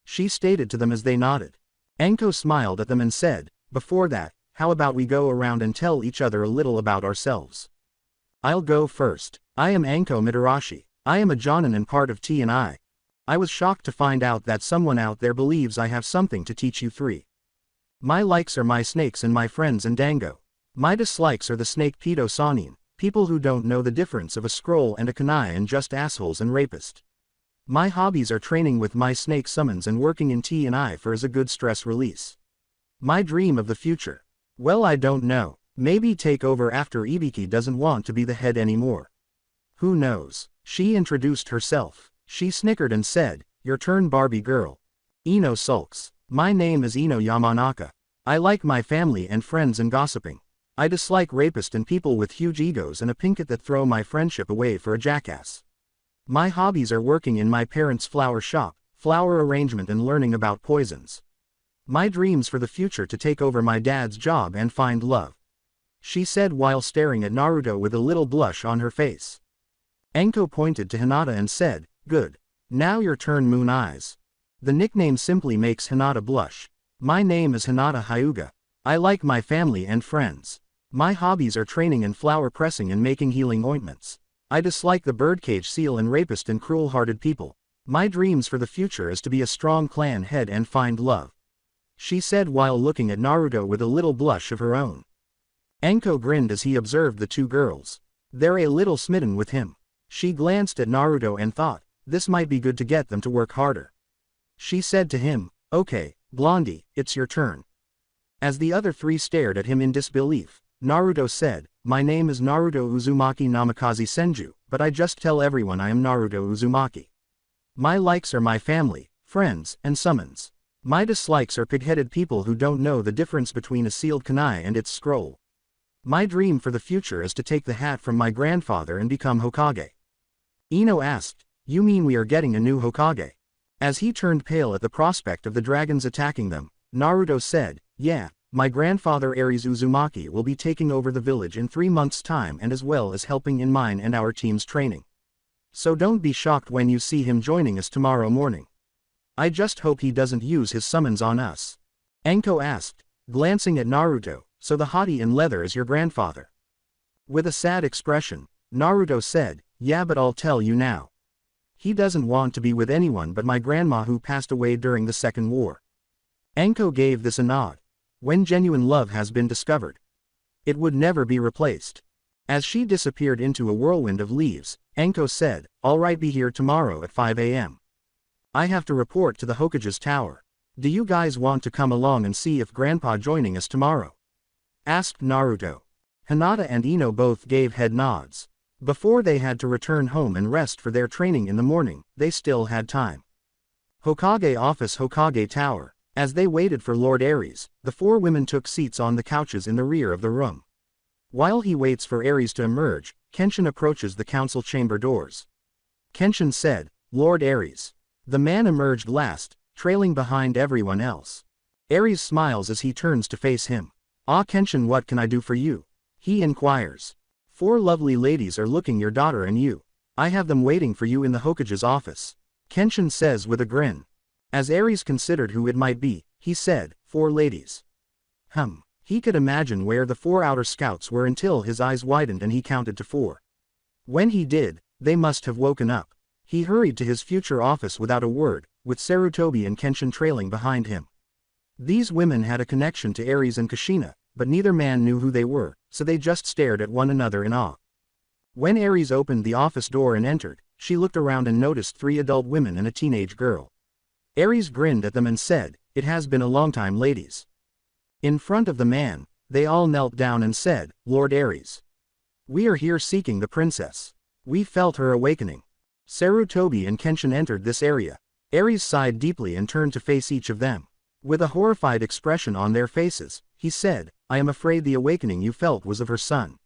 she stated to them as they nodded. Anko smiled at them and said, "Before that, how about we go around and tell each other a little about ourselves? I'll go first. I am Anko Mitarashi. I am a Jonin and part of T&I. I was shocked to find out that someone out there believes I have something to teach you 3. My likes are my snakes and my friends and Dango. My dislikes are the snake pedo Sanin, people who don't know the difference of a scroll and a kunai and just assholes and rapist. My hobbies are training with my snake summons and working in T&I for as a good stress release. My dream of the future. Well, I don't know. Maybe take over after Ibiki doesn't want to be the head anymore. Who knows? She introduced herself. She snickered and said, "Your turn, Barbie girl." Ino sulks. My name is Ino Yamanaka. I like my family and friends and gossiping. I dislike rapists and people with huge egos and a pinkett that throw my friendship away for a jackass. My hobbies are working in my parents' flower shop, flower arrangement and learning about poisons. My dreams for the future to take over my dad's job and find love. She said while staring at Naruto with a little blush on her face. Enko pointed to Hinata and said, "Good. Now your turn, Moon Eyes." The nickname simply makes Hinata blush. My name is Hinata Hyuga. I like my family and friends. My hobbies are training and flower pressing and making healing ointments. I dislike the birdcage seal and rapist and cruel-hearted people. My dreams for the future is to be a strong clan head and find love. She said while looking at Naruto with a little blush of her own. Enko grinned as he observed the two girls. They're a little smitten with him. She glanced at Naruto and thought, this might be good to get them to work harder. She said to him, "Okay, Blondie, it's your turn." As the other 3 stared at him in disbelief, Naruto said, "My name is Naruto Uzumaki Namikaze Senju, but I just tell everyone I am Naruto Uzumaki. My likes are my family, friends, and summons. My dislikes are pig-headed people who don't know the difference between a sealed kunai and its scroll. My dream for the future is to take the hat from my grandfather and become Hokage." Ino asked, "You mean we are getting a new Hokage?" As he turned pale at the prospect of the dragons attacking them, Naruto said, "Yeah, my grandfather Ares Uzumaki will be taking over the village in 3 months' time and as well as helping in mine and our team's training. So don't be shocked when you see him joining us tomorrow morning. I just hope he doesn't use his summons on us." Enko asked, glancing at Naruto, "So the hottie in leather is your grandfather?" With a sad expression, Naruto said, "Yeah, but I'll tell you now. He doesn't want to be with anyone but my grandma who passed away during the Second War." Enko gave this a nod. When genuine love has been discovered, it would never be replaced. As she disappeared into a whirlwind of leaves, Enko said, "All right, be here tomorrow at 5 a.m. I have to report to the Hokage's tower. Do you guys want to come along and see if Grandpa joining us tomorrow?" asked Naruto. Hinata and Ino both gave head nods. Before they had to return home and rest for their training in the morning, they still had time. Hokage office, Hokage tower. As they waited for Lord Ares, the 4 women took seats on the couches in the rear of the room. While he waits for Ares to emerge, Kenshin approaches the council chamber doors. Kenshin said, "Lord Ares." The man emerged last, trailing behind everyone else. Ares smiles as he turns to face him. "Ah, Kenshin, what can I do for you?" he inquires. "4 lovely ladies are looking, your daughter and you. I have them waiting for you in the Hokage's office," Kenshin says with a grin. As Ares considered who it might be, he said, 4 ladies. He could imagine where the 4 outer scouts were until his eyes widened and he counted to 4. When he did, they must have woken up. He hurried to his future office without a word, with Sarutobi and Kenshin trailing behind him. These women had a connection to Ares and Kushina, but neither man knew who they were, so they just stared at one another in awe. When Ares opened the office door and entered, she looked around and noticed 3 adult women and a teenage girl. Ares grinned at them and said, "It has been a long time, ladies." In front of the man, they all knelt down and said, "Lord Ares, we are here seeking the princess. We felt her awakening." Sarutobi and Kenshin entered this area. Ares sighed deeply and turned to face each of them. With a horrified expression on their faces, he said, "I am afraid the awakening you felt was of her son.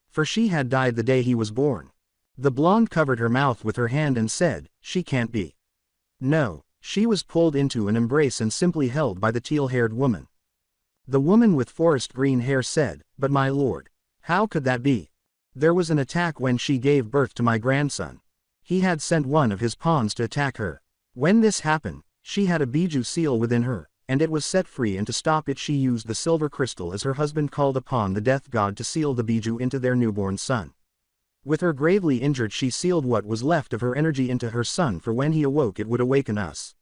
For she had died the day he was born." The blonde covered her mouth with her hand and said, "She can't be. No, she was pulled into an embrace and simply held by the teal-haired woman." The woman with forest green hair said, "But my lord, how could that be? There was an attack when she gave birth to my grandson. He had sent one of his pawns to attack her. When this happened, she had a Biju seal within her, and it was set free, and to stop it she used the silver crystal as her husband called upon the death god to seal the Biju into their newborn son. With her gravely injured, she sealed what was left of her energy into her son, for when he awoke it would awaken us,"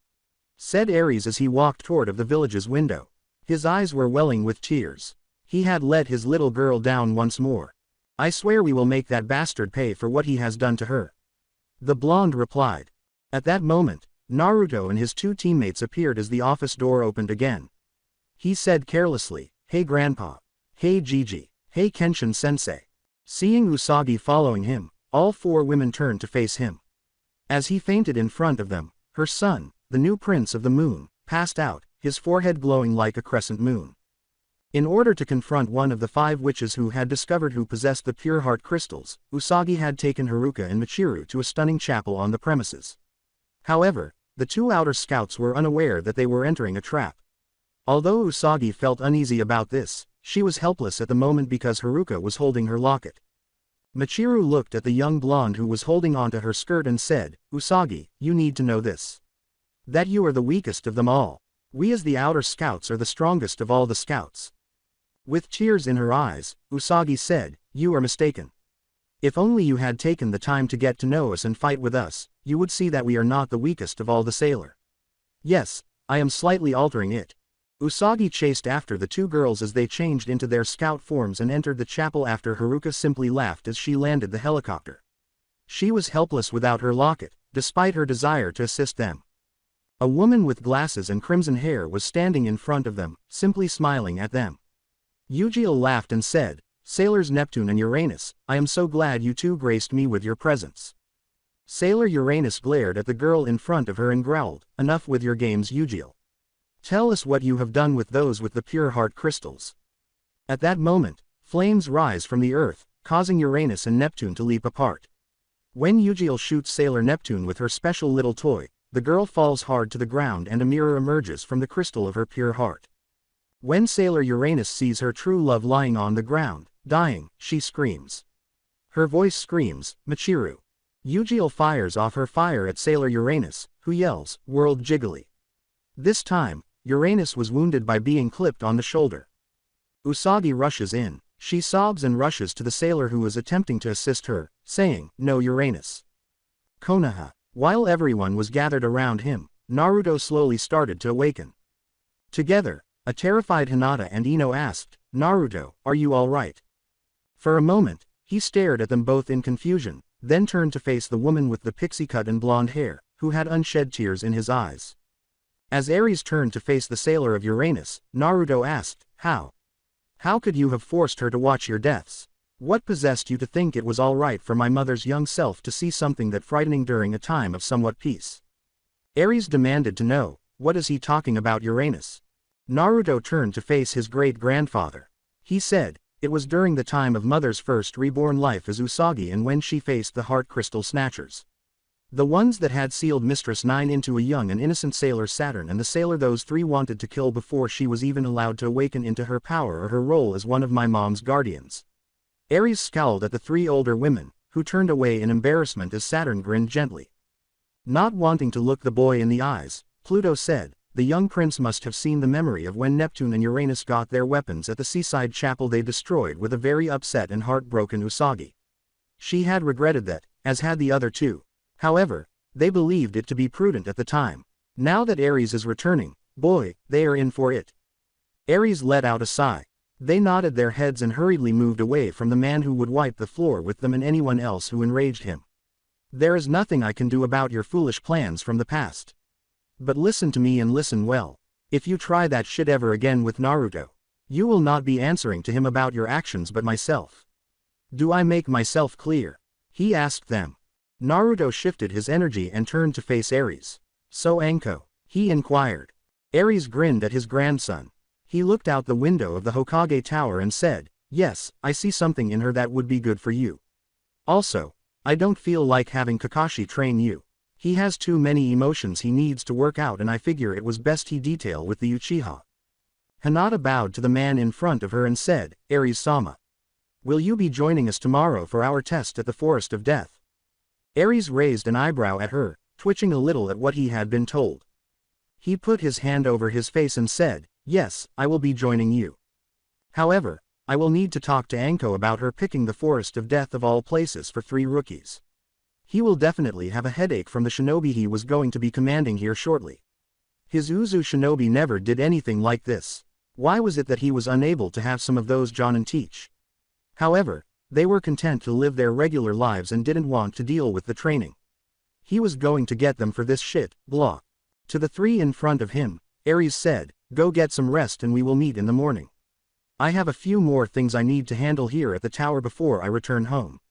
said Ares as he walked toward of the village's window. His eyes were welling with tears. He had let his little girl down once more. "I swear we will make that bastard pay for what he has done to her," the blonde replied. At that moment, Naruto and his two teammates appeared as the office door opened again. He said carelessly, "Hey Grandpa. Hey Gigi. Hey Kenshin Sensei." Seeing Usagi following him, all four women turned to face him. As he fainted in front of them, her son, the new prince of the moon, passed out, his forehead glowing like a crescent moon. In order to confront one of the 5 witches who had discovered who possessed the pure heart crystals, Usagi had taken Haruka and Michiru to a stunning chapel on the premises. However, the 2 outer scouts were unaware that they were entering a trap. Although Usagi felt uneasy about this, she was helpless at the moment because Haruka was holding her locket. Michiru looked at the young blonde who was holding onto her skirt and said, "Usagi, you need to know this. That you are the weakest of them all. We as the outer scouts are the strongest of all the scouts." With tears in her eyes, Usagi said, "You are mistaken. If only you had taken the time to get to know us and fight with us, you would see that we are not the weakest of all the sailor. Yes, I am slightly altering it." Usagi chased after the 2 girls as they changed into their scout forms and entered the chapel after Haruka simply laughed as she landed the helicopter. She was helpless without her locket, despite her desire to assist them. A woman with glasses and crimson hair was standing in front of them, simply smiling at them. Eugeo laughed and said, "Sailors Neptune and Uranus, I am so glad you two graced me with your presence." Sailor Uranus glared at the girl in front of her and growled, "Enough with your games, Eugeo. Tell us what you have done with those with the pure heart crystals." At that moment, flames rise from the earth, causing Uranus and Neptune to leap apart. When Eugeo shoots Sailor Neptune with her special little toy, the girl falls hard to the ground and a mirror emerges from the crystal of her pure heart. When Sailor Uranus sees her true love lying on the ground, dying, she screams. Her voice screams, "Michiru." Eugeo fires off her fire at Sailor Uranus, who yells, "World Jiggly." This time, Uranus was wounded by being clipped on the shoulder. Usagi rushes in. She sobs and rushes to the sailor who is attempting to assist her, saying, "No Uranus. Konoha." While everyone was gathered around him, Naruto slowly started to awaken. Together, a terrified Hinata and Ino asked, "Naruto, are you all right?" For a moment, he stared at them both in confusion, then turned to face the woman with the pixie cut and blonde hair, who had unshed tears in his eyes. As Ares turned to face the sailor of Uranus, Naruto asked, "How? How could you have forced her to watch your deaths? What possessed you to think it was all right for my mother's young self to see something that frightening during a time of somewhat peace?" Ares demanded to know, "What is he talking about, Uranus?" Naruto turned to face his great-grandfather. He said, "It was during the time of mother's first reborn life as Usagi and when she faced the heart crystal snatchers. The ones that had sealed Mistress Nine into a young and innocent sailor Saturn and the sailor those 3 wanted to kill before she was even allowed to awaken into her power or her role as one of my mom's guardians." Ares scowled at the 3 older women, who turned away in embarrassment as Saturn grinned gently. Not wanting to look the boy in the eyes, Pluto said, "The young prince must have seen the memory of when Neptune and Uranus got their weapons at the seaside chapel they destroyed with a very upset and heartbroken Usagi. She had regretted that, as had the other 2. However, they believed it to be prudent at the time. Now that Ares is returning, boy, they are in for it." Ares let out a sigh. They nodded their heads and hurriedly moved away from the man who would wipe the floor with them and anyone else who enraged him. "There is nothing I can do about your foolish plans from the past. But listen to me and listen well. If you try that shit ever again with Naruto, you will not be answering to him about your actions but myself. Do I make myself clear?" he asked them. Naruto shifted his energy and turned to face Ares. "So Anko?" he inquired. Ares grinned at his grandson. He looked out the window of the Hokage Tower and said, "Yes, I see something in her that would be good for you. Also, I don't feel like having Kakashi train you. He has too many emotions he needs to work out and I figure it was best he detail with the Uchiha." Hinata bowed to the man in front of her and said, "Ares-sama. Will you be joining us tomorrow for our test at the Forest of Death?" Ares raised an eyebrow at her, twitching a little at what he had been told. He put his hand over his face and said, "Yes, I will be joining you. However, I will need to talk to Anko about her picking the Forest of Death of all places for 3 rookies. He will definitely have a headache from the shinobi he was going to be commanding here shortly. His Uzu shinobi never did anything like this. Why was it that he was unable to have some of those Jonin teach? However, they were content to live their regular lives and didn't want to deal with the training. He was going to get them for this shit, blah. To the 3 in front of him, Ares said, go get some rest and we will meet in the morning. I have a few more things I need to handle here at the tower before I return home.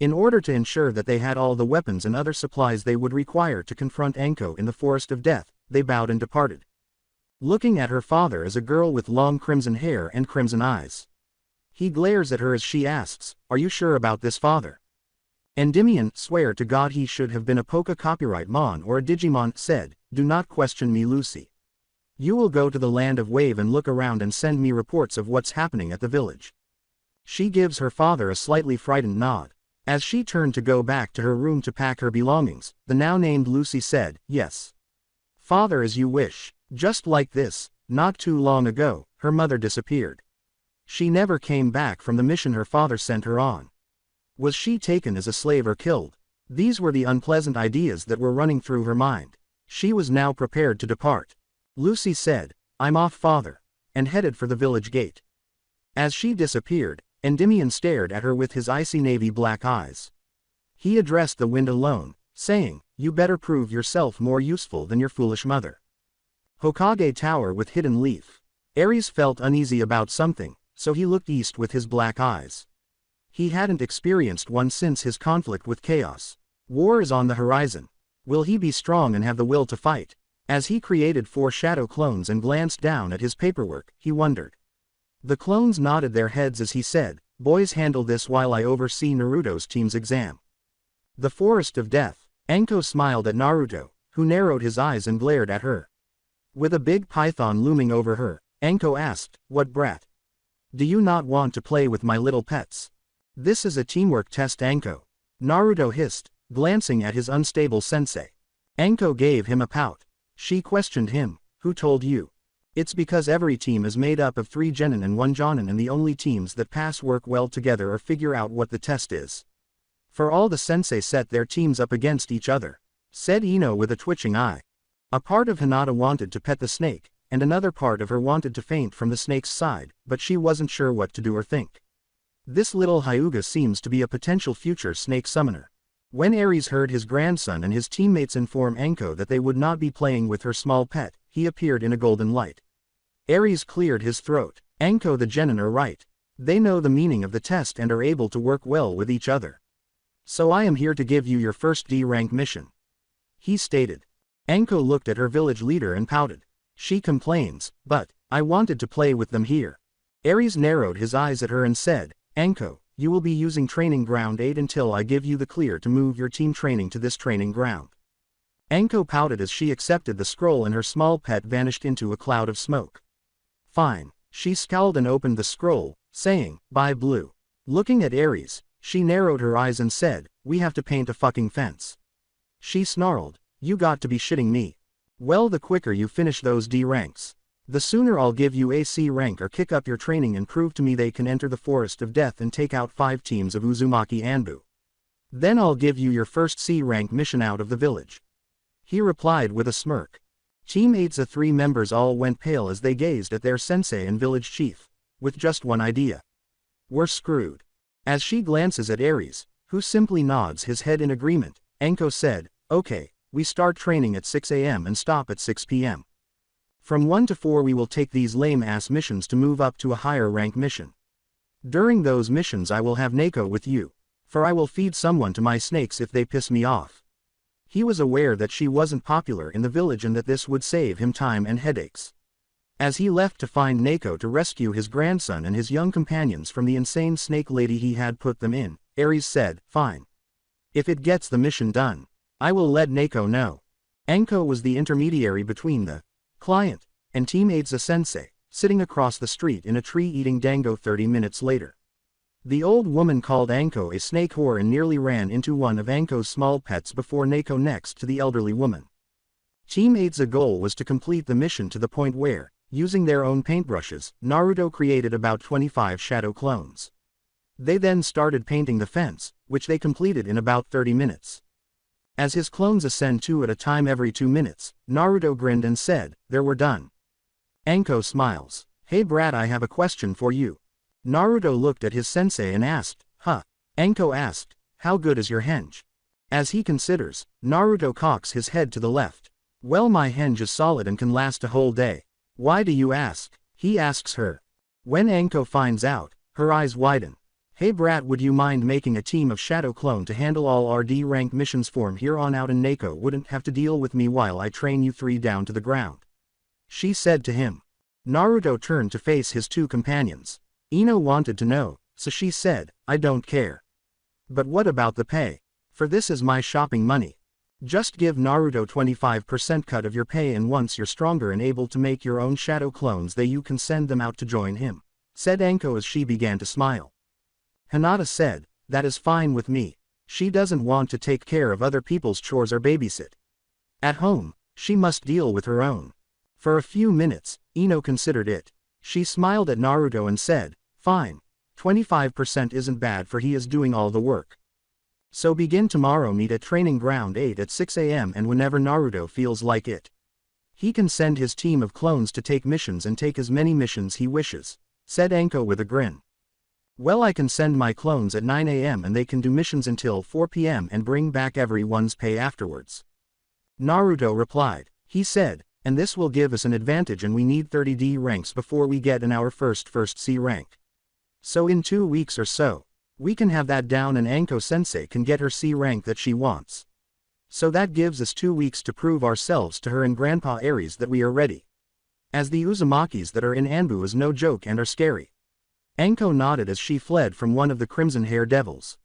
In order to ensure that they had all the weapons and other supplies they would require to confront Anko in the Forest of Death, they bowed and departed. Looking at her father as a girl with long crimson hair and crimson eyes. He glares at her as she asks, are you sure about this, father? Endymion, swear to God he should have been a Poké copyright Mon or a Digimon, said, do not question me, Lucy. You will go to the land of Wave and look around and send me reports of what's happening at the village. She gives her father a slightly frightened nod. As she turned to go back to her room to pack her belongings, the now named Lucy said, yes. Father, as you wish. Just like this, not too long ago, her mother disappeared. She never came back from the mission her father sent her on. Was she taken as a slave or killed? These were the unpleasant ideas that were running through her mind. She was now prepared to depart. Lucy said, I'm off, father, and headed for the village gate. As she disappeared, Endymion stared at her with his icy navy black eyes. He addressed the wind alone, saying, you better prove yourself more useful than your foolish mother. Hokage Tower with hidden leaf. Ares felt uneasy about something, so he looked east with his black eyes. He hadn't experienced one since his conflict with Chaos. War is on the horizon. Will he be strong and have the will to fight? As he created 4 shadow clones and glanced down at his paperwork, he wondered. The clones nodded their heads as he said, boys, handle this while I oversee Naruto's team's exam. The Forest of Death. Anko smiled at Naruto, who narrowed his eyes and glared at her. With a big python looming over her, Anko asked, what brat? Do you not want to play with my little pets? This is a teamwork test, Anko. Naruto hissed, glancing at his unstable sensei. Anko gave him a pout. She questioned him, who told you? It's because every team is made up of 3 genin and 1 jonin, and the only teams that pass work well together or figure out what the test is. For all the sensei set their teams up against each other, said Ino with a twitching eye. A part of Hinata wanted to pet the snake, and another part of her wanted to faint from the snake's side, but she wasn't sure what to do or think. This little Hyuga seems to be a potential future snake summoner. When Ares heard his grandson and his teammates inform Anko that they would not be playing with her small pet, he appeared in a golden light. Ares cleared his throat. Anko, the genin are right. They know the meaning of the test and are able to work well with each other. So I am here to give you your first D-rank mission. He stated. Anko looked at her village leader and pouted. She complains, but, I wanted to play with them here. Ares narrowed his eyes at her and said, Anko, you will be using training ground 8 until I give you the clear to move your team training to this training ground. Anko pouted as she accepted the scroll and her small pet vanished into a cloud of smoke. Fine. She scowled and opened the scroll, saying, bye blue. Looking at Ares, she narrowed her eyes and said, we have to paint a fucking fence. She snarled, you got to be shitting me. Well, the quicker you finish those D ranks, the sooner I'll give you a C rank or kick up your training and prove to me they can enter the Forest of Death and take out 5 teams of Uzumaki Anbu. Then I'll give you your first C rank mission out of the village. He replied with a smirk. Team 8's 3 members all went pale as they gazed at their sensei and village chief, with just one idea. We're screwed. As she glances at Ares, who simply nods his head in agreement, Anko said, okay, we start training at 6 a.m. and stop at 6 p.m. From 1 to 4 we will take these lame-ass missions to move up to a higher rank mission. During those missions I will have Neko with you, for I will feed someone to my snakes if they piss me off. He was aware that she wasn't popular in the village and that this would save him time and headaches. As he left to find Neko to rescue his grandson and his young companions from the insane snake lady he had put them in, Ares said, fine. If it gets the mission done, I will let Neko know. Anko was the intermediary between the client and Team 8's sensei, sitting across the street in a tree eating dango 30 minutes later. The old woman called Anko a snake whore and nearly ran into one of Anko's small pets before Neko next to the elderly woman. Team 8's goal was to complete the mission to the point where, Using their own paintbrushes, Naruto created about 25 shadow clones. They then started painting the fence, which they completed in about 30 minutes. As his clones ascend 2 at a time every 2 minutes, Naruto grinned and said, "There, we're done." Anko smiles. "Hey brat, I have a question for you." Naruto looked at his sensei and asked, "Huh?" Anko asked, "How good is your henge?" As he considers, Naruto cocks his head to the left. "Well, my henge is solid and can last a whole day." "Why do you ask?" he asks her. When Anko finds out, her eyes widen. "Hey brat, would you mind making a team of shadow clone to handle all RD rank missions from here on out, and Neko wouldn't have to deal with me while I train you 3 down to the ground?" she said to him. Naruto turned to face his 2 companions. Ino wanted to know, so she said, "I don't care. But what about the pay? For this is my shopping money. Just give Naruto 25% cut of your pay, and once you're stronger and able to make your own shadow clones, you can send them out to join him," said Anko as she began to smile. Hinata said, "That is fine with me. She doesn't want to take care of other people's chores or babysit. At home, she must deal with her own." For a few minutes, Ino considered it. She smiled at Naruto and said, "Fine. 25% isn't bad, for he is doing all the work. So begin tomorrow, meet at training ground 8 at 6 AM, and whenever Naruto feels like it, he can send his team of clones to take missions and take as many missions he wishes," said Anko with a grin. "Well, I can send my clones at 9 AM and they can do missions until 4 PM and bring back everyone's pay afterwards," Naruto replied. He said, "And this will give us an advantage, and we need 30D ranks before we get in our first C rank. So in 2 weeks or so, we can have that down, and Anko-sensei can get her C rank that she wants. So that gives us 2 weeks to prove ourselves to her and Grandpa Aries that we are ready. As the Uzumakis that are in Anbu is no joke and are scary." Anko nodded as she fled from one of the Crimson Hair Devils.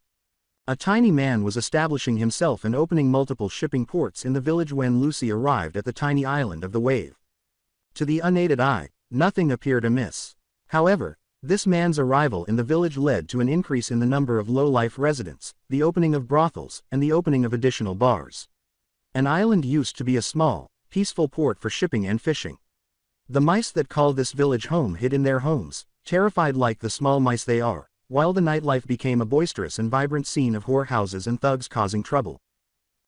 A tiny man was establishing himself and opening multiple shipping ports in the village when Lucy arrived at the tiny island of the wave. To the unaided eye, nothing appeared amiss. However, this man's arrival in the village led to an increase in the number of low-life residents, the opening of brothels, and the opening of additional bars. An island used to be a small, peaceful port for shipping and fishing. The mice that called this village home hid in their homes, terrified like the small mice they are, while the nightlife became a boisterous and vibrant scene of whorehouses and thugs causing trouble.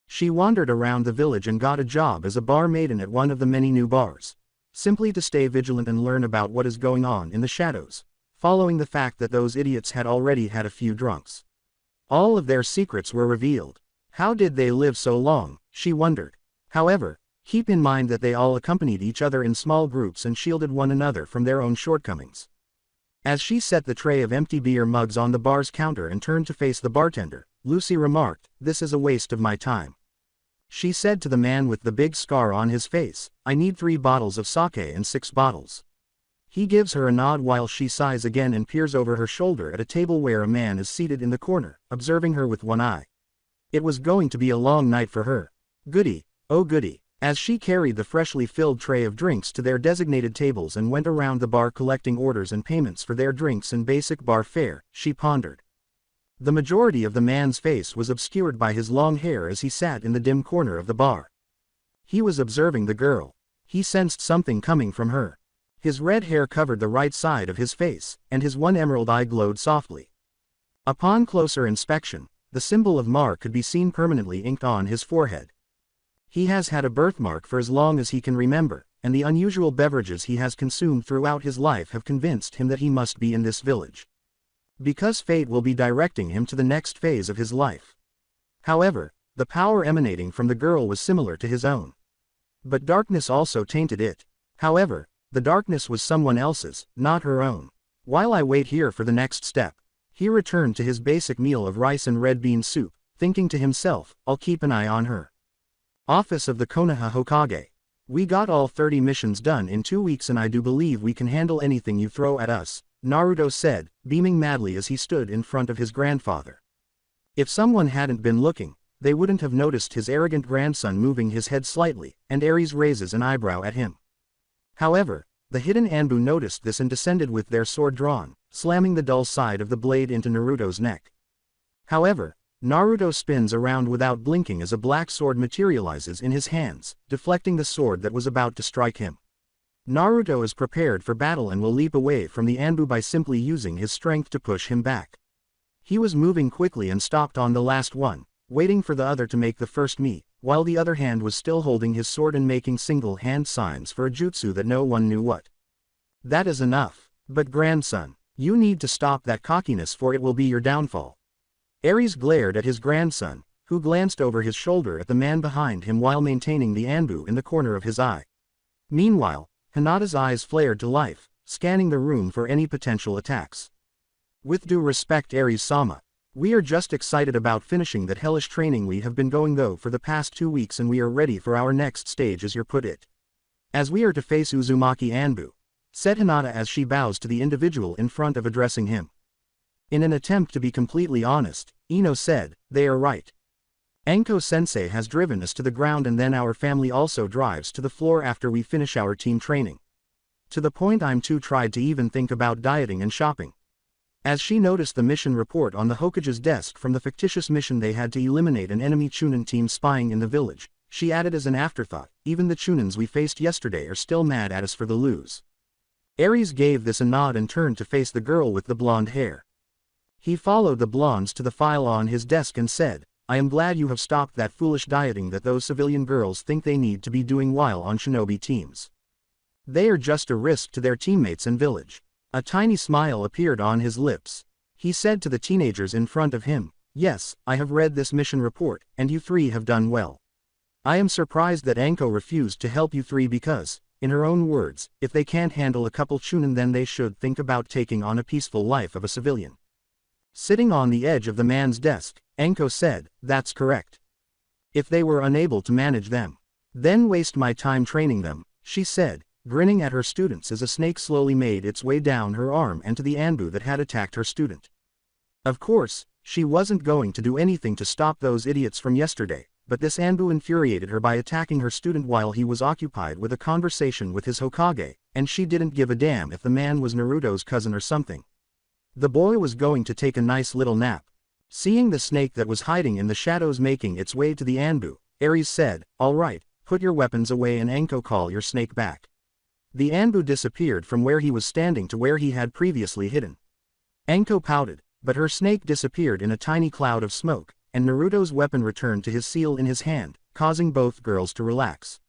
She wandered around the village and got a job as a bar maiden at one of the many new bars, simply to stay vigilant and learn about what is going on in the shadows, following the fact that those idiots had already had a few drunks. All of their secrets were revealed. How did they live so long, she wondered. However, keep in mind that they all accompanied each other in small groups and shielded one another from their own shortcomings. As she set the tray of empty beer mugs on the bar's counter and turned to face the bartender, Lucy remarked, "This is a waste of my time." She said to the man with the big scar on his face, "I need 3 bottles of sake and 6 bottles." He gives her a nod while she sighs again and peers over her shoulder at a table where a man is seated in the corner, observing her with one eye. It was going to be a long night for her. Goody, oh goody. As she carried the freshly filled tray of drinks to their designated tables and went around the bar collecting orders and payments for their drinks and basic bar fare, she pondered. The majority of the man's face was obscured by his long hair as he sat in the dim corner of the bar. He was observing the girl. He sensed something coming from her. His red hair covered the right side of his face, and his one emerald eye glowed softly. Upon closer inspection, the symbol of Mar could be seen permanently inked on his forehead. He has had a birthmark for as long as he can remember, and the unusual beverages he has consumed throughout his life have convinced him that he must be in this village. Because fate will be directing him to the next phase of his life. However, the power emanating from the girl was similar to his own. But darkness also tainted it. However, the darkness was someone else's, not her own. While I wait here for the next step, he returned to his basic meal of rice and red bean soup, thinking to himself, I'll keep an eye on her. Office of the Konoha Hokage. We got all 30 missions done in 2 weeks and I do believe we can handle anything you throw at us, Naruto said, beaming madly as he stood in front of his grandfather. If someone hadn't been looking, they wouldn't have noticed his arrogant grandson moving his head slightly, and Aries raises an eyebrow at him. However, the hidden Anbu noticed this and descended with their sword drawn, slamming the dull side of the blade into Naruto's neck. However, Naruto spins around without blinking as a black sword materializes in his hands, deflecting the sword that was about to strike him. Naruto is prepared for battle and will leap away from the Anbu by simply using his strength to push him back. He was moving quickly and stopped on the last one, waiting for the other to make the first meet, while the other hand was still holding his sword and making single-hand signs for a jutsu that no one knew what. That is enough. But grandson, you need to stop that cockiness for it will be your downfall. Ares glared at his grandson, who glanced over his shoulder at the man behind him while maintaining the Anbu in the corner of his eye. Meanwhile, Hinata's eyes flared to life, scanning the room for any potential attacks. With due respect Ares-sama, we are just excited about finishing that hellish training we have been going though for the past 2 weeks and we are ready for our next stage as you put it. As we are to face Uzumaki Anbu, said Hinata as she bows to the individual in front of addressing him. In an attempt to be completely honest, Ino said, they are right. Anko-sensei has driven us to the ground and then our family also drives to the floor after we finish our team training. To the point I'm too tried to even think about dieting and shopping. As she noticed the mission report on the Hokage's desk from the fictitious mission they had to eliminate an enemy Chunin team spying in the village, she added as an afterthought, even the Chunins we faced yesterday are still mad at us for the lose. Ares gave this a nod and turned to face the girl with the blonde hair. He followed the blondes to the file on his desk and said, I am glad you have stopped that foolish dieting that those civilian girls think they need to be doing while on shinobi teams. They are just a risk to their teammates and village. A tiny smile appeared on his lips. He said to the teenagers in front of him, yes, I have read this mission report, and you 3 have done well. I am surprised that Anko refused to help you 3 because, in her own words, if they can't handle a couple Chunin then they should think about taking on a peaceful life of a civilian. Sitting on the edge of the man's desk, Anko said, that's correct. If they were unable to manage them, then waste my time training them, she said, grinning at her students as a snake slowly made its way down her arm and to the Anbu that had attacked her student. Of course, she wasn't going to do anything to stop those idiots from yesterday, but this Anbu infuriated her by attacking her student while he was occupied with a conversation with his Hokage, and she didn't give a damn if the man was Naruto's cousin or something. The boy was going to take a nice little nap. Seeing the snake that was hiding in the shadows making its way to the Anbu, Ares said, all right, put your weapons away and Anko call your snake back. The Anbu disappeared from where he was standing to where he had previously hidden. Anko pouted, but her snake disappeared in a tiny cloud of smoke, and Naruto's weapon returned to his seal in his hand, causing both girls to relax.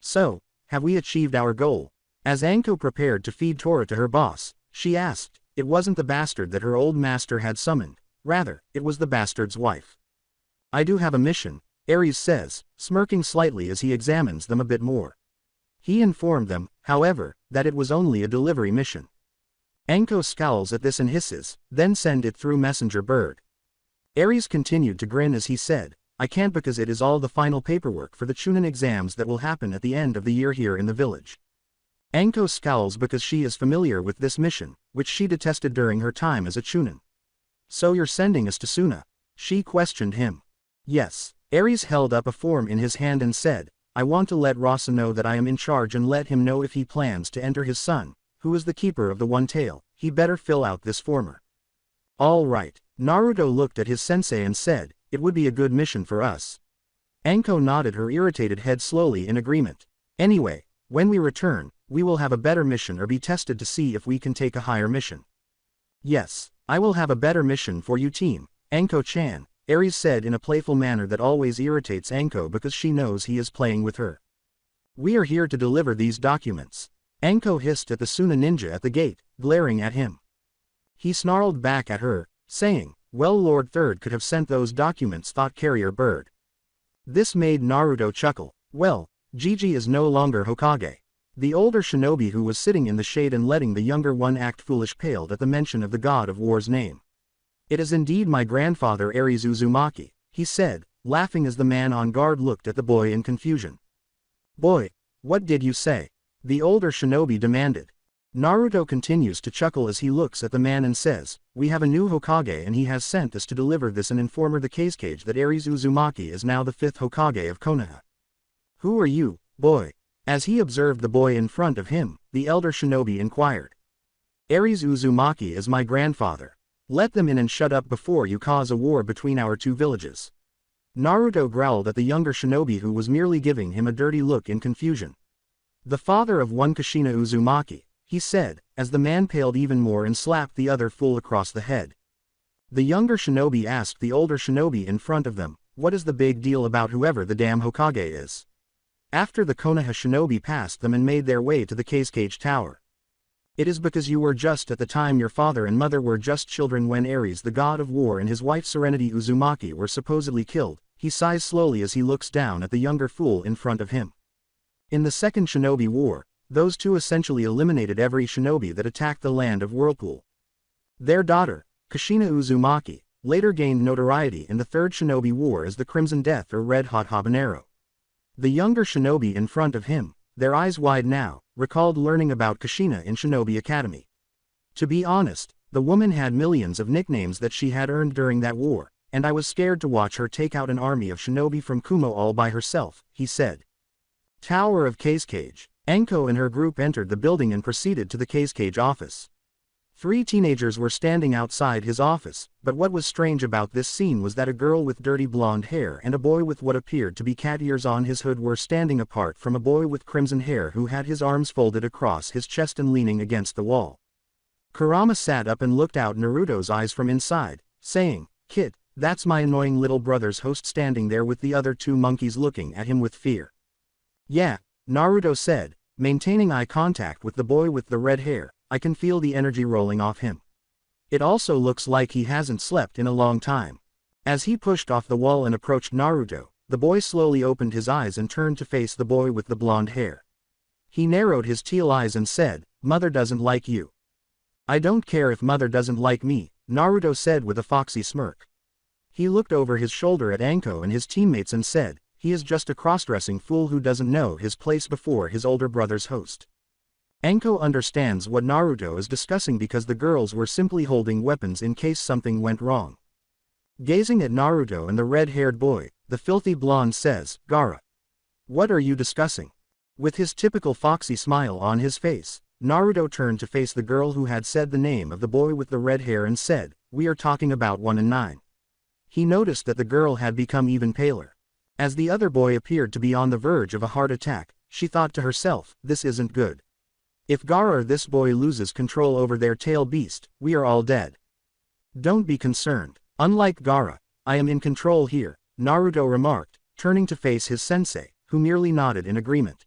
So, have we achieved our goal? As Anko prepared to feed Tora to her boss, she asked, it wasn't the bastard that her old master had summoned, rather, it was the bastard's wife. I do have a mission, Ares says, smirking slightly as he examines them a bit more. He informed them, however, that it was only a delivery mission. Anko scowls at this and hisses, then send it through messenger bird. Ares continued to grin as he said, I can't because it is all the final paperwork for the Chunin exams that will happen at the end of the year here in the village. Anko scowls because she is familiar with this mission, which she detested during her time as a Chunin. So you're sending us to Suna? She questioned him. Yes. Ares held up a form in his hand and said, I want to let Rasa know that I am in charge and let him know if he plans to enter his son, who is the keeper of the One Tail, he better fill out this former. All right. Naruto looked at his sensei and said, it would be a good mission for us. Anko nodded her irritated head slowly in agreement. Anyway, when we return, we will have a better mission or be tested to see if we can take a higher mission. Yes, I will have a better mission for you team, Anko-chan, Ares said in a playful manner that always irritates Anko because she knows he is playing with her. We are here to deliver these documents. Anko hissed at the Suna ninja at the gate, glaring at him. He snarled back at her, saying, well Lord Third could have sent those documents thought carrier bird. This made Naruto chuckle. Well, Gigi is no longer Hokage. The older shinobi who was sitting in the shade and letting the younger one act foolish paled at the mention of the god of war's name. It is indeed my grandfather Ares Uzumaki, he said, laughing as the man on guard looked at the boy in confusion. Boy, what did you say? The older shinobi demanded. Naruto continues to chuckle as he looks at the man and says, we have a new Hokage and he has sent us to deliver this and inform the Kazekage that Ares Uzumaki is now the 5th Hokage of Konoha. Who are you, boy? As he observed the boy in front of him, the elder shinobi inquired. Ares Uzumaki is my grandfather. Let them in and shut up before you cause a war between our 2 villages. Naruto growled at the younger shinobi who was merely giving him a dirty look in confusion. The father of one Kushina Uzumaki, he said, as the man paled even more and slapped the other full across the head. The younger shinobi asked the older shinobi in front of them, what is the big deal about whoever the damn Hokage is? After the Konoha shinobi passed them and made their way to the cage tower. It is because you were just at the time your father and mother were just children when Ares the god of war and his wife Serenity Uzumaki were supposedly killed. He sighs slowly as he looks down at the younger fool in front of him. In the Second Shinobi War, those two essentially eliminated every shinobi that attacked the land of Whirlpool. Their daughter, Kushina Uzumaki, later gained notoriety in the Third Shinobi War as the Crimson Death or Red Hot Habanero. The younger shinobi in front of him, their eyes wide now, recalled learning about Kushina in Shinobi Academy. To be honest, the woman had millions of nicknames that she had earned during that war, and I was scared to watch her take out an army of shinobi from Kumo all by herself, he said. Tower of Cage. Anko and her group entered the building and proceeded to the Cage office. 3 teenagers were standing outside his office, but what was strange about this scene was that a girl with dirty blonde hair and a boy with what appeared to be cat ears on his hood were standing apart from a boy with crimson hair who had his arms folded across his chest and leaning against the wall. Kurama sat up and looked out Naruto's eyes from inside, saying, "Kid, that's my annoying little brother's host standing there with the other 2 monkeys looking at him with fear." "Yeah," Naruto said, maintaining eye contact with the boy with the red hair. "I can feel the energy rolling off him. It also looks like he hasn't slept in a long time." As he pushed off the wall and approached Naruto, the boy slowly opened his eyes and turned to face the boy with the blonde hair. He narrowed his teal eyes and said, "Mother doesn't like you." "I don't care if mother doesn't like me," Naruto said with a foxy smirk. He looked over his shoulder at Anko and his teammates and said, "He is just a cross-dressing fool who doesn't know his place before his older brother's host." Anko understands what Naruto is discussing because the girls were simply holding weapons in case something went wrong. Gazing at Naruto and the red-haired boy, the filthy blonde says, "Gaara, what are you discussing?" With his typical foxy smile on his face, Naruto turned to face the girl who had said the name of the boy with the red hair and said, "We are talking about 1 and 9. He noticed that the girl had become even paler. As the other boy appeared to be on the verge of a heart attack, she thought to herself, "This isn't good. If Gaara or this boy loses control over their tail beast, we are all dead." "Don't be concerned. Unlike Gaara, I am in control here," Naruto remarked, turning to face his sensei, who merely nodded in agreement.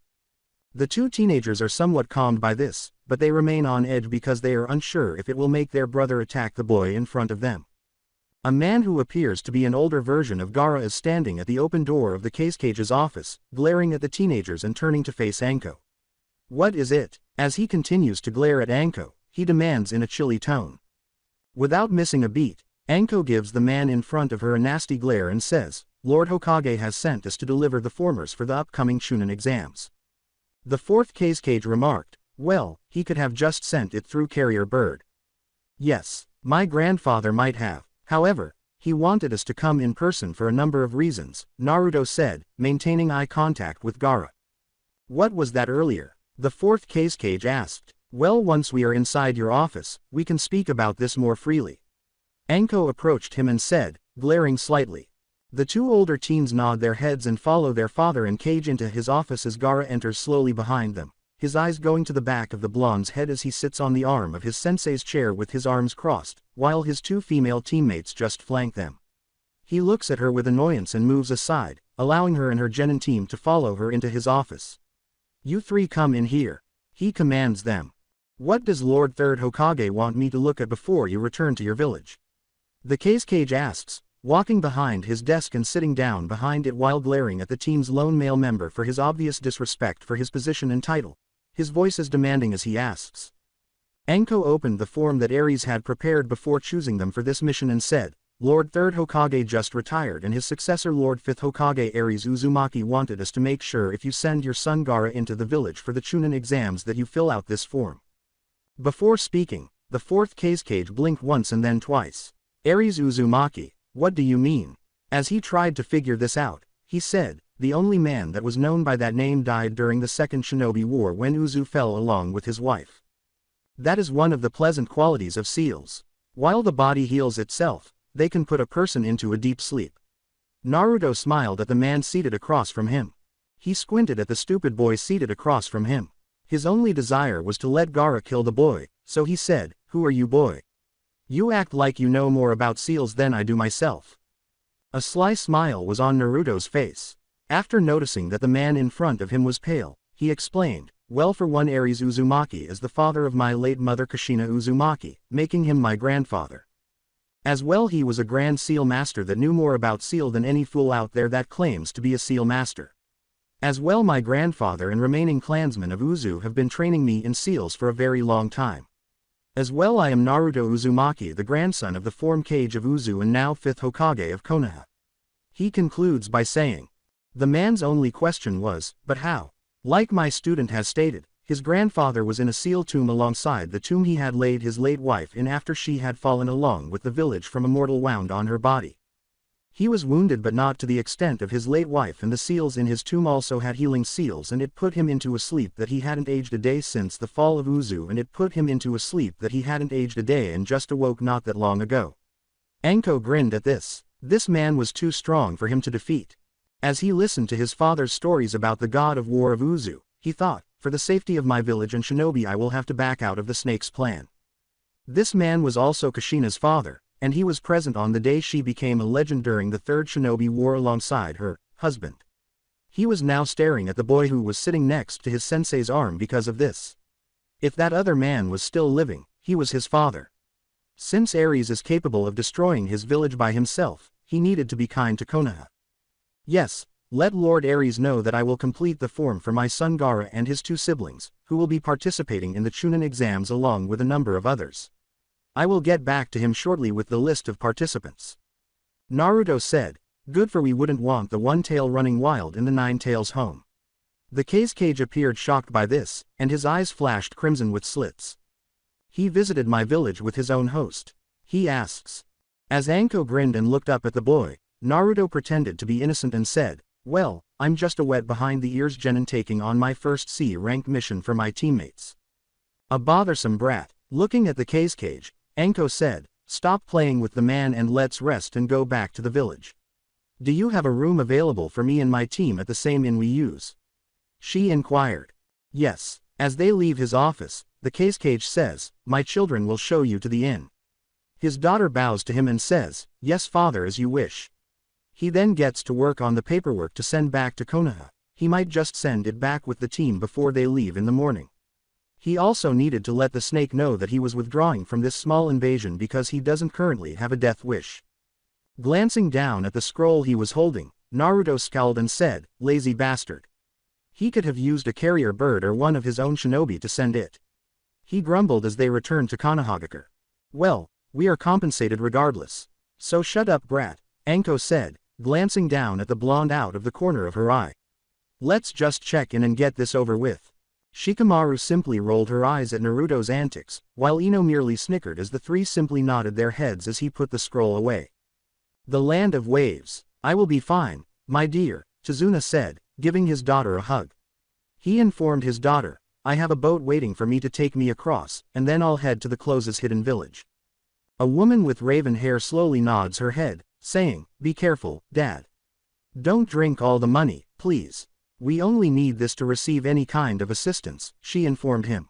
The 2 teenagers are somewhat calmed by this, but they remain on edge because they are unsure if it will make their brother attack the boy in front of them. A man who appears to be an older version of Gaara is standing at the open door of the Cage's office, glaring at the teenagers and turning to face Anko. "What is it?" As he continues to glare at Anko, he demands in a chilly tone. Without missing a beat, Anko gives the man in front of her a nasty glare and says, "Lord Hokage has sent us to deliver the formers for the upcoming Chunin exams." The 4th Cage remarked, "Well, he could have just sent it through carrier bird." "Yes, my grandfather might have. However, he wanted us to come in person for a number of reasons," Naruto said, maintaining eye contact with Gaara. "What was that earlier?" The 4th Cage asked. "Well, once we are inside your office, we can speak about this more freely." Anko approached him and said, glaring slightly. The 2 older teens nod their heads and follow their father and Cage into his office as Gaara enters slowly behind them, his eyes going to the back of the blonde's head as he sits on the arm of his sensei's chair with his arms crossed, while his 2 female teammates just flank them. He looks at her with annoyance and moves aside, allowing her and her genin team to follow her into his office. "You 3 come in here," he commands them. "What does Lord Third Hokage want me to look at before you return to your village?" The Cage asks, walking behind his desk and sitting down behind it while glaring at the team's lone male member for his obvious disrespect for his position and title. His voice is demanding as he asks. Anko opened the form that Ares had prepared before choosing them for this mission and said, "Lord Third Hokage just retired and his successor Lord Fifth Hokage Ares Uzumaki wanted us to make sure if you send your son Gaara into the village for the Chunin exams that you fill out this form." Before speaking, the 4th Cage blinked once and then twice. "Ares Uzumaki, what do you mean?" As he tried to figure this out, he said, "The only man that was known by that name died during the Second Shinobi War when Uzu fell along with his wife. That is one of the pleasant qualities of seals. While the body heals itself, they can put a person into a deep sleep." Naruto smiled at the man seated across from him. He squinted at the stupid boy seated across from him. His only desire was to let Gaara kill the boy, so he said, "Who are you, boy? You act like you know more about seals than I do myself." A sly smile was on Naruto's face. After noticing that the man in front of him was pale, he explained, "Well, for one, Ares Uzumaki is the father of my late mother Kushina Uzumaki, making him my grandfather. As well, he was a grand seal master that knew more about seal than any fool out there that claims to be a seal master. As well, my grandfather and remaining clansmen of Uzu have been training me in seals for a very long time. As well, I am Naruto Uzumaki, the grandson of the former Kage of Uzu and now 5th Hokage of Konoha." He concludes by saying, "The man's only question was, but how? Like my student has stated, his grandfather was in a seal tomb alongside the tomb he had laid his late wife in after she had fallen along with the village from a mortal wound on her body. He was wounded but not to the extent of his late wife, and the seals in his tomb also had healing seals, and it put him into a sleep that he hadn't aged a day since the fall of Uzu, and it put him into a sleep that he hadn't aged a day and just awoke not that long ago." Anko grinned at this. This man was too strong for him to defeat. As he listened to his father's stories about the god of war of Uzu, he thought, "For the safety of my village and shinobi, I will have to back out of the snake's plan." This man was also Kushina's father, and he was present on the day she became a legend during the Third Shinobi War alongside her husband. He was now staring at the boy who was sitting next to his sensei's arm because of this. If that other man was still living, he was his father. Since Ares is capable of destroying his village by himself, he needed to be kind to Konoha. "Yes, let Lord Ares know that I will complete the form for my son Gaara and his 2 siblings, who will be participating in the Chunin exams along with a number of others. I will get back to him shortly with the list of participants." Naruto said, "Good, for we wouldn't want the one tail running wild in the 9 tails home." The Kage appeared shocked by this, and his eyes flashed crimson with slits. "He visited my village with his own host," he asks. As Anko grinned and looked up at the boy, Naruto pretended to be innocent and said, "Well, I'm just a wet behind the ears genin taking on my first C-rank mission for my teammates." "A bothersome brat." Looking at the Kage, Anko said, "Stop playing with the man and let's rest and go back to the village. Do you have a room available for me and my team at the same inn we use?" She inquired. "Yes." As they leave his office, the Kage says, "My children will show you to the inn." His daughter bows to him and says, "Yes, father, as you wish." He then gets to work on the paperwork to send back to Konoha. He might just send it back with the team before they leave in the morning. He also needed to let the snake know that he was withdrawing from this small invasion because he doesn't currently have a death wish. Glancing down at the scroll he was holding, Naruto scowled and said, "Lazy bastard. He could have used a carrier bird or one of his own shinobi to send it." He grumbled as they returned to Konohagakure. "Well, we are compensated regardless. So shut up, brat," Anko said, glancing down at the blonde out of the corner of her eye. "Let's just check in and get this over with." Shikamaru simply rolled her eyes at Naruto's antics, while Ino merely snickered as the 3 simply nodded their heads as he put the scroll away. "The land of waves. I will be fine, my dear," Tazuna said, giving his daughter a hug. He informed his daughter, "I have a boat waiting for me to take me across, and then I'll head to the closest hidden village." A woman with raven hair slowly nods her head, saying, "Be careful, Dad. Don't drink all the money, please. We only need this to receive any kind of assistance," she informed him.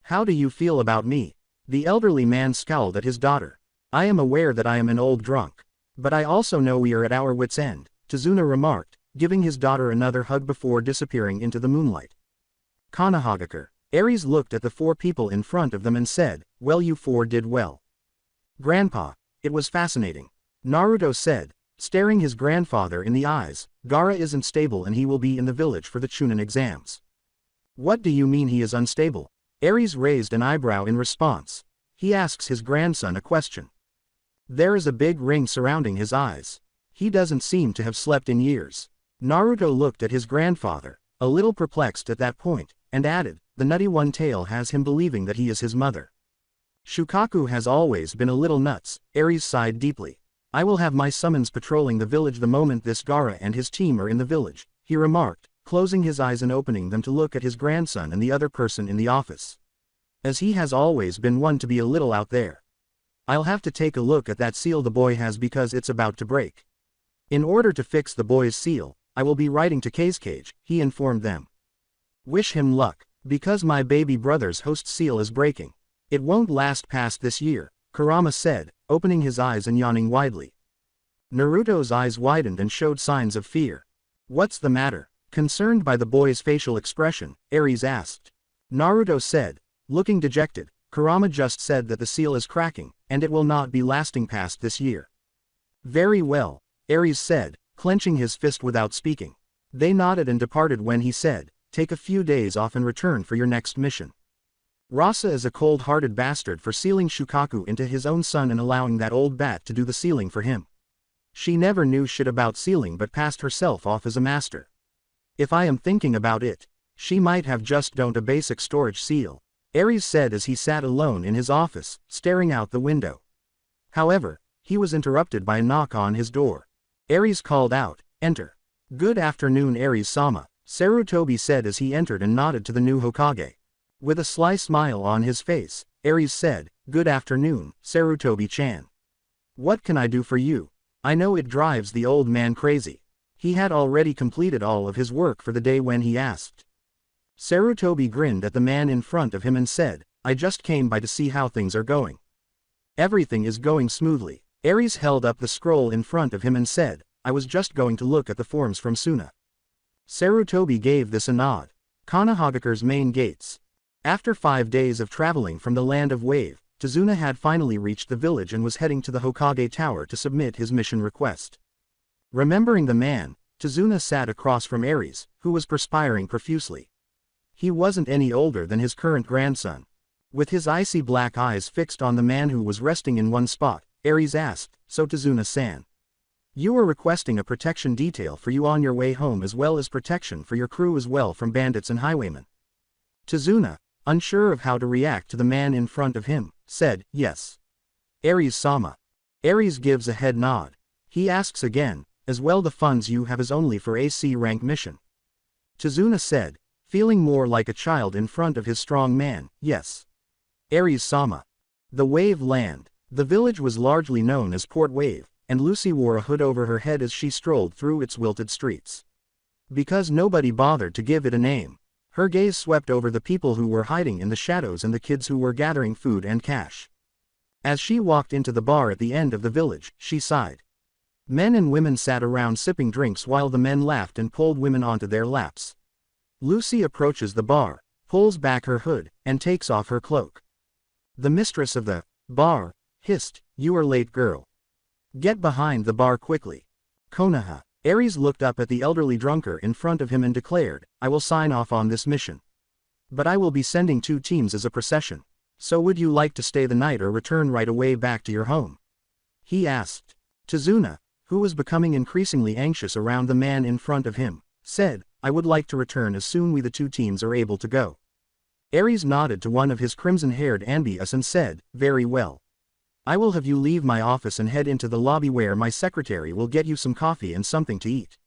"How do you feel about me?" The elderly man scowled at his daughter. "I am aware that I am an old drunk. But I also know we are at our wits' end," Tazuna remarked, giving his daughter another hug before disappearing into the moonlight. Konohagakure. Ares looked at the 4 people in front of them and said, "Well, you 4 did well. Grandpa, it was fascinating." Naruto said, staring his grandfather in the eyes, "Gaara isn't stable and he will be in the village for the Chunin exams." "What do you mean he is unstable?" Ares raised an eyebrow in response. He asks his grandson a question. There is a big ring surrounding his eyes. He doesn't seem to have slept in years. Naruto looked at his grandfather, a little perplexed at that point, and added, "The nutty one tail has him believing that he is his mother." "Shukaku has always been a little nuts," Ares sighed deeply. "I will have my summons patrolling the village the moment this Gaara and his team are in the village," he remarked, closing his eyes and opening them to look at his grandson and the other person in the office. As he has always been one to be a little out there. "I'll have to take a look at that seal the boy has because it's about to break. In order to fix the boy's seal, I will be writing to Cage, he informed them. Wish him luck, because my baby brother's host seal is breaking. It won't last past this year, Kurama said, opening his eyes and yawning widely. Naruto's eyes widened and showed signs of fear. What's the matter? Concerned by the boy's facial expression, Ares asked. Naruto said, looking dejected, Kurama just said that the seal is cracking, and it will not be lasting past this year. Very well, Ares said, clenching his fist without speaking. They nodded and departed when he said, take a few days off in return for your next mission. Rasa is a cold-hearted bastard for sealing Shukaku into his own son and allowing that old bat to do the sealing for him. She never knew shit about sealing but passed herself off as a master. If I am thinking about it, she might have just done a basic storage seal, Ares said as he sat alone in his office, staring out the window. However, he was interrupted by a knock on his door. Ares called out, enter. Good afternoon Ares-sama, Sarutobi said as he entered and nodded to the new Hokage. With a sly smile on his face, Ares said, good afternoon, Sarutobi-chan. What can I do for you? I know it drives the old man crazy. He had already completed all of his work for the day when he asked. Sarutobi grinned at the man in front of him and said, I just came by to see how things are going. Everything is going smoothly. Ares held up the scroll in front of him and said, I was just going to look at the forms from Suna. Sarutobi gave this a nod. Konohagakure's main gates. After 5 days of traveling from the land of Wave, Tazuna had finally reached the village and was heading to the Hokage Tower to submit his mission request. Remembering the man, Tazuna sat across from Ares, who was perspiring profusely. He wasn't any older than his current grandson. With his icy black eyes fixed on the man who was resting in one spot, Ares asked, so Tazuna-san. You were requesting a protection detail for you on your way home as well as protection for your crew as well from bandits and highwaymen. Tazuna, unsure of how to react to the man in front of him, said, yes. Ares-sama. Ares gives a head nod. He asks again, as well the funds you have is only for AC rank mission. Tazuna said, feeling more like a child in front of his strong man, yes. Ares-sama. The Wave Land. The village was largely known as Port Wave, and Lucy wore a hood over her head as she strolled through its wilted streets. Because nobody bothered to give it a name, her gaze swept over the people who were hiding in the shadows and the kids who were gathering food and cash. As she walked into the bar at the end of the village, she sighed. Men and women sat around sipping drinks while the men laughed and pulled women onto their laps. Lucy approaches the bar, pulls back her hood, and takes off her cloak. The mistress of the bar hissed, you are late girl. Get behind the bar quickly. Konoha. Ares looked up at the elderly drunker in front of him and declared, I will sign off on this mission. But I will be sending 2 teams as a procession. So would you like to stay the night or return right away back to your home? He asked. Tazuna, who was becoming increasingly anxious around the man in front of him, said, I would like to return as soon we the 2 teams are able to go. Ares nodded to one of his crimson-haired Anbius and said, very well. I will have you leave my office and head into the lobby where my secretary will get you some coffee and something to eat.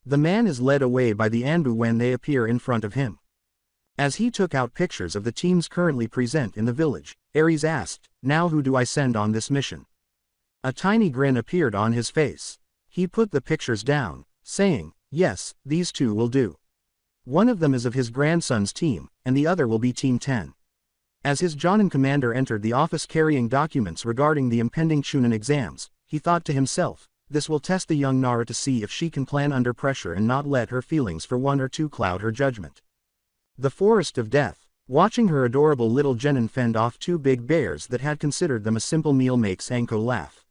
The man is led away by the Anbu when they appear in front of him. As he took out pictures of the teams currently present in the village, Ares asked, now who do I send on this mission? A tiny grin appeared on his face. He put the pictures down, saying, yes, these 2 will do. One of them is of his grandson's team, and the other will be Team 10. As his Jonin commander entered the office carrying documents regarding the impending Chunin exams, he thought to himself, this will test the young Nara to see if she can plan under pressure and not let her feelings for 1 or 2 cloud her judgment. The Forest of Death. Watching her adorable little Genin fend off 2 big bears that had considered them a simple meal makes Anko laugh.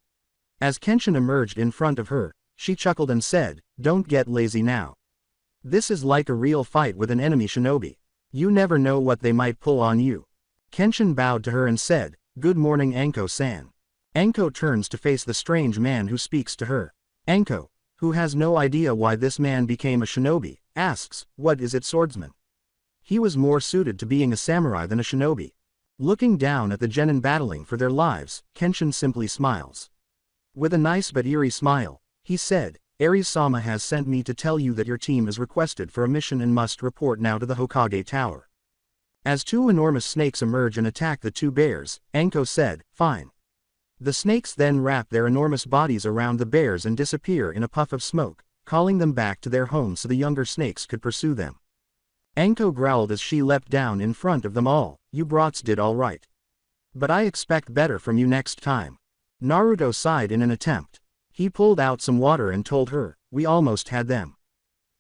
As Kenshin emerged in front of her, she chuckled and said, don't get lazy now. This is like a real fight with an enemy shinobi. You never know what they might pull on you. Kenshin bowed to her and said, good morning Anko-san. Anko turns to face the strange man who speaks to her. Anko, who has no idea why this man became a shinobi, asks, what is it swordsman? He was more suited to being a samurai than a shinobi. Looking down at the genin battling for their lives, Kenshin simply smiles. With a nice but eerie smile, he said, Ares-sama has sent me to tell you that your team is requested for a mission and must report now to the Hokage Tower. As 2 enormous snakes emerge and attack the 2 bears, Anko said, fine. The snakes then wrap their enormous bodies around the bears and disappear in a puff of smoke, calling them back to their home so the younger snakes could pursue them. Anko growled as she leapt down in front of them all. You brats did all right. But I expect better from you next time. Naruto sighed in an attempt. He pulled out some water and told her, we almost had them.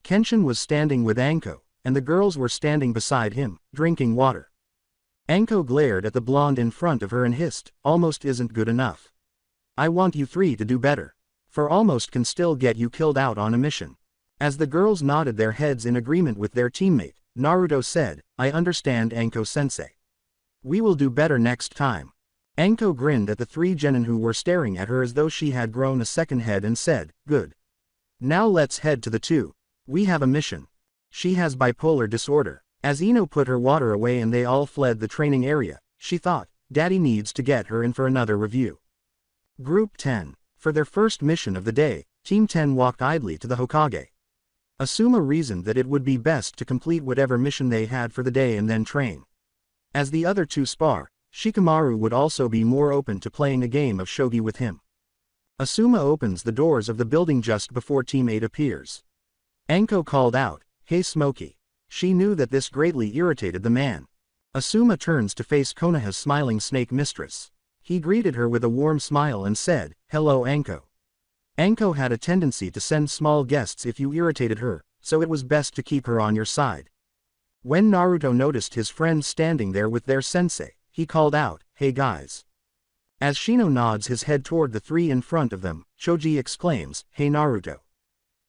Kenshin was standing with Anko, and the girls were standing beside him, drinking water. Anko glared at the blonde in front of her and hissed, almost isn't good enough. I want you three to do better. For almost can still get you killed out on a mission. As the girls nodded their heads in agreement with their teammate, Naruto said, I understand Anko-sensei. We will do better next time. Anko grinned at the three genin who were staring at her as though she had grown a second head and said, good. Now let's head to the two. We have a mission. She has bipolar disorder. As Ino put her water away and they all fled the training area, she thought, Daddy needs to get her in for another review. Group 10. For their first mission of the day, Team 10 walked idly to the Hokage. Asuma reasoned that it would be best to complete whatever mission they had for the day and then train. As the other two spar, Shikamaru would also be more open to playing a game of shogi with him. Asuma opens the doors of the building just before Team 8 appears. Anko called out, hey Smokey. She knew that this greatly irritated the man. Asuma turns to face Konoha's smiling snake mistress. He greeted her with a warm smile and said, hello Anko. Anko had a tendency to send small guests if you irritated her, so it was best to keep her on your side. When Naruto noticed his friends standing there with their sensei, he called out, hey guys. As Shino nods his head toward the three in front of them, Choji exclaims, hey Naruto.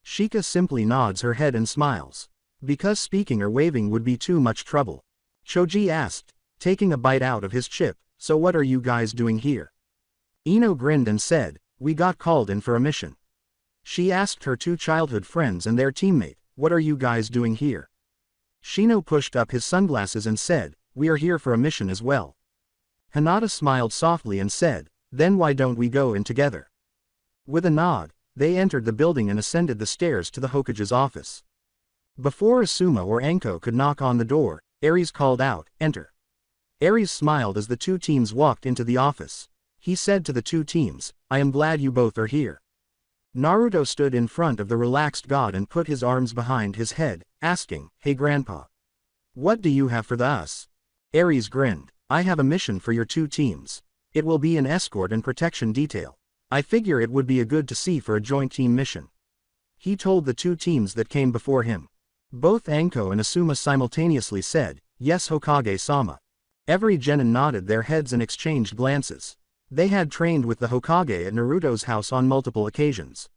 Shika simply nods her head and smiles. Because speaking or waving would be too much trouble. Choji asked, taking a bite out of his chip, so what are you guys doing here? Ino grinned and said, we got called in for a mission. She asked her two childhood friends and their teammate, what are you guys doing here? Shino pushed up his sunglasses and said, we are here for a mission as well. Hinata smiled softly and said, then why don't we go in together? With a nod, they entered the building and ascended the stairs to the Hokage's office. Before Asuma or Anko could knock on the door, Ares called out, enter. Ares smiled as the two teams walked into the office. He said to the two teams, I am glad you both are here. Naruto stood in front of the relaxed god and put his arms behind his head, asking, hey grandpa. What do you have for us? Ares grinned, I have a mission for your two teams. It will be an escort and protection detail. I figure it would be a good to see for a joint team mission. He told the two teams that came before him. Both Anko and Asuma simultaneously said, yes Hokage-sama. Every genin nodded their heads and exchanged glances. They had trained with the Hokage at Naruto's house on multiple occasions.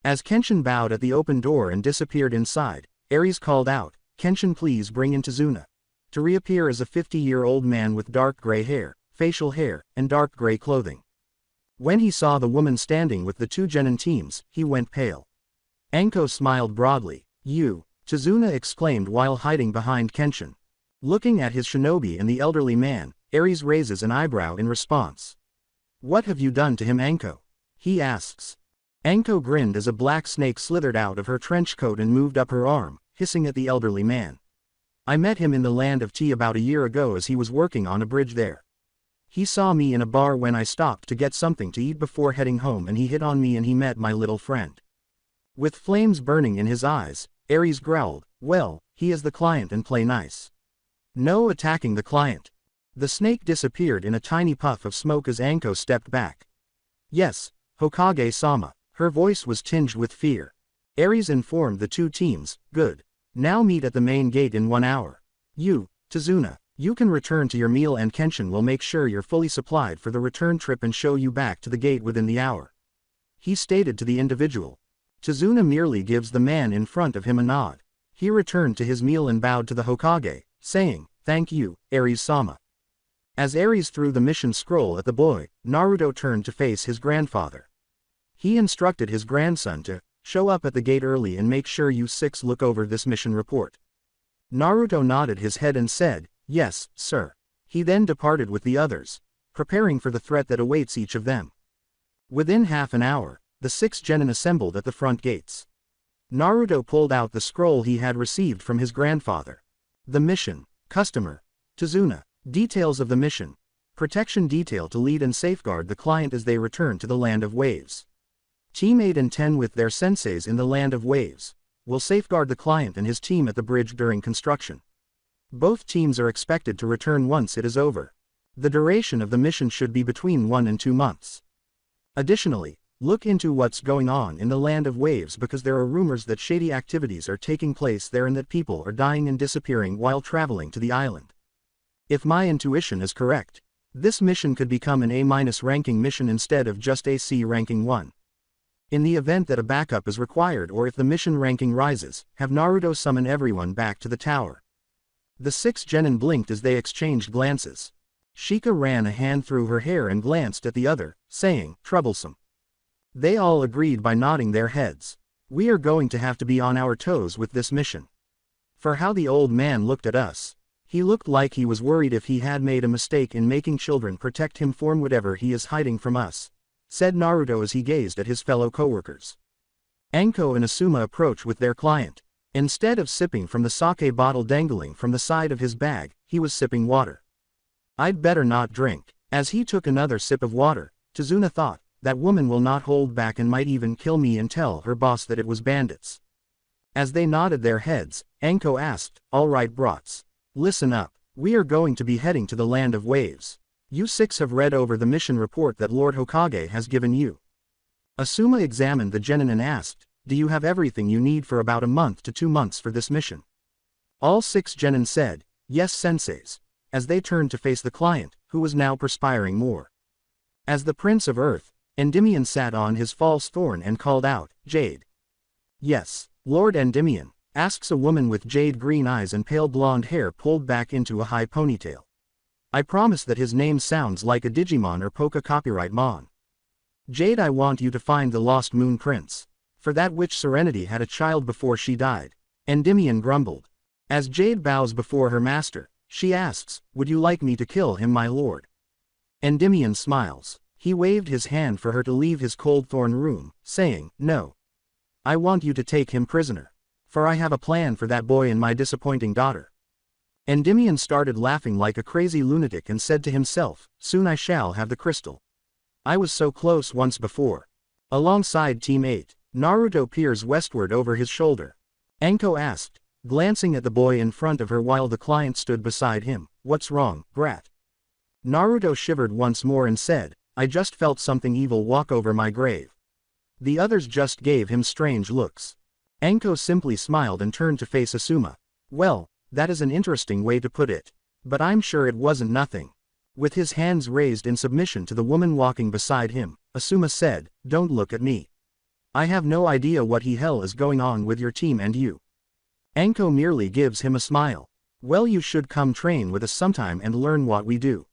As Kenshin bowed at the open door and disappeared inside, Ares called out, Kenshin please bring in Tazuna. To reappear as a 50-year-old man with dark gray hair, facial hair, and dark gray clothing. When he saw the woman standing with the two genin teams, he went pale. Anko smiled broadly, you, Tazuna exclaimed while hiding behind Kenshin. Looking at his shinobi and the elderly man, Ares raises an eyebrow in response. What have you done to him Anko? He asks. Anko grinned as a black snake slithered out of her trench coat and moved up her arm, hissing at the elderly man. I met him in the land of tea about a year ago as he was working on a bridge there. He saw me in a bar when I stopped to get something to eat before heading home and he hit on me and he met my little friend. With flames burning in his eyes, Ares growled, well, he is the client and play nice. No attacking the client. The snake disappeared in a tiny puff of smoke as Anko stepped back. Yes, Hokage-sama. Her voice was tinged with fear. Ares informed the two teams, good. Now meet at the main gate in 1 hour. You, Tazuna, you can return to your meal and Kenshin will make sure you're fully supplied for the return trip and show you back to the gate within the hour. He stated to the individual. Tazuna merely gives the man in front of him a nod. He returned to his meal and bowed to the Hokage, saying, thank you, Ares-sama. As Ares threw the mission scroll at the boy, Naruto turned to face his grandfather. He instructed his grandson to show up at the gate early and make sure you six look over this mission report. Naruto nodded his head and said, yes, sir. He then departed with the others, preparing for the threat that awaits each of them. Within half an hour, the 6 genin assembled at the front gates. Naruto pulled out the scroll he had received from his grandfather. The mission, customer, Tazuna. Details of the mission. Protection detail to lead and safeguard the client as they return to the land of waves. Team 8 and 10 with their senseis in the land of waves will safeguard the client and his team at the bridge during construction. Both teams are expected to return once it is over. The duration of the mission should be between 1 and 2 months. Additionally, look into what's going on in the land of waves because there are rumors that shady activities are taking place there and that people are dying and disappearing while traveling to the island. If my intuition is correct, this mission could become an A- ranking mission instead of just a C ranking 1. In the event that a backup is required or if the mission ranking rises, have Naruto summon everyone back to the tower. The 6 genin blinked as they exchanged glances. Shika ran a hand through her hair and glanced at the other, saying, "Troublesome." They all agreed by nodding their heads. We are going to have to be on our toes with this mission. For how the old man looked at us. He looked like he was worried if he had made a mistake in making children protect him from whatever he is hiding from us, said Naruto as he gazed at his fellow coworkers. Anko and Asuma approached with their client. Instead of sipping from the sake bottle dangling from the side of his bag, he was sipping water. I'd better not drink. As he took another sip of water, Tazuna thought, that woman will not hold back and might even kill me and tell her boss that it was bandits. As they nodded their heads, Anko asked, "All right brats. Listen up, we are going to be heading to the land of waves. You 6 have read over the mission report that Lord Hokage has given you." Asuma examined the genin and asked, "Do you have everything you need for about a month to 2 months for this mission?" All 6 genin said, "Yes senseis," as they turned to face the client, who was now perspiring more. As the Prince of Earth, Endymion sat on his false thorn and called out, "Jade." "Yes, Lord Endymion," asks a woman with jade green eyes and pale blonde hair pulled back into a high ponytail. "I promise that his name sounds like a Digimon or Poke copyright Mon. Jade, I want you to find the lost Moon Prince. For that witch Serenity had a child before she died," Endymion grumbled. As Jade bows before her master, she asks, "Would you like me to kill him, my lord?" Endymion smiles. He waved his hand for her to leave his cold thorn room, saying, "No. I want you to take him prisoner. For I have a plan for that boy and my disappointing daughter." Endymion started laughing like a crazy lunatic and said to himself, "Soon I shall have the crystal. I was so close once before." Alongside Team 8, Naruto peers westward over his shoulder. Anko asked, glancing at the boy in front of her while the client stood beside him, "What's wrong, brat?" Naruto shivered once more and said, "I just felt something evil walk over my grave." The others just gave him strange looks. Anko simply smiled and turned to face Asuma. "Well, that is an interesting way to put it. But I'm sure it wasn't nothing." With his hands raised in submission to the woman walking beside him, Asuma said, "Don't look at me. I have no idea what the hell is going on with your team and you." Anko merely gives him a smile. "Well, you should come train with us sometime and learn what we do,"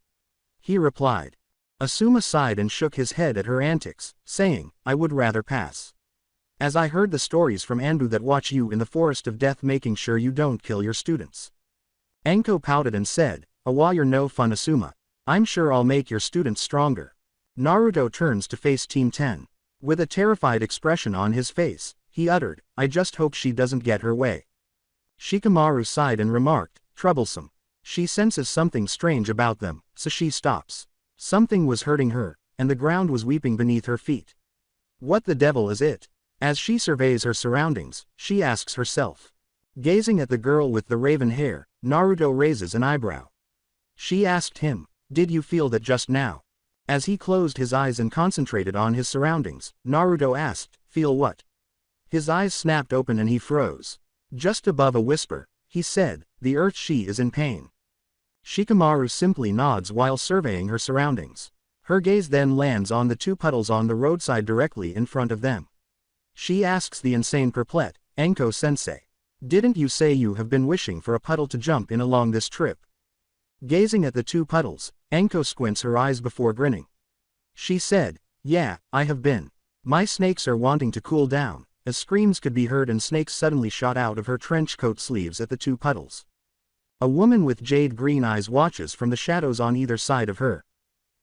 he replied. Asuma sighed and shook his head at her antics, saying, "I would rather pass. As I heard the stories from Anbu that watch you in the forest of death making sure you don't kill your students." Anko pouted and said, "Awa, you're no fun Asuma. I'm sure I'll make your students stronger." Naruto turns to face Team 10. With a terrified expression on his face, he uttered, "I just hope she doesn't get her way." Shikamaru sighed and remarked, "Troublesome." She senses something strange about them, so she stops. Something was hurting her, and the ground was weeping beneath her feet. What the devil is it? As she surveys her surroundings, she asks herself. Gazing at the girl with the raven hair, Naruto raises an eyebrow. She asked him, "Did you feel that just now?" As he closed his eyes and concentrated on his surroundings, Naruto asked, "Feel what?" His eyes snapped open and he froze. Just above a whisper, he said, "The earth, she is in pain." Shikamaru simply nods while surveying her surroundings. Her gaze then lands on the 2 puddles on the roadside directly in front of them. She asks the insane perplexed, "Anko-sensei, didn't you say you have been wishing for a puddle to jump in along this trip?" Gazing at the 2 puddles, Anko squints her eyes before grinning. She said, "Yeah, I have been. My snakes are wanting to cool down," as screams could be heard and snakes suddenly shot out of her trench coat sleeves at the 2 puddles. A woman with jade green eyes watches from the shadows on either side of her.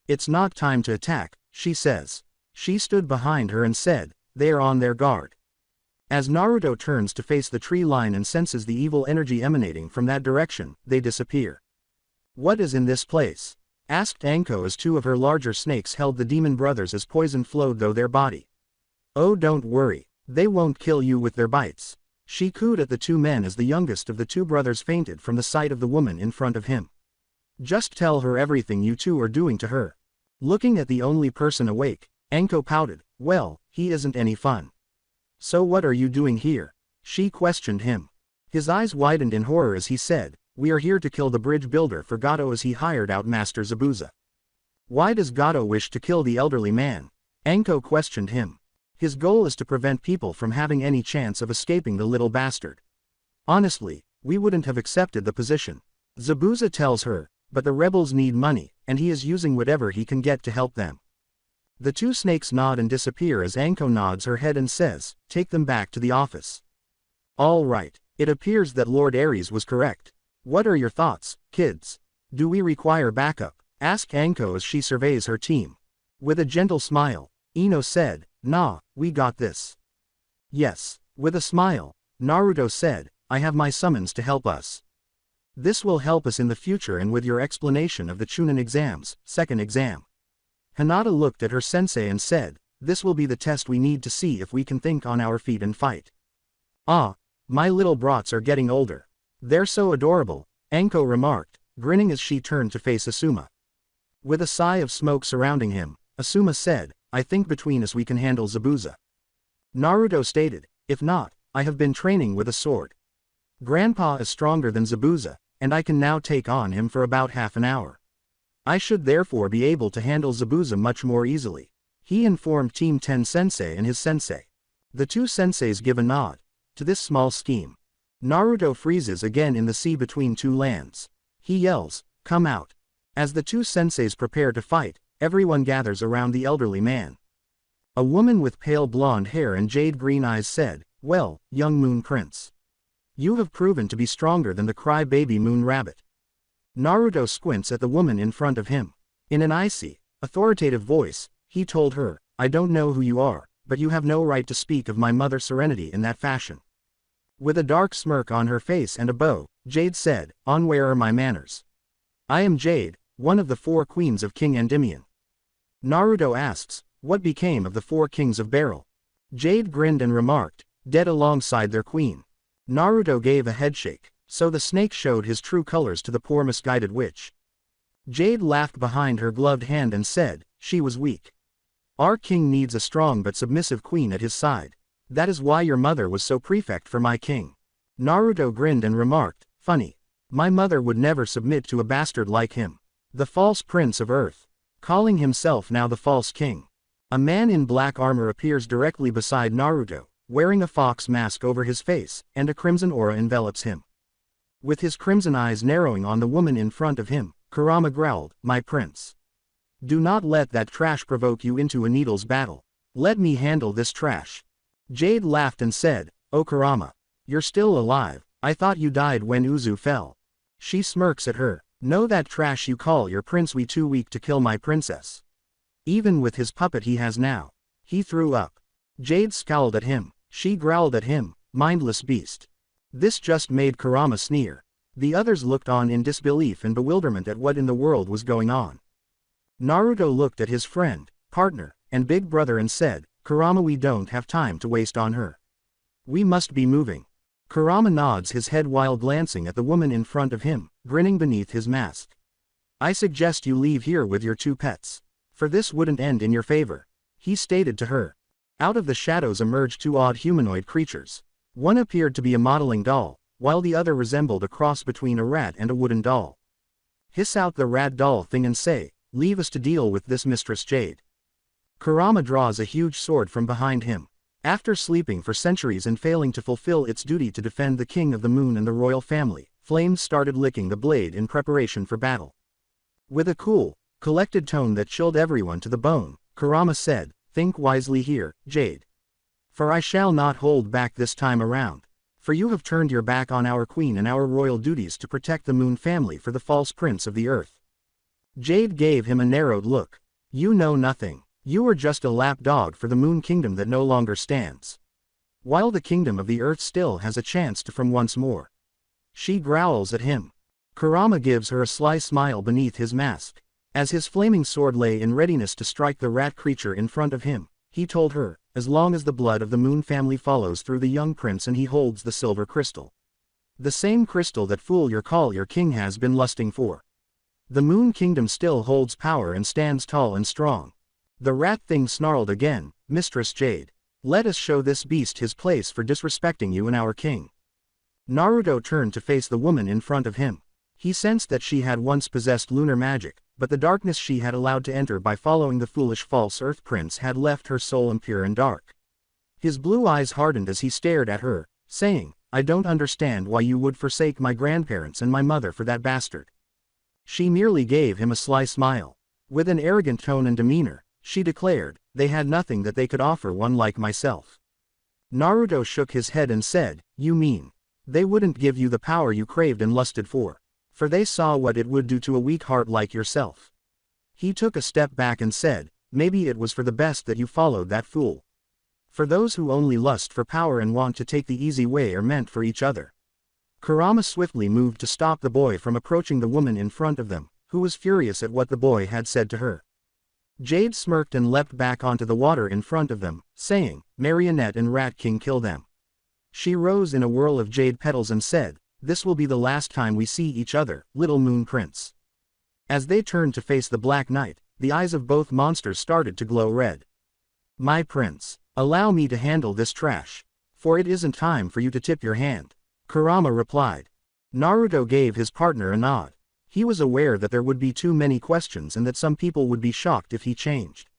"It's not time to attack," she says. She stood behind her and said, "They are on their guard." As Naruto turns to face the tree line and senses the evil energy emanating from that direction, they disappear. "What is in this place?" asked Anko as 2 of her larger snakes held the demon brothers as poison flowed through their body. Oh, don't worry, they won't kill you with their bites. She cooed at the two men as the youngest of the two brothers fainted from the sight of the woman in front of him. Just tell her everything you two are doing to her. Looking at the only person awake, Anko pouted. Well, he isn't any fun. So what are you doing here? She questioned him. His eyes widened in horror as he said, we are here to kill the bridge builder for Gato as he hired out Master Zabuza. Why does Gato wish to kill the elderly man? Anko questioned him. His goal is to prevent people from having any chance of escaping the little bastard. Honestly, we wouldn't have accepted the position. Zabuza tells her, but the rebels need money, and he is using whatever he can get to help them. The two snakes nod and disappear as Anko nods her head and says, take them back to the office. All right, it appears that Lord Ares was correct. What are your thoughts, kids? Do we require backup? Asked Anko as she surveys her team. With a gentle smile, Ino said, nah, we got this. Yes. With a smile, Naruto said, I have my summons to help us. This will help us in the future and with your explanation of the Chunin exams, second exam. Hinata looked at her sensei and said, this will be the test we need to see if we can think on our feet and fight. Ah, my little brats are getting older. They're so adorable, Anko remarked, grinning as she turned to face Asuma. With a sigh of smoke surrounding him, Asuma said, I think between us we can handle Zabuza. Naruto stated, if not, I have been training with a sword. Grandpa is stronger than Zabuza, and I can now take on him for about half an hour. I should therefore be able to handle Zabuza much more easily. He informed Team 10 Sensei and his sensei. The two senseis give a nod to this small scheme. Naruto freezes again in the sea between two lands. He yells, come out. As the two senseis prepare to fight, everyone gathers around the elderly man. A woman with pale blonde hair and jade green eyes said, well, young Moon Prince. You have proven to be stronger than the cry-baby Moon Rabbit. Naruto squints at the woman in front of him. In an icy, authoritative voice, he told her, I don't know who you are, but you have no right to speak of my mother Serenity in that fashion. With a dark smirk on her face and a bow, Jade said, on where are my manners? I am Jade, one of the 4 queens of King Endymion. Naruto asks, what became of the 4 kings of Beryl? Jade grinned and remarked, dead alongside their queen. Naruto gave a headshake, so the snake showed his true colors to the poor misguided witch. Jade laughed behind her gloved hand and said, she was weak. Our king needs a strong but submissive queen at his side. That is why your mother was so prefect for my king. Naruto grinned and remarked, funny. My mother would never submit to a bastard like him. The false prince of earth. Calling himself now the false king. A man in black armor appears directly beside Naruto, wearing a fox mask over his face, and a crimson aura envelops him. With his crimson eyes narrowing on the woman in front of him, Kurama growled, my prince. Do not let that trash provoke you into a needles battle. Let me handle this trash. Jade laughed and said, oh Kurama. You're still alive, I thought you died when Uzu fell. She smirks at her, know that trash you call your prince we too weak to kill my princess. Even with his puppet he has now. He threw up. Jade scowled at him, she growled at him, mindless beast. This just made Kurama sneer. The others looked on in disbelief and bewilderment at what in the world was going on. Naruto looked at his friend, partner, and big brother and said, Kurama, we don't have time to waste on her. We must be moving. Kurama nods his head while glancing at the woman in front of him, grinning beneath his mask. I suggest you leave here with your 2 pets. For this wouldn't end in your favor. He stated to her. Out of the shadows emerged 2 odd humanoid creatures. One appeared to be a modeling doll, while the other resembled a cross between a rat and a wooden doll. Hiss out the rat doll thing and say, leave us to deal with this Mistress Jade. Kurama draws a huge sword from behind him. After sleeping for centuries and failing to fulfill its duty to defend the King of the Moon and the royal family, flames started licking the blade in preparation for battle. With a cool, collected tone that chilled everyone to the bone, Kurama said, think wisely here, Jade. For I shall not hold back this time around. For you have turned your back on our queen and our royal duties to protect the Moon family for the false prince of the earth. Jade gave him a narrowed look. You know nothing. You are just a lapdog for the Moon Kingdom that no longer stands. While the kingdom of the earth still has a chance to from once more. She growls at him. Kurama gives her a sly smile beneath his mask. As his flaming sword lay in readiness to strike the rat creature in front of him, he told her, as long as the blood of the Moon family follows through the young prince and he holds the silver crystal. The same crystal that Fool your Call your king has been lusting for. The Moon Kingdom still holds power and stands tall and strong. The rat thing snarled again, Mistress Jade. Let us show this beast his place for disrespecting you and our king. Naruto turned to face the woman in front of him. He sensed that she had once possessed lunar magic, but the darkness she had allowed to enter by following the foolish false Earth Prince had left her soul impure and dark. His blue eyes hardened as he stared at her, saying, I don't understand why you would forsake my grandparents and my mother for that bastard. She merely gave him a sly smile. With an arrogant tone and demeanor, she declared, they had nothing that they could offer one like myself. Naruto shook his head and said, you mean, they wouldn't give you the power you craved and lusted for, for they saw what it would do to a weak heart like yourself. He took a step back and said, maybe it was for the best that you followed that fool. For those who only lust for power and want to take the easy way are meant for each other. Kurama swiftly moved to stop the boy from approaching the woman in front of them, who was furious at what the boy had said to her. Jade smirked and leapt back onto the water in front of them, saying, Marionette and Rat King, kill them. She rose in a whirl of jade petals and said, this will be the last time we see each other, little Moon Prince. As they turned to face the Black Knight, the eyes of both monsters started to glow red. My prince, allow me to handle this trash, for it isn't time for you to tip your hand, Kurama replied. Naruto gave his partner a nod. He was aware that there would be too many questions and that some people would be shocked if he changed.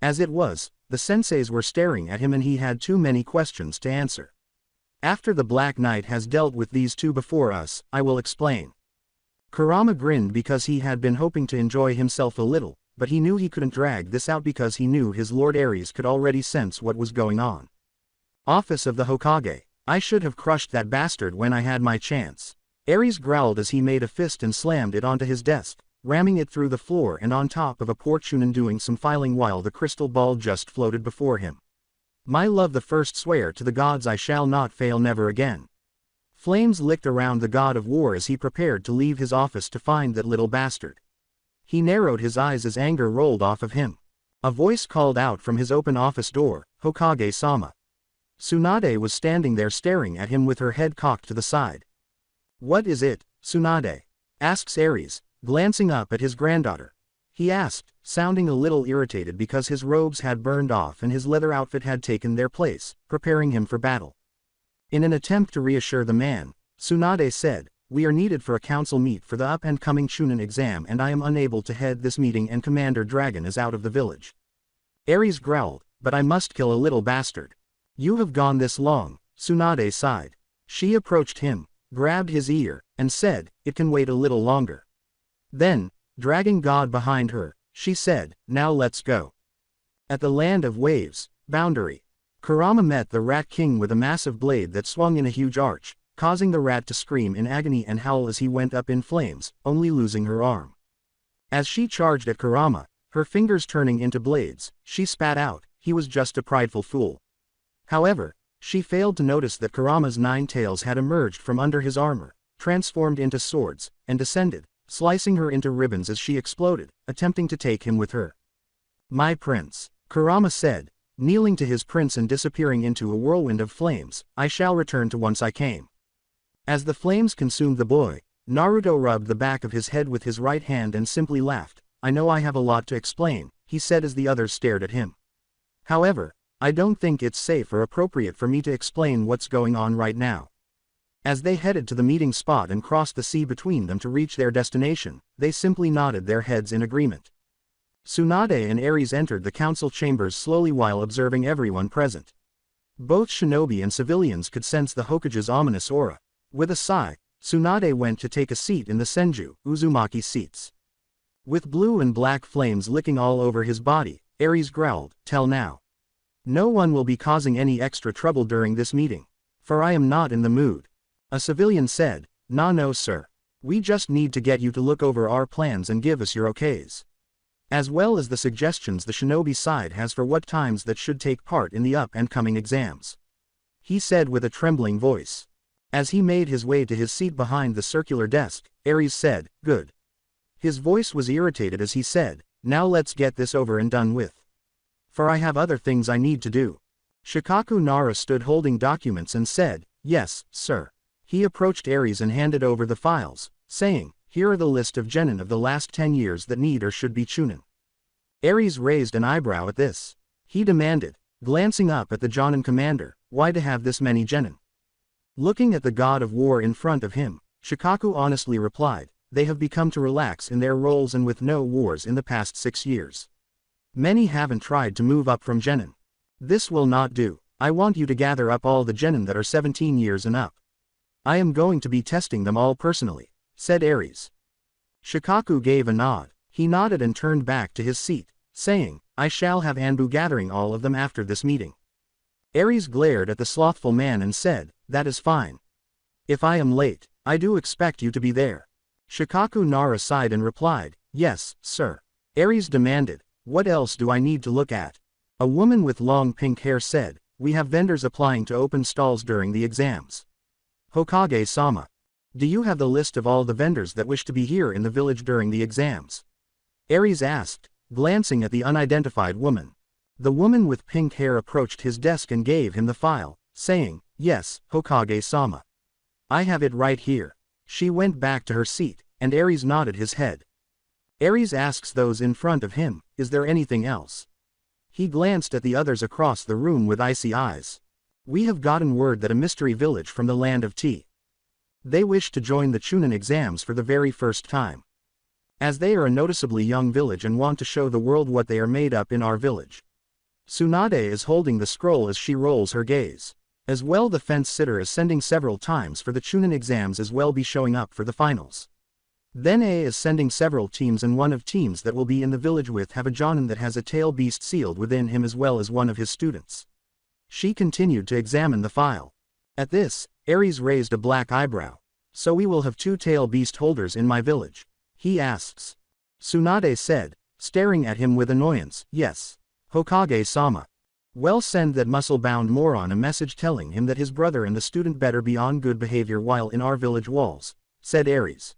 As it was, the senseis were staring at him and he had too many questions to answer. After the Black Knight has dealt with these two before us, I will explain. Kurama grinned because he had been hoping to enjoy himself a little, but he knew he couldn't drag this out because he knew his Lord Ares could already sense what was going on. Office of the Hokage, I should have crushed that bastard when I had my chance. Ares growled as he made a fist and slammed it onto his desk, ramming it through the floor and on top of a poor Chunin doing some filing while the crystal ball just floated before him. My love, the first swear to the gods I shall not fail never again. Flames licked around the god of war as he prepared to leave his office to find that little bastard. He narrowed his eyes as anger rolled off of him. A voice called out from his open office door, Hokage-sama. Tsunade was standing there staring at him with her head cocked to the side. What is it, Tsunade? Asks Ares, glancing up at his granddaughter. He asked, sounding a little irritated because his robes had burned off and his leather outfit had taken their place, preparing him for battle. In an attempt to reassure the man, Tsunade said, we are needed for a council meet for the up-and-coming Chunin exam and I am unable to head this meeting and Commander Dragon is out of the village. Ares growled, but I must kill a little bastard. You have gone this long, Tsunade sighed. She approached him, grabbed his ear, and said, it can wait a little longer. Then, dragging God behind her, she said, now let's go. At the land of waves, boundary, Kurama met the Rat King with a massive blade that swung in a huge arch, causing the rat to scream in agony and howl as he went up in flames, only losing her arm. As she charged at Kurama, her fingers turning into blades, she spat out, he was just a prideful fool. However, she failed to notice that Kurama's 9 tails had emerged from under his armor, transformed into swords, and descended, slicing her into ribbons as she exploded, attempting to take him with her. My prince, Kurama said, kneeling to his prince and disappearing into a whirlwind of flames, I shall return to whence I came. As the flames consumed the boy, Naruto rubbed the back of his head with his right hand and simply laughed. I know I have a lot to explain, he said as the others stared at him. However, I don't think it's safe or appropriate for me to explain what's going on right now. As they headed to the meeting spot and crossed the sea between them to reach their destination, they simply nodded their heads in agreement. Tsunade and Ares entered the council chambers slowly while observing everyone present. Both shinobi and civilians could sense the Hokage's ominous aura. With a sigh, Tsunade went to take a seat in the Senju, Uzumaki seats. With blue and black flames licking all over his body, Ares growled, tell now. No one will be causing any extra trouble during this meeting, for I am not in the mood. A civilian said, no sir. We just need to get you to look over our plans and give us your okays. As well as the suggestions the shinobi side has for what times that should take part in the up-and-coming exams. He said with a trembling voice. As he made his way to his seat behind the circular desk, Ares said, good. His voice was irritated as he said, now let's get this over and done with. For I have other things I need to do. Shikaku Nara stood holding documents and said, "Yes, sir." He approached Aries and handed over the files, saying, "Here are the list of genin of the last 10 years that need or should be chunin." Aries raised an eyebrow at this. He demanded, glancing up at the Jonin commander, "Why to have this many genin?" Looking at the god of war in front of him, Shikaku honestly replied, "They have become to relax in their roles and with no wars in the past 6 years. Many haven't tried to move up from genin. This will not do. I want you to gather up all the genin that are 17 years and up. I am going to be testing them all personally," said Aries. Shikaku gave a nod. He nodded and turned back to his seat, saying, "I shall have Anbu gathering all of them after this meeting." Aries glared at the slothful man and said, "That is fine. If I am late, I do expect you to be there." Shikaku Nara sighed and replied, "Yes, sir." Aries demanded, "What else do I need to look at?" A woman with long pink hair said, "We have vendors applying to open stalls during the exams." Hokage-sama. Do you have the list of all the vendors that wish to be here in the village during the exams? Aries asked, glancing at the unidentified woman. The woman with pink hair approached his desk and gave him the file, saying, "Yes, Hokage-sama. I have it right here." She went back to her seat, and Aries nodded his head. Aries asks those in front of him, "Is there anything else?" He glanced at the others across the room with icy eyes. "We have gotten word that a mystery village from the land of tea. They wish to join the Chunin exams for the very first time. As they are a noticeably young village and want to show the world what they are made up in our village." Tsunade is holding the scroll as she rolls her gaze. As well, the fence sitter is sending several times for the Chunin exams as well be showing up for the finals. Then A is sending several teams, and one of teams that will be in the village with have a Jonin that has a tail beast sealed within him as well as one of his students. She continued to examine the file. At this, Aries raised a black eyebrow. "So we will have 2 tail beast holders in my village?" he asks. Tsunade said, staring at him with annoyance, "Yes. Hokage-sama. Well, send that muscle-bound moron a message telling him that his brother and the student better be on good behavior while in our village walls," said Aries.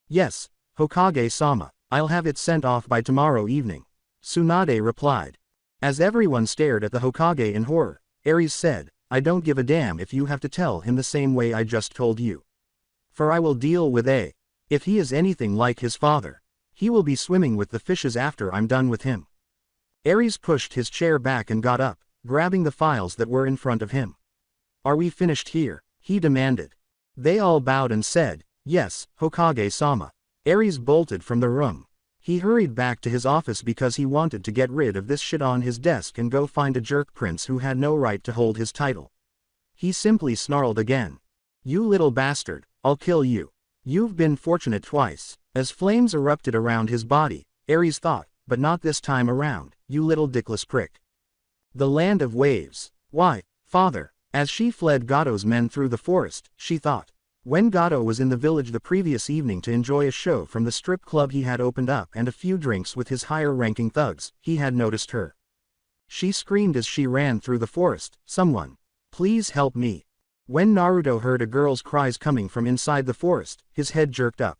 "Yes, Hokage-sama, I'll have it sent off by tomorrow evening," Tsunade replied. As everyone stared at the Hokage in horror, Aries said, "I don't give a damn if you have to tell him the same way I just told you. For I will deal with A. If he is anything like his father, he will be swimming with the fishes after I'm done with him." Aries pushed his chair back and got up, grabbing the files that were in front of him. "Are we finished here?" he demanded. They all bowed and said, "Yes, Hokage-sama." Aries bolted from the room. He hurried back to his office because he wanted to get rid of this shit on his desk and go find a jerk prince who had no right to hold his title. He simply snarled again, "You little bastard, I'll kill you. You've been fortunate twice." As flames erupted around his body, Aries thought, "But not this time around, you little dickless prick." The land of waves. Why, father? As she fled Gato's men through the forest, she thought. When Gato was in the village the previous evening to enjoy a show from the strip club he had opened up and a few drinks with his higher-ranking thugs, he had noticed her. She screamed as she ran through the forest, "Someone! Please help me!" When Naruto heard a girl's cries coming from inside the forest, his head jerked up.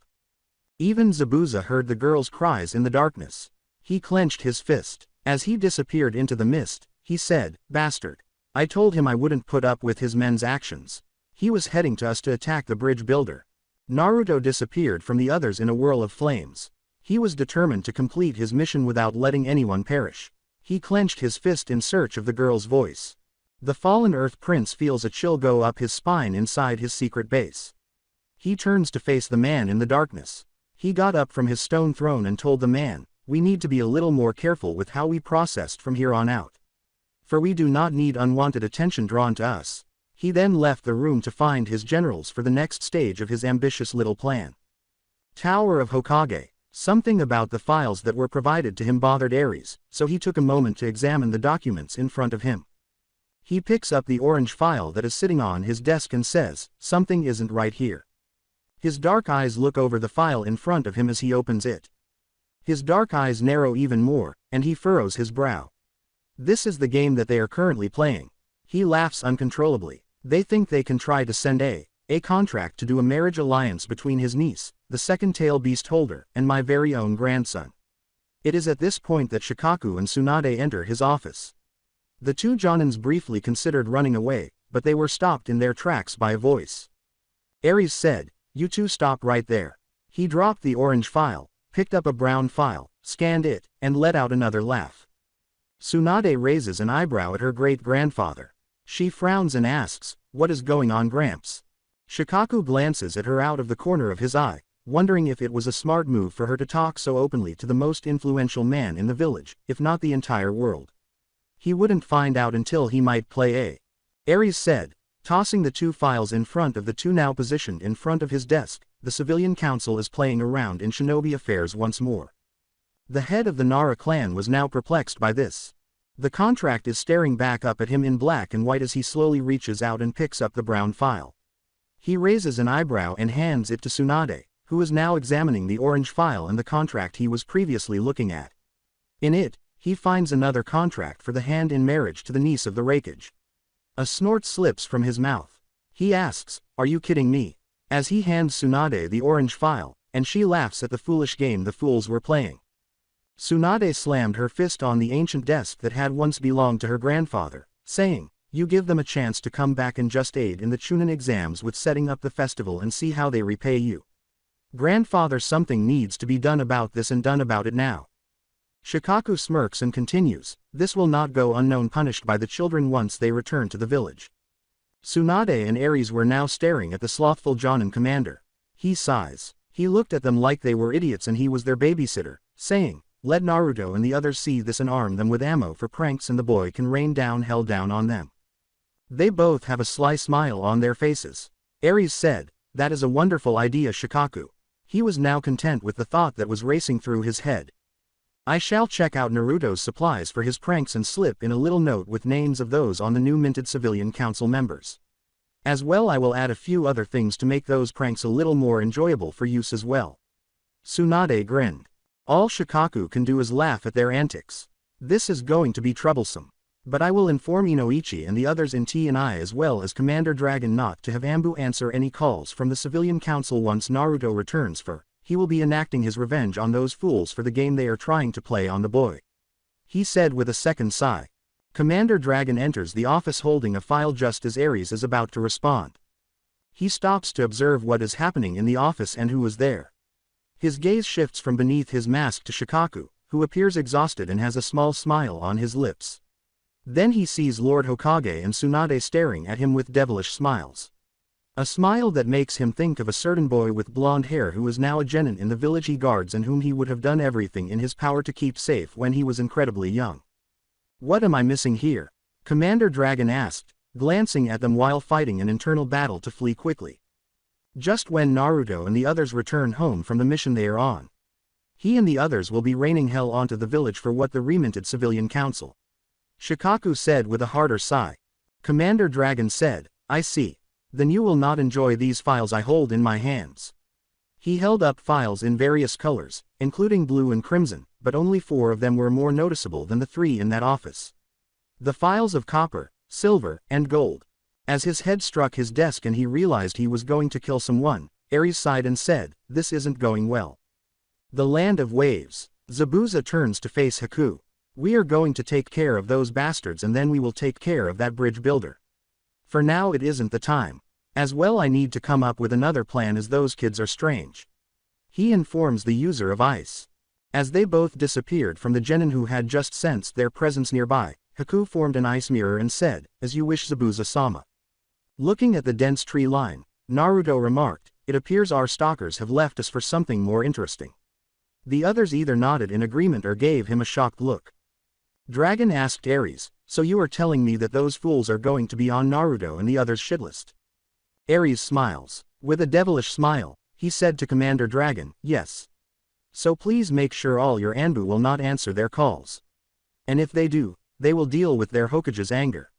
Even Zabuza heard the girl's cries in the darkness. He clenched his fist. As he disappeared into the mist, he said, "Bastard. I told him I wouldn't put up with his men's actions. He was heading to us to attack the bridge builder." Naruto disappeared from the others in a whirl of flames. He was determined to complete his mission without letting anyone perish. He clenched his fist in search of the girl's voice. The fallen Earth Prince feels a chill go up his spine inside his secret base. He turns to face the man in the darkness. He got up from his stone throne and told the man, "We need to be a little more careful with how we processed from here on out. For we do not need unwanted attention drawn to us." He then left the room to find his generals for the next stage of his ambitious little plan. Tower of Hokage. Something about the files that were provided to him bothered Aries, so he took a moment to examine the documents in front of him. He picks up the orange file that is sitting on his desk and says, "Something isn't right here." His dark eyes look over the file in front of him as he opens it. His dark eyes narrow even more, and he furrows his brow. This is the game that they are currently playing. He laughs uncontrollably. They think they can try to send a contract to do a marriage alliance between his niece, the second tail beast holder, and my very own grandson. It is at this point that Shikaku and Tsunade enter his office. The two Jonins briefly considered running away, but they were stopped in their tracks by a voice. Ares said, "You two stop right there." He dropped the orange file, picked up a brown file, scanned it, and let out another laugh. Tsunade raises an eyebrow at her great-grandfather. She frowns and asks, "What is going on, Gramps?" Shikaku glances at her out of the corner of his eye, wondering if it was a smart move for her to talk so openly to the most influential man in the village, if not the entire world. He wouldn't find out until he might play a. Ares said, tossing the two files in front of the two now positioned in front of his desk. The civilian council is playing around in shinobi affairs once more. The head of the Nara clan was now perplexed by this. The contract is staring back up at him in black and white as he slowly reaches out and picks up the brown file. He raises an eyebrow and hands it to Tsunade, who is now examining the orange file and the contract he was previously looking at. In it, he finds another contract for the hand in marriage to the niece of the Raikage. A snort slips from his mouth. He asks, "Are you kidding me?" as he hands Tsunade the orange file, and she laughs at the foolish game the fools were playing. Tsunade slammed her fist on the ancient desk that had once belonged to her grandfather, saying, "You give them a chance to come back and just aid in the Chunin exams with setting up the festival and see how they repay you. Grandfather, something needs to be done about this and done about it now." Shikaku smirks and continues, "This will not go unknown, punished by the children once they return to the village." Tsunade and Ares were now staring at the slothful Jonin commander. He sighs. He looked at them like they were idiots and he was their babysitter, saying, "Let Naruto and the others see this and arm them with ammo for pranks and the boy can rain down hell down on them." They both have a sly smile on their faces. Ares said, "That is a wonderful idea, Shikaku." He was now content with the thought that was racing through his head. "I shall check out Naruto's supplies for his pranks and slip in a little note with names of those on the new minted civilian council members. As well, I will add a few other things to make those pranks a little more enjoyable for use as well." Tsunade grinned. All Shikaku can do is laugh at their antics. This is going to be troublesome. But I will inform Inoichi and the others in T&I as well as Commander Dragon not to have Ambu answer any calls from the civilian council once Naruto returns, for he will be enacting his revenge on those fools for the game they are trying to play on the boy. He said with a second sigh. Commander Dragon enters the office holding a file just as Ares is about to respond. He stops to observe what is happening in the office and who is there. His gaze shifts from beneath his mask to Shikaku, who appears exhausted and has a small smile on his lips. Then he sees Lord Hokage and Tsunade staring at him with devilish smiles. A smile that makes him think of a certain boy with blonde hair who is now a genin in the village he guards and whom he would have done everything in his power to keep safe when he was incredibly young. "What am I missing here?" Commander Dragon asked, glancing at them while fighting an internal battle to flee quickly. Just when Naruto and the others return home from the mission they are on. He and the others will be raining hell onto the village for what the reminted civilian council. Shikaku said with a harder sigh. Commander Dragon said, "I see. Then you will not enjoy these files I hold in my hands." He held up files in various colors, including blue and crimson, but only 4 of them were more noticeable than the 3 in that office. The files of copper, silver, and gold. As his head struck his desk and he realized he was going to kill someone, Ares sighed and said, "This isn't going well." The land of waves. Zabuza turns to face Haku. "We are going to take care of those bastards and then we will take care of that bridge builder. For now it isn't the time. As well, I need to come up with another plan as those kids are strange." He informs the user of ice. As they both disappeared from the genin who had just sensed their presence nearby, Haku formed an ice mirror and said, "As you wish, Zabuza-sama." Looking at the dense tree line, Naruto remarked, "It appears our stalkers have left us for something more interesting." The others either nodded in agreement or gave him a shocked look. Dragon asked Ares, "So you are telling me that those fools are going to be on Naruto and the others' shit list?" Ares smiles. With a devilish smile, he said to Commander Dragon, "Yes. So please make sure all your Anbu will not answer their calls. And if they do, they will deal with their Hokage's anger.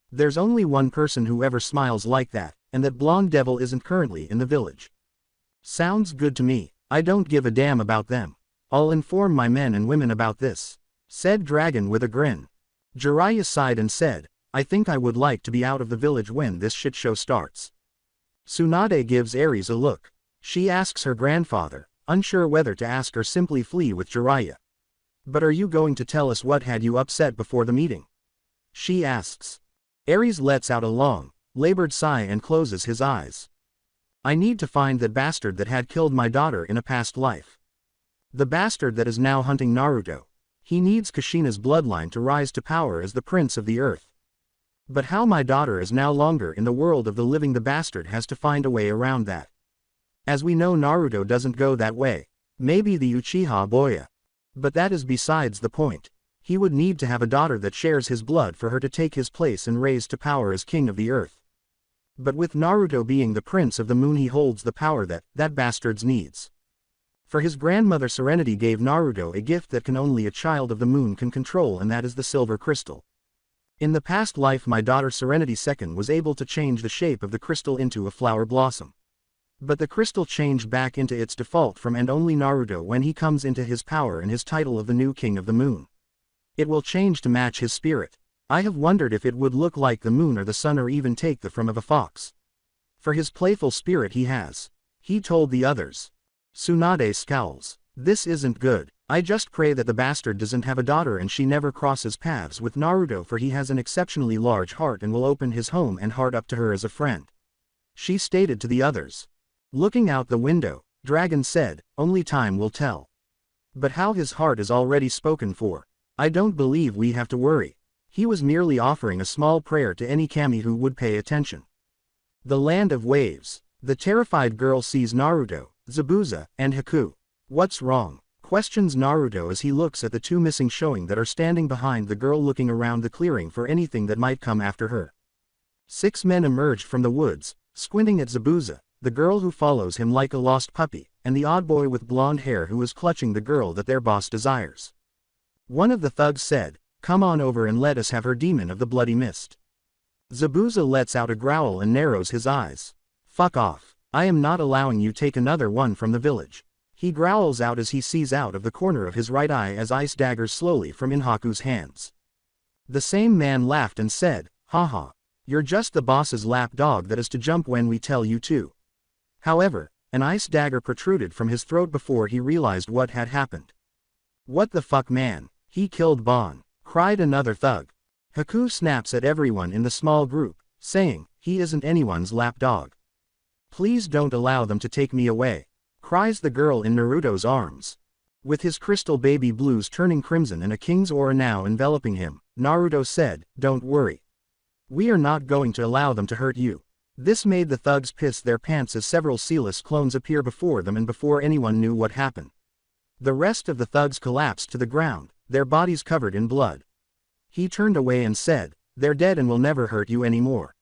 There's only one person who ever smiles like that, and that blonde devil isn't currently in the village." "Sounds good to me. I don't give a damn about them. I'll inform my men and women about this," said Dragon with a grin. Jiraiya sighed and said, "I think I would like to be out of the village when this shit show starts." Tsunade gives Ares a look. She asks her grandfather, unsure whether to ask or simply flee with Jiraiya. "But are you going to tell us what had you upset before the meeting?" she asks. Ares lets out a long, labored sigh and closes his eyes. I need to find that bastard that had killed my daughter in a past life. The bastard that is now hunting Naruto. He needs Kushina's bloodline to rise to power as the prince of the earth. But how my daughter is now longer in the world of the living, the bastard has to find a way around that. As we know, Naruto doesn't go that way. Maybe the Uchiha Boya. But that is besides the point. He would need to have a daughter that shares his blood for her to take his place and raise to power as king of the earth. But with Naruto being the prince of the moon, he holds the power that bastard's needs. For his grandmother Serenity gave Naruto a gift that can only a child of the moon can control, and that is the silver crystal. In the past life, my daughter Serenity II was able to change the shape of the crystal into a flower blossom. But the crystal changed back into its default form, and only Naruto, when he comes into his power and his title of the new king of the moon, it will change to match his spirit. I have wondered if it would look like the moon or the sun, or even take the form of a fox. For his playful spirit he has. He told the others. Tsunade scowls. This isn't good. I just pray that the bastard doesn't have a daughter and she never crosses paths with Naruto, for he has an exceptionally large heart and will open his home and heart up to her as a friend. She stated to the others. Looking out the window, Dragon said, only time will tell. But how his heart is already spoken for. I don't believe we have to worry. He was merely offering a small prayer to any kami who would pay attention. The land of waves. The terrified girl sees Naruto, Zabuza, and Haku. What's wrong? Questions Naruto as he looks at the two missing showing that are standing behind the girl, looking around the clearing for anything that might come after her. 6 men emerged from the woods, squinting at Zabuza, the girl who follows him like a lost puppy, and the odd boy with blonde hair who is clutching the girl that their boss desires. One of the thugs said, "Come on over and let us have her, demon of the bloody mist." Zabuza lets out a growl and narrows his eyes. Fuck off. I am not allowing you take another one from the village. He growls out as he sees out of the corner of his right eye as ice daggers slowly from in Haku's hands. The same man laughed and said, "Haha. You're just the boss's lap dog that is to jump when we tell you to." However, an ice dagger protruded from his throat before he realized what had happened. What the fuck, man? He killed Bon, cried another thug. Haku snaps at everyone in the small group, saying, he isn't anyone's lapdog. Please don't allow them to take me away, cries the girl in Naruto's arms. With his crystal baby blues turning crimson and a king's aura now enveloping him, Naruto said, don't worry. We are not going to allow them to hurt you. This made the thugs piss their pants as several Celis clones appear before them, and before anyone knew what happened, the rest of the thugs collapsed to the ground, their bodies covered in blood. He turned away and said, they're dead and will never hurt you anymore.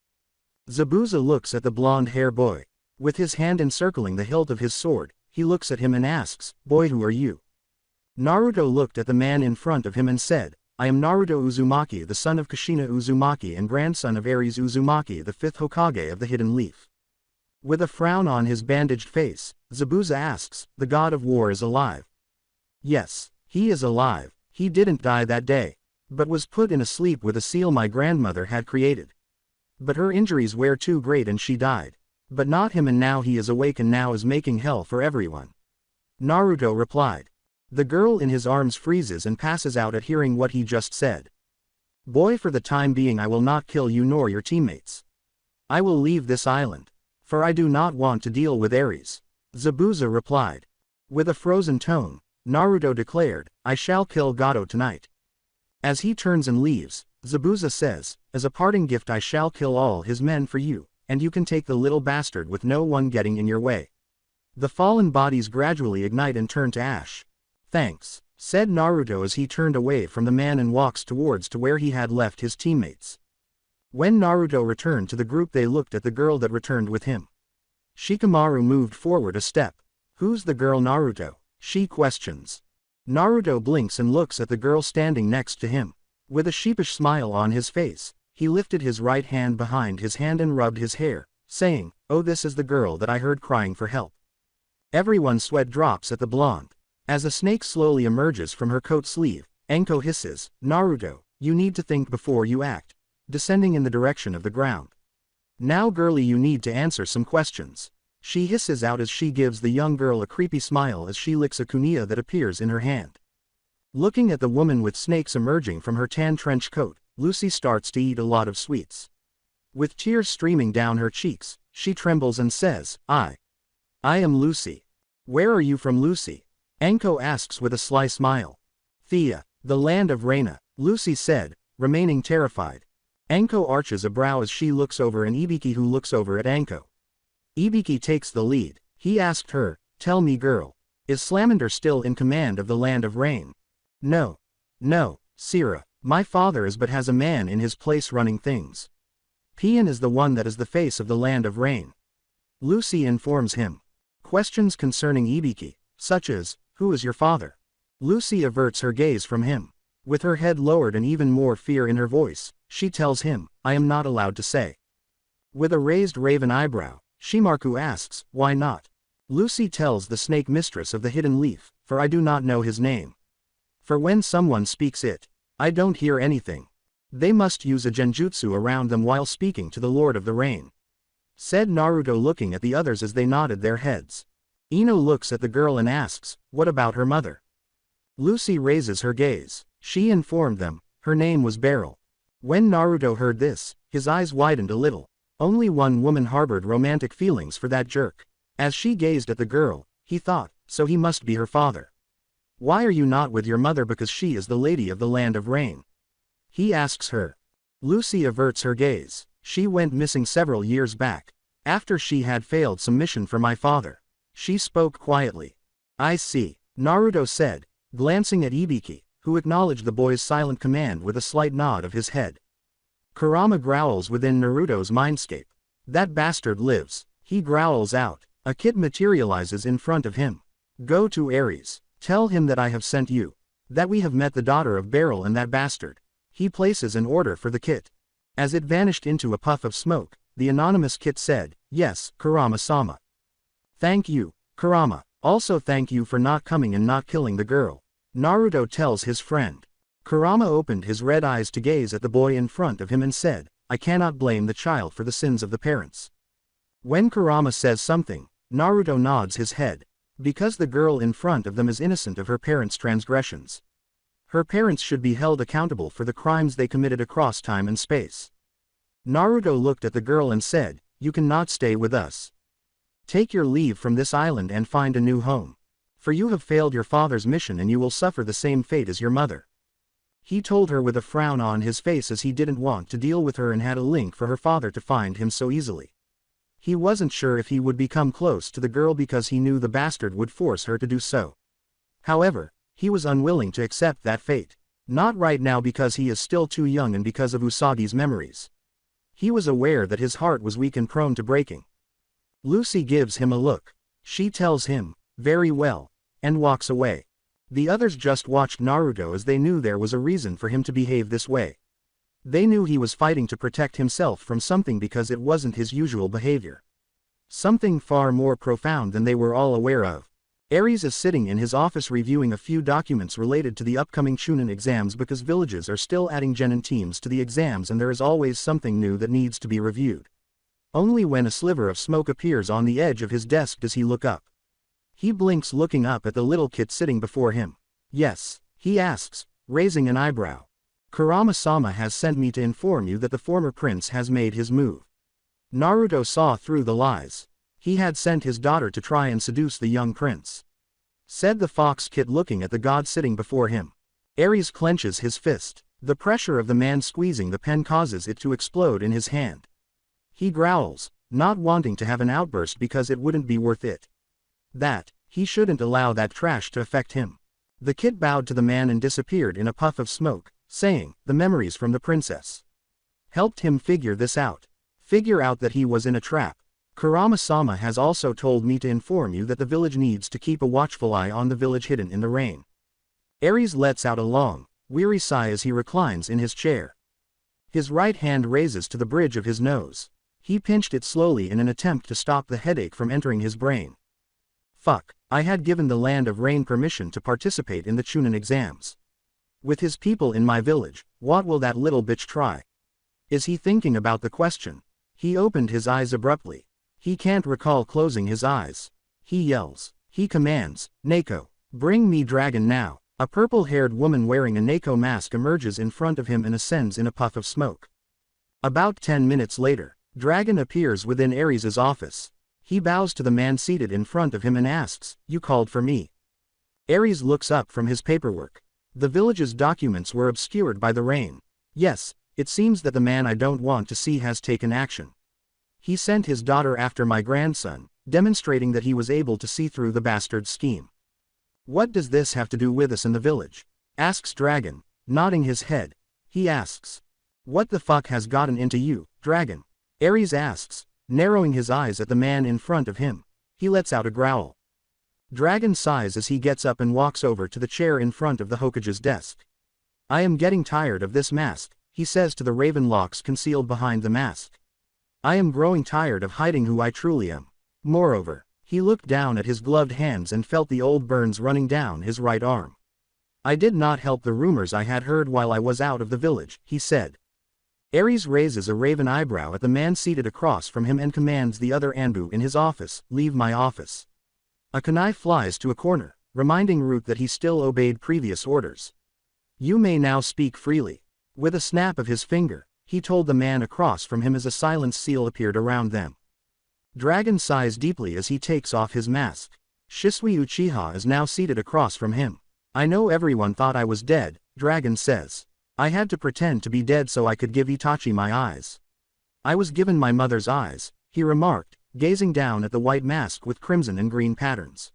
Zabuza looks at the blonde hair boy. With his hand encircling the hilt of his sword, he looks at him and asks, boy, who are you? Naruto looked at the man in front of him and said, I am Naruto Uzumaki, the son of Kushina Uzumaki and grandson of Ares Uzumaki, the 5th Hokage of the Hidden Leaf. With a frown on his bandaged face, Zabuza asks, the god of war is alive? Yes, he is alive. He didn't die that day, but was put in a sleep with a seal my grandmother had created. But her injuries were too great and she died. But not him, and now he is awake and now is making hell for everyone. Naruto replied. The girl in his arms freezes and passes out at hearing what he just said. Boy, for the time being I will not kill you nor your teammates. I will leave this island, for I do not want to deal with Ares. Zabuza replied. With a frozen tone, Naruto declared, I shall kill Gato tonight. As he turns and leaves, Zabuza says, as a parting gift I shall kill all his men for you, and you can take the little bastard with no one getting in your way. The fallen bodies gradually ignite and turn to ash. Thanks, said Naruto as he turned away from the man and walks towards to where he had left his teammates. When Naruto returned to the group, they looked at the girl that returned with him. Shikamaru moved forward a step. Who's the girl, Naruto? She questions. Naruto blinks and looks at the girl standing next to him. With a sheepish smile on his face, he lifted his right hand behind his hand and rubbed his hair, saying, oh, this is the girl that I heard crying for help. Everyone's sweat drops at the blonde. As a snake slowly emerges from her coat sleeve, Enko hisses, Naruto, you need to think before you act, descending in the direction of the ground. Now girlie, you need to answer some questions. She hisses out as she gives the young girl a creepy smile as she licks a kunai that appears in her hand. Looking at the woman with snakes emerging from her tan trench coat, Lucy starts to eat a lot of sweets. With tears streaming down her cheeks, she trembles and says, I am Lucy. Where are you from, Lucy? Anko asks with a sly smile. Thea, the land of Reina, Lucy said, remaining terrified. Anko arches a brow as she looks over and Ibiki who looks over at Anko. Ibiki takes the lead. He asked her, tell me girl, is Slamander still in command of the land of rain? No, Sira, my father is but has a man in his place running things. Pian is the one that is the face of the land of rain. Lucy informs him. Questions concerning Ibiki, such as, who is your father? Lucy averts her gaze from him. With her head lowered and even more fear in her voice, she tells him, I am not allowed to say. With a raised raven eyebrow, Shimarku asks, why not? Lucy tells the snake mistress of the hidden leaf, for I do not know his name. For when someone speaks it, I don't hear anything. They must use a genjutsu around them while speaking to the Lord of the Rain. Said Naruto looking at the others as they nodded their heads. Ino looks at the girl and asks, what about her mother? Lucy raises her gaze. She informed them, her name was Beryl. When Naruto heard this, his eyes widened a little. Only one woman harbored romantic feelings for that jerk. As she gazed at the girl, he thought, so he must be her father. Why are you not with your mother because she is the lady of the land of rain? He asks her. Lucy averts her gaze. She went missing several years back. After she had failed some mission for my father. She spoke quietly. I see, Naruto said, glancing at Ibiki, who acknowledged the boy's silent command with a slight nod of his head. Kurama growls within Naruto's mindscape. That bastard lives, he growls out. A kid materializes in front of him. Go to Ares. Tell him that I have sent you. That we have met the daughter of Beryl and that bastard. He places an order for the kit. As it vanished into a puff of smoke, the anonymous kit said, yes, Kurama-sama. Thank you, Kurama. Also thank you for not coming and not killing the girl. Naruto tells his friend. Kurama opened his red eyes to gaze at the boy in front of him and said, I cannot blame the child for the sins of the parents. When Kurama says something, Naruto nods his head. Because the girl in front of them is innocent of her parents' transgressions. Her parents should be held accountable for the crimes they committed across time and space. Naruto looked at the girl and said, you cannot stay with us. Take your leave from this island and find a new home. For you have failed your father's mission and you will suffer the same fate as your mother. He told her with a frown on his face as he didn't want to deal with her and had a link for her father to find him so easily. He wasn't sure if he would become close to the girl because he knew the bastard would force her to do so. However, he was unwilling to accept that fate. Not right now because he is still too young and because of Usagi's memories. He was aware that his heart was weak and prone to breaking. Lucy gives him a look. She tells him, very well, and walks away. The others just watched Naruto as they knew there was a reason for him to behave this way. They knew he was fighting to protect himself from something because it wasn't his usual behavior. Something far more profound than they were all aware of. Ares is sitting in his office reviewing a few documents related to the upcoming Chunin exams because villages are still adding genin teams to the exams and there is always something new that needs to be reviewed. Only when a sliver of smoke appears on the edge of his desk does he look up. He blinks looking up at the little kid sitting before him. Yes, he asks, raising an eyebrow. Kurama-sama has sent me to inform you that the former prince has made his move. Naruto saw through the lies. He had sent his daughter to try and seduce the young prince. Said the fox kid looking at the god sitting before him. Ares clenches his fist. The pressure of the man squeezing the pen causes it to explode in his hand. He growls, not wanting to have an outburst because it wouldn't be worth it. That, he shouldn't allow that trash to affect him. The kid bowed to the man and disappeared in a puff of smoke, saying, the memories from the princess helped him figure this out. Figure out that he was in a trap. Kurama-sama has also told me to inform you that the village needs to keep a watchful eye on the village hidden in the rain. Ares lets out a long, weary sigh as he reclines in his chair. His right hand raises to the bridge of his nose. He pinched it slowly in an attempt to stop the headache from entering his brain. Fuck, I had given the land of rain permission to participate in the Chunin exams. With his people in my village, what will that little bitch try? Is he thinking about the question? He opened his eyes abruptly. He can't recall closing his eyes. He yells. He commands, Neko, bring me dragon now. A purple-haired woman wearing a Neko mask emerges in front of him and ascends in a puff of smoke. About 10 minutes later, Dragon appears within Ares' office. He bows to the man seated in front of him and asks, "You called for me?" Ares looks up from his paperwork. The village's documents were obscured by the rain. "Yes, it seems that the man I don't want to see has taken action. He sent his daughter after my grandson, demonstrating that he was able to see through the bastard's scheme." "What does this have to do with us in the village?" asks Dragon, nodding his head. He asks, "What the fuck has gotten into you, Dragon?" Ares asks, narrowing his eyes at the man in front of him. He lets out a growl. Dragon sighs as he gets up and walks over to the chair in front of the Hokage's desk. "I am getting tired of this mask," he says to the raven locks concealed behind the mask. "I am growing tired of hiding who I truly am." Moreover, he looked down at his gloved hands and felt the old burns running down his right arm. "I did not help the rumors I had heard while I was out of the village," he said. Ares raises a raven eyebrow at the man seated across from him and commands the other Anbu in his office, "Leave my office." A kunai flies to a corner, reminding Root that he still obeyed previous orders. "You may now speak freely." With a snap of his finger, he told the man across from him as a silence seal appeared around them. Dragon sighs deeply as he takes off his mask. Shisui Uchiha is now seated across from him. "I know everyone thought I was dead," Dragon says. "I had to pretend to be dead so I could give Itachi my eyes. I was given my mother's eyes," he remarked, gazing down at the white mask with crimson and green patterns.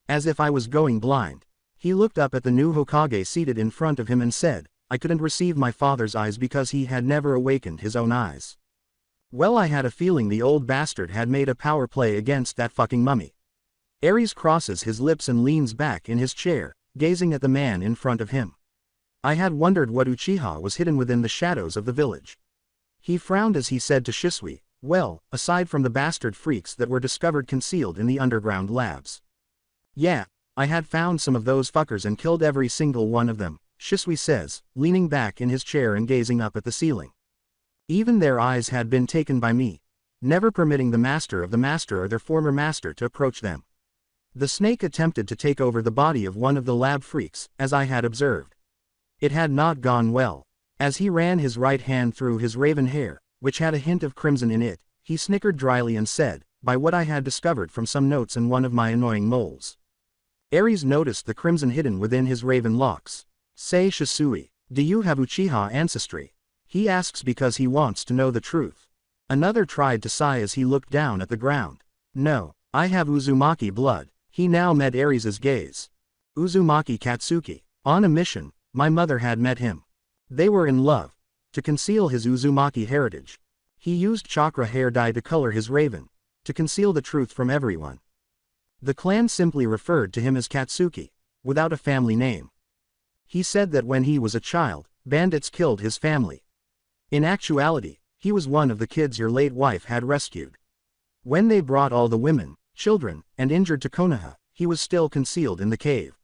"As if I was going blind." He looked up at the new Hokage seated in front of him and said, "I couldn't receive my father's eyes because he had never awakened his own eyes. Well, I had a feeling the old bastard had made a power play against that fucking mummy." Ares crosses his lips and leans back in his chair, gazing at the man in front of him. "I had wondered what Uchiha was hidden within the shadows of the village." He frowned as he said to Shisui, "Well, aside from the bastard freaks that were discovered concealed in the underground labs. Yeah, I had found some of those fuckers and killed every single one of them," Shisui says, leaning back in his chair and gazing up at the ceiling. "Even their eyes had been taken by me, never permitting the master of the master or their former master to approach them. The snake attempted to take over the body of one of the lab freaks, as I had observed. It had not gone well." As he ran his right hand through his raven hair, which had a hint of crimson in it, he snickered dryly and said, "By what I had discovered from some notes in one of my annoying moles." Ares noticed the crimson hidden within his raven locks. "Say, Shisui, do you have Uchiha ancestry?" he asks because he wants to know the truth. Another tried to sigh as he looked down at the ground. "No, I have Uzumaki blood." He now met Ares' gaze. "Uzumaki Katsuki. On a mission, my mother had met him. They were in love. To conceal his Uzumaki heritage, he used chakra hair dye to color his raven, to conceal the truth from everyone. The clan simply referred to him as Katsuki, without a family name. He said that when he was a child, bandits killed his family. In actuality, he was one of the kids your late wife had rescued. When they brought all the women, children, and injured to Konoha, he was still concealed in the cave.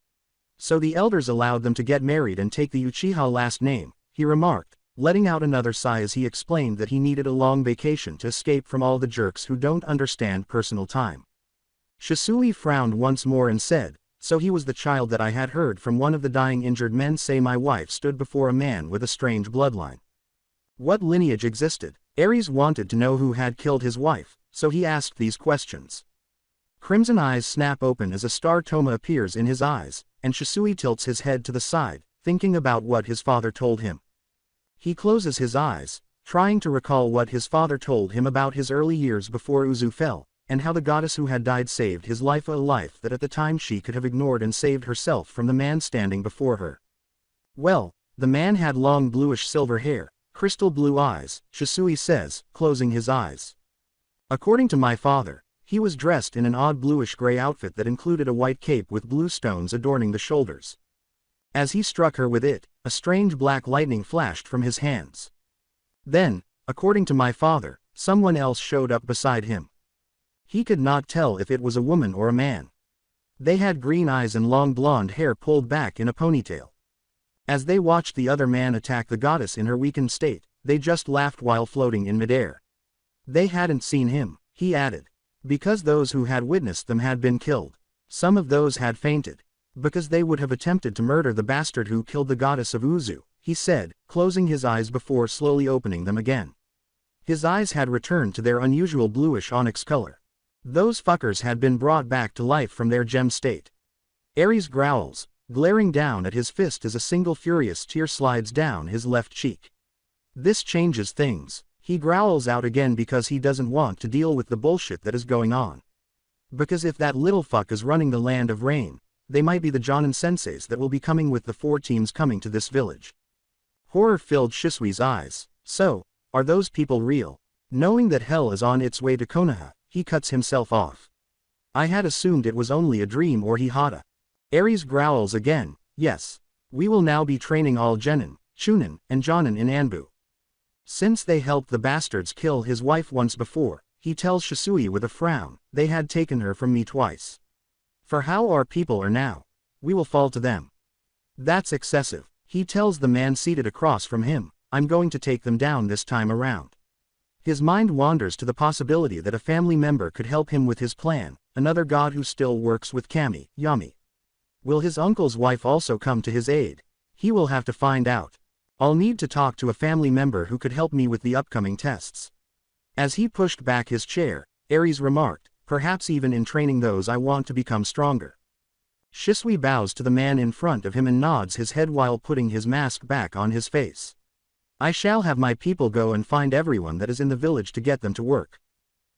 So the elders allowed them to get married and take the Uchiha last name," he remarked, letting out another sigh as he explained that he needed a long vacation to escape from all the jerks who don't understand personal time. Shisui frowned once more and said, "So he was the child that I had heard from one of the dying injured men say my wife stood before a man with a strange bloodline. What lineage existed?" Ares wanted to know who had killed his wife, so he asked these questions. Crimson eyes snap open as a star Toma appears in his eyes, and Shisui tilts his head to the side, thinking about what his father told him. He closes his eyes, trying to recall what his father told him about his early years before Uzu fell, and how the goddess who had died saved his life, a life that at the time she could have ignored, and saved herself from the man standing before her. Well, the man had long bluish silver hair, crystal blue eyes, Shisui says, closing his eyes. According to my father, he was dressed in an odd bluish-gray outfit that included a white cape with blue stones adorning the shoulders. As he struck her with it, a strange black lightning flashed from his hands. Then, according to my father, someone else showed up beside him. He could not tell if it was a woman or a man. They had green eyes and long blonde hair pulled back in a ponytail. As they watched the other man attack the goddess in her weakened state, they just laughed while floating in midair. They hadn't seen him, he added, because those who had witnessed them had been killed. Some of those had fainted. Because they would have attempted to murder the bastard who killed the goddess of Uzu, he said, closing his eyes before slowly opening them again. His eyes had returned to their unusual bluish onyx color. Those fuckers had been brought back to life from their gem state. Ares growls, glaring down at his fist as a single furious tear slides down his left cheek. This changes things. He growls out again because he doesn't want to deal with the bullshit that is going on. Because if that little fuck is running the land of rain, they might be the Jonin senseis that will be coming with the 4 teams coming to this village. Horror filled Shisui's eyes. So, are those people real? Knowing that hell is on its way to Konoha, he cuts himself off. I had assumed it was only a dream or he hada. Ares growls again, yes. We will now be training all Genin, Chunin, and Jonin in Anbu. Since they helped the bastards kill his wife once before, he tells Shisui with a frown, they had taken her from me twice. For how our people are now, we will fall to them. That's excessive, he tells the man seated across from him, I'm going to take them down this time around. His mind wanders to the possibility that a family member could help him with his plan, another god who still works with Kami, Yami. Will his uncle's wife also come to his aid? He will have to find out. I'll need to talk to a family member who could help me with the upcoming tests. As he pushed back his chair, Ares remarked, perhaps even in training those I want to become stronger. Shisui bows to the man in front of him and nods his head while putting his mask back on his face. I shall have my people go and find everyone that is in the village to get them to work.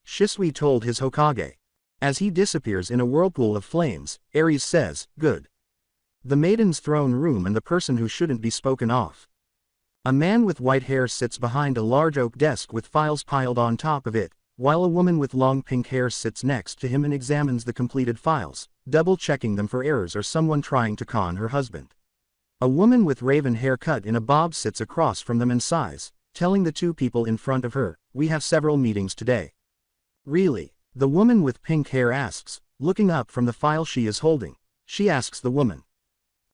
Shisui told his Hokage. As he disappears in a whirlpool of flames, Ares says, good. The maiden's throne room and the person who shouldn't be spoken of. A man with white hair sits behind a large oak desk with files piled on top of it, while a woman with long pink hair sits next to him and examines the completed files, double-checking them for errors or someone trying to con her husband. A woman with raven hair cut in a bob sits across from them and sighs, telling the 2 people in front of her, we have several meetings today. Really? The woman with pink hair asks, looking up from the file she is holding. She asks the woman.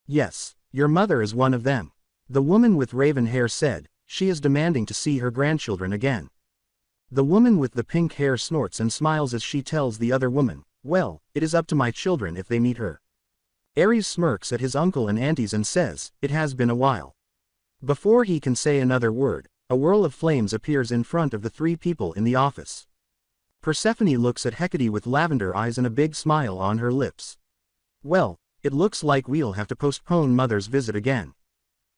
Yes, your mother is one of them. The woman with raven hair said, she is demanding to see her grandchildren again. The woman with the pink hair snorts and smiles as she tells the other woman, well, it is up to my children if they meet her. Ares smirks at his uncle and aunties and says, it has been a while. Before he can say another word, a whirl of flames appears in front of the 3 people in the office. Persephone looks at Hecate with lavender eyes and a big smile on her lips. Well, it looks like we'll have to postpone Mother's visit again.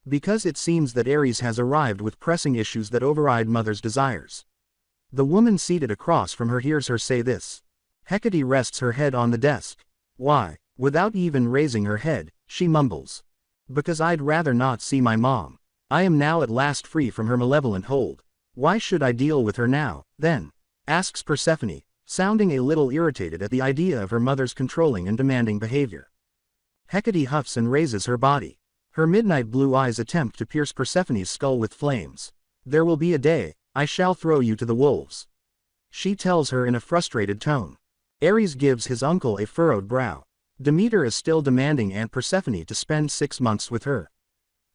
Because it seems that Ares has arrived with pressing issues that override Mother's desires. The woman seated across from her hears her say this. Hecate rests her head on the desk. Why? Without even raising her head, she mumbles. Because I'd rather not see my mom. I am now at last free from her malevolent hold. Why should I deal with her now, then? Asks Persephone, sounding a little irritated at the idea of her mother's controlling and demanding behavior. Hecate huffs and raises her body. Her midnight blue eyes attempt to pierce Persephone's skull with flames. There will be a day, I shall throw you to the wolves. She tells her in a frustrated tone. Ares gives his uncle a furrowed brow. Demeter is still demanding Aunt Persephone to spend 6 months with her.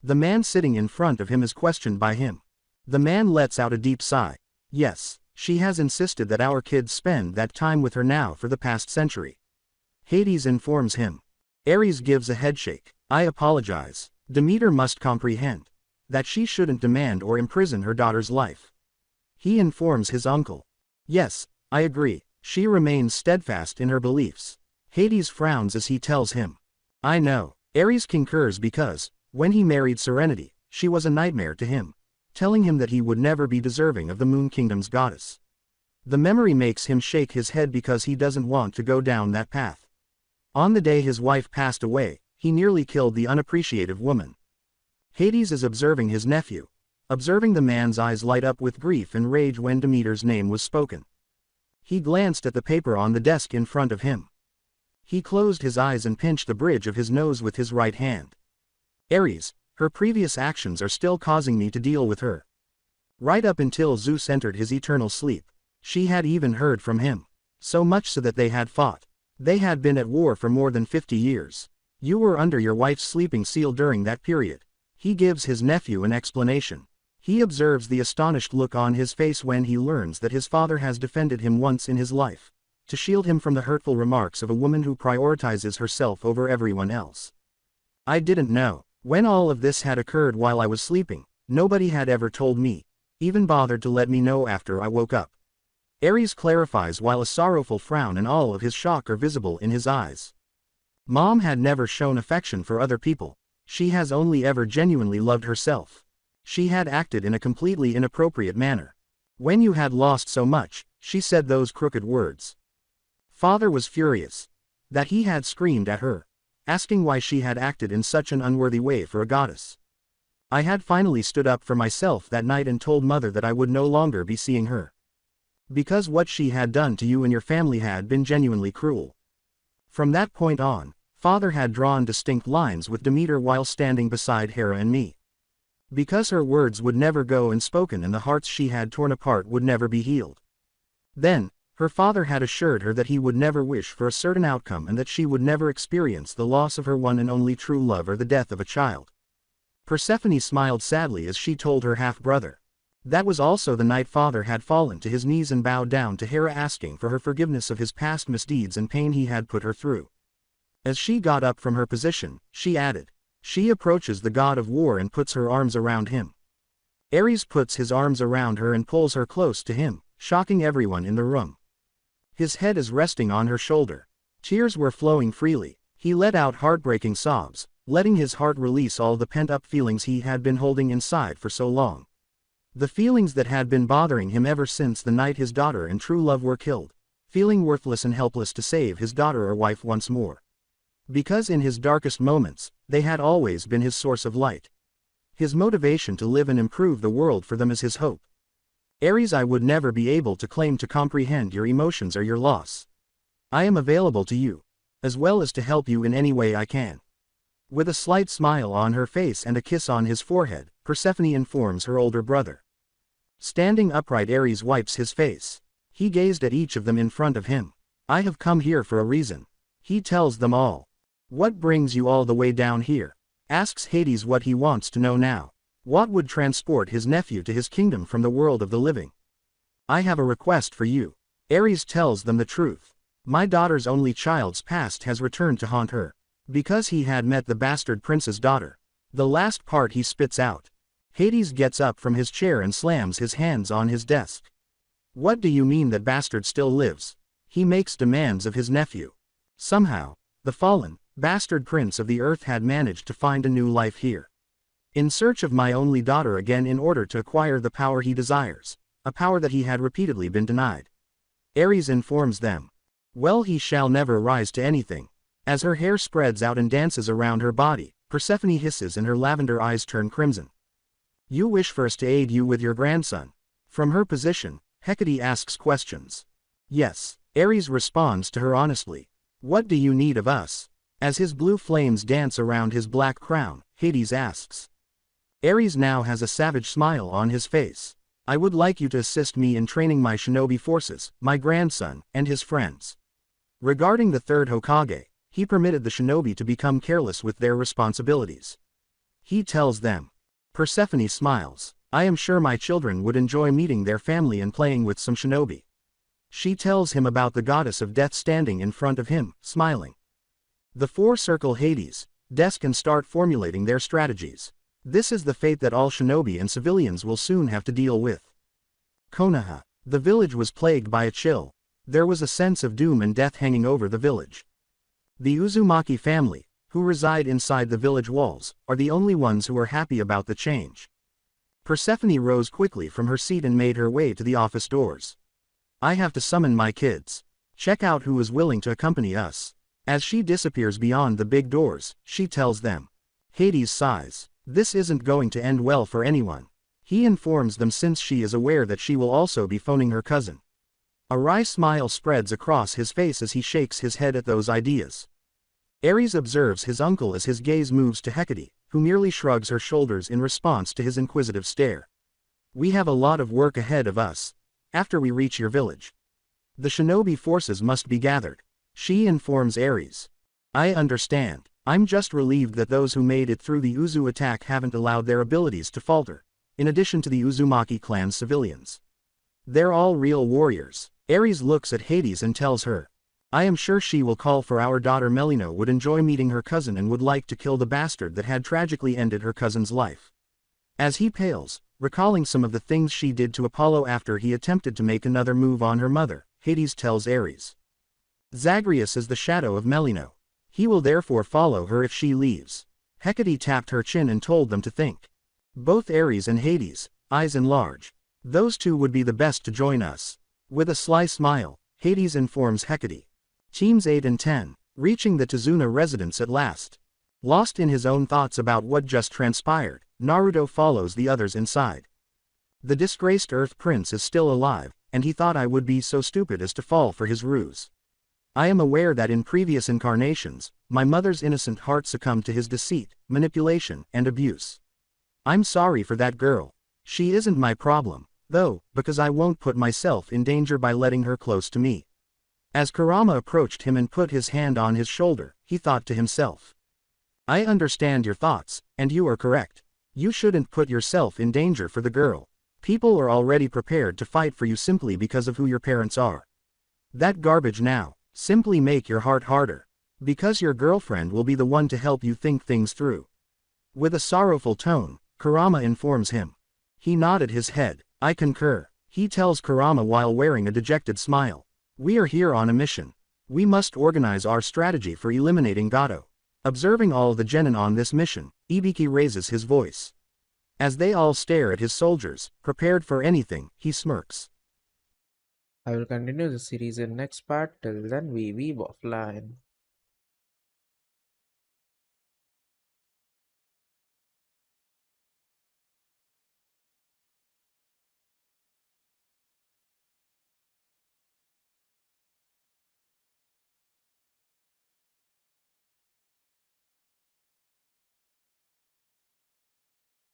The man sitting in front of him is questioned by him. The man lets out a deep sigh. Yes, she has insisted that our kids spend that time with her now for the past century. Hades informs him. Ares gives a headshake. I apologize. Demeter must comprehend that she shouldn't demand or imprison her daughter's life. He informs his uncle. Yes, I agree. She remains steadfast in her beliefs. Hades frowns as he tells him. I know. Ares concurs because, when he married Serenity, she was a nightmare to him, telling him that he would never be deserving of the Moon Kingdom's goddess. The memory makes him shake his head because he doesn't want to go down that path. On the day his wife passed away, he nearly killed the unappreciative woman. Hades is observing his nephew, observing the man's eyes light up with grief and rage when Demeter's name was spoken. He glanced at the paper on the desk in front of him. He closed his eyes and pinched the bridge of his nose with his right hand. Ares, her previous actions are still causing me to deal with her. Right up until Zeus entered his eternal sleep, she had even heard from him. So much so that they had fought. They had been at war for more than 50 years. You were under your wife's sleeping seal during that period. He gives his nephew an explanation. He observes the astonished look on his face when he learns that his father has defended him once in his life. to shield him from the hurtful remarks of a woman who prioritizes herself over everyone else. I didn't know. When all of this had occurred while I was sleeping, nobody had ever told me, even bothered to let me know after I woke up. Aries clarifies while a sorrowful frown and all of his shock are visible in his eyes. Mom had never shown affection for other people. She has only ever genuinely loved herself. She had acted in a completely inappropriate manner. When you had lost so much, she said those crooked words. Father was furious. That he had screamed at her, asking why she had acted in such an unworthy way for a goddess. I had finally stood up for myself that night and told Mother that I would no longer be seeing her. Because what she had done to you and your family had been genuinely cruel. From that point on, Father had drawn distinct lines with Demeter while standing beside Hera and me. Because her words would never go unspoken and the hearts she had torn apart would never be healed. Then, her father had assured her that he would never wish for a certain outcome and that she would never experience the loss of her one and only true love or the death of a child. Persephone smiled sadly as she told her half-brother. That was also the night Father had fallen to his knees and bowed down to Hera asking for her forgiveness of his past misdeeds and pain he had put her through. As she got up from her position, she added, she approaches the god of war and puts her arms around him. Ares puts his arms around her and pulls her close to him, shocking everyone in the room. His head is resting on her shoulder. Tears were flowing freely. He let out heartbreaking sobs, letting his heart release all the pent-up feelings he had been holding inside for so long. The feelings that had been bothering him ever since the night his daughter and true love were killed, feeling worthless and helpless to save his daughter or wife once more. Because in his darkest moments, they had always been his source of light. His motivation to live and improve the world for them is his hope. Ares, I would never be able to claim to comprehend your emotions or your loss. I am available to you, as well as to help you in any way I can. With a slight smile on her face and a kiss on his forehead, Persephone informs her older brother. Standing upright, Ares wipes his face. He gazed at each of them in front of him. I have come here for a reason. He tells them all. What brings you all the way down here? Asks Hades what he wants to know now. What would transport his nephew to his kingdom from the world of the living? I have a request for you. Ares tells them the truth. My daughter's only child's past has returned to haunt her. Because he had met the bastard prince's daughter. The last part he spits out. Hades gets up from his chair and slams his hands on his desk. What do you mean that bastard still lives? He makes demands of his nephew. Somehow, the fallen, bastard prince of the earth had managed to find a new life here. In search of my only daughter again in order to acquire the power he desires, a power that he had repeatedly been denied. Ares informs them. Well, he shall never rise to anything. As her hair spreads out and dances around her body, Persephone hisses and her lavender eyes turn crimson. You wish for us to aid you with your grandson? From her position, Hecate asks questions. Yes, Ares responds to her honestly. What do you need of us? As his blue flames dance around his black crown, Hades asks. Ares now has a savage smile on his face. I would like you to assist me in training my shinobi forces, my grandson, and his friends. Regarding the third Hokage, he permitted the shinobi to become careless with their responsibilities. He tells them. Persephone smiles. I am sure my children would enjoy meeting their family and playing with some shinobi. She tells him about the goddess of death standing in front of him, smiling. The four circle Hades' desk and start formulating their strategies. This is the fate that all shinobi and civilians will soon have to deal with. Konoha. The village was plagued by a chill. There was a sense of doom and death hanging over the village. The Uzumaki family, who reside inside the village walls, are the only ones who are happy about the change. Persephone rose quickly from her seat and made her way to the office doors. I have to summon my kids. Check out who is willing to accompany us. As she disappears beyond the big doors, she tells them. Hades sighs. This isn't going to end well for anyone. He informs them since she is aware that she will also be phoning her cousin. A wry smile spreads across his face as he shakes his head at those ideas. Ares observes his uncle as his gaze moves to Hecate, who merely shrugs her shoulders in response to his inquisitive stare. We have a lot of work ahead of us. After we reach your village, the shinobi forces must be gathered. She informs Ares. I understand. I'm just relieved that those who made it through the Uzu attack haven't allowed their abilities to falter, in addition to the Uzumaki clan's civilians. They're all real warriors. Ares looks at Hades and tells her, I am sure she will call for our daughter Melino would enjoy meeting her cousin and would like to kill the bastard that had tragically ended her cousin's life. As he pales, recalling some of the things she did to Apollo after he attempted to make another move on her mother, Hades tells Ares. Zagreus is the shadow of Melino. He will therefore follow her if she leaves. Hecate tapped her chin and told them to think. Both Ares and Hades, eyes enlarge. Those two would be the best to join us. With a sly smile, Hades informs Hecate. Teams 8 and 10, reaching the Tazuna residence at last. Lost in his own thoughts about what just transpired, Naruto follows the others inside. The disgraced Earth Prince is still alive, and he thought I would be so stupid as to fall for his ruse. I am aware that in previous incarnations, my mother's innocent heart succumbed to his deceit, manipulation, and abuse. I'm sorry for that girl. She isn't my problem, though, because I won't put myself in danger by letting her close to me. As Kurama approached him and put his hand on his shoulder, he thought to himself. I understand your thoughts, and you are correct. You shouldn't put yourself in danger for the girl. People are already prepared to fight for you simply because of who your parents are. That garbage now. Simply make your heart harder. Because your girlfriend will be the one to help you think things through. With a sorrowful tone, Kurama informs him. He nodded his head. I concur. He tells Kurama while wearing a dejected smile. We are here on a mission. We must organize our strategy for eliminating Gato. Observing all the genin on this mission, Ibiki raises his voice. As they all stare at his soldiers, prepared for anything, he smirks. I will continue the series in next part. Till then, we weeb offline.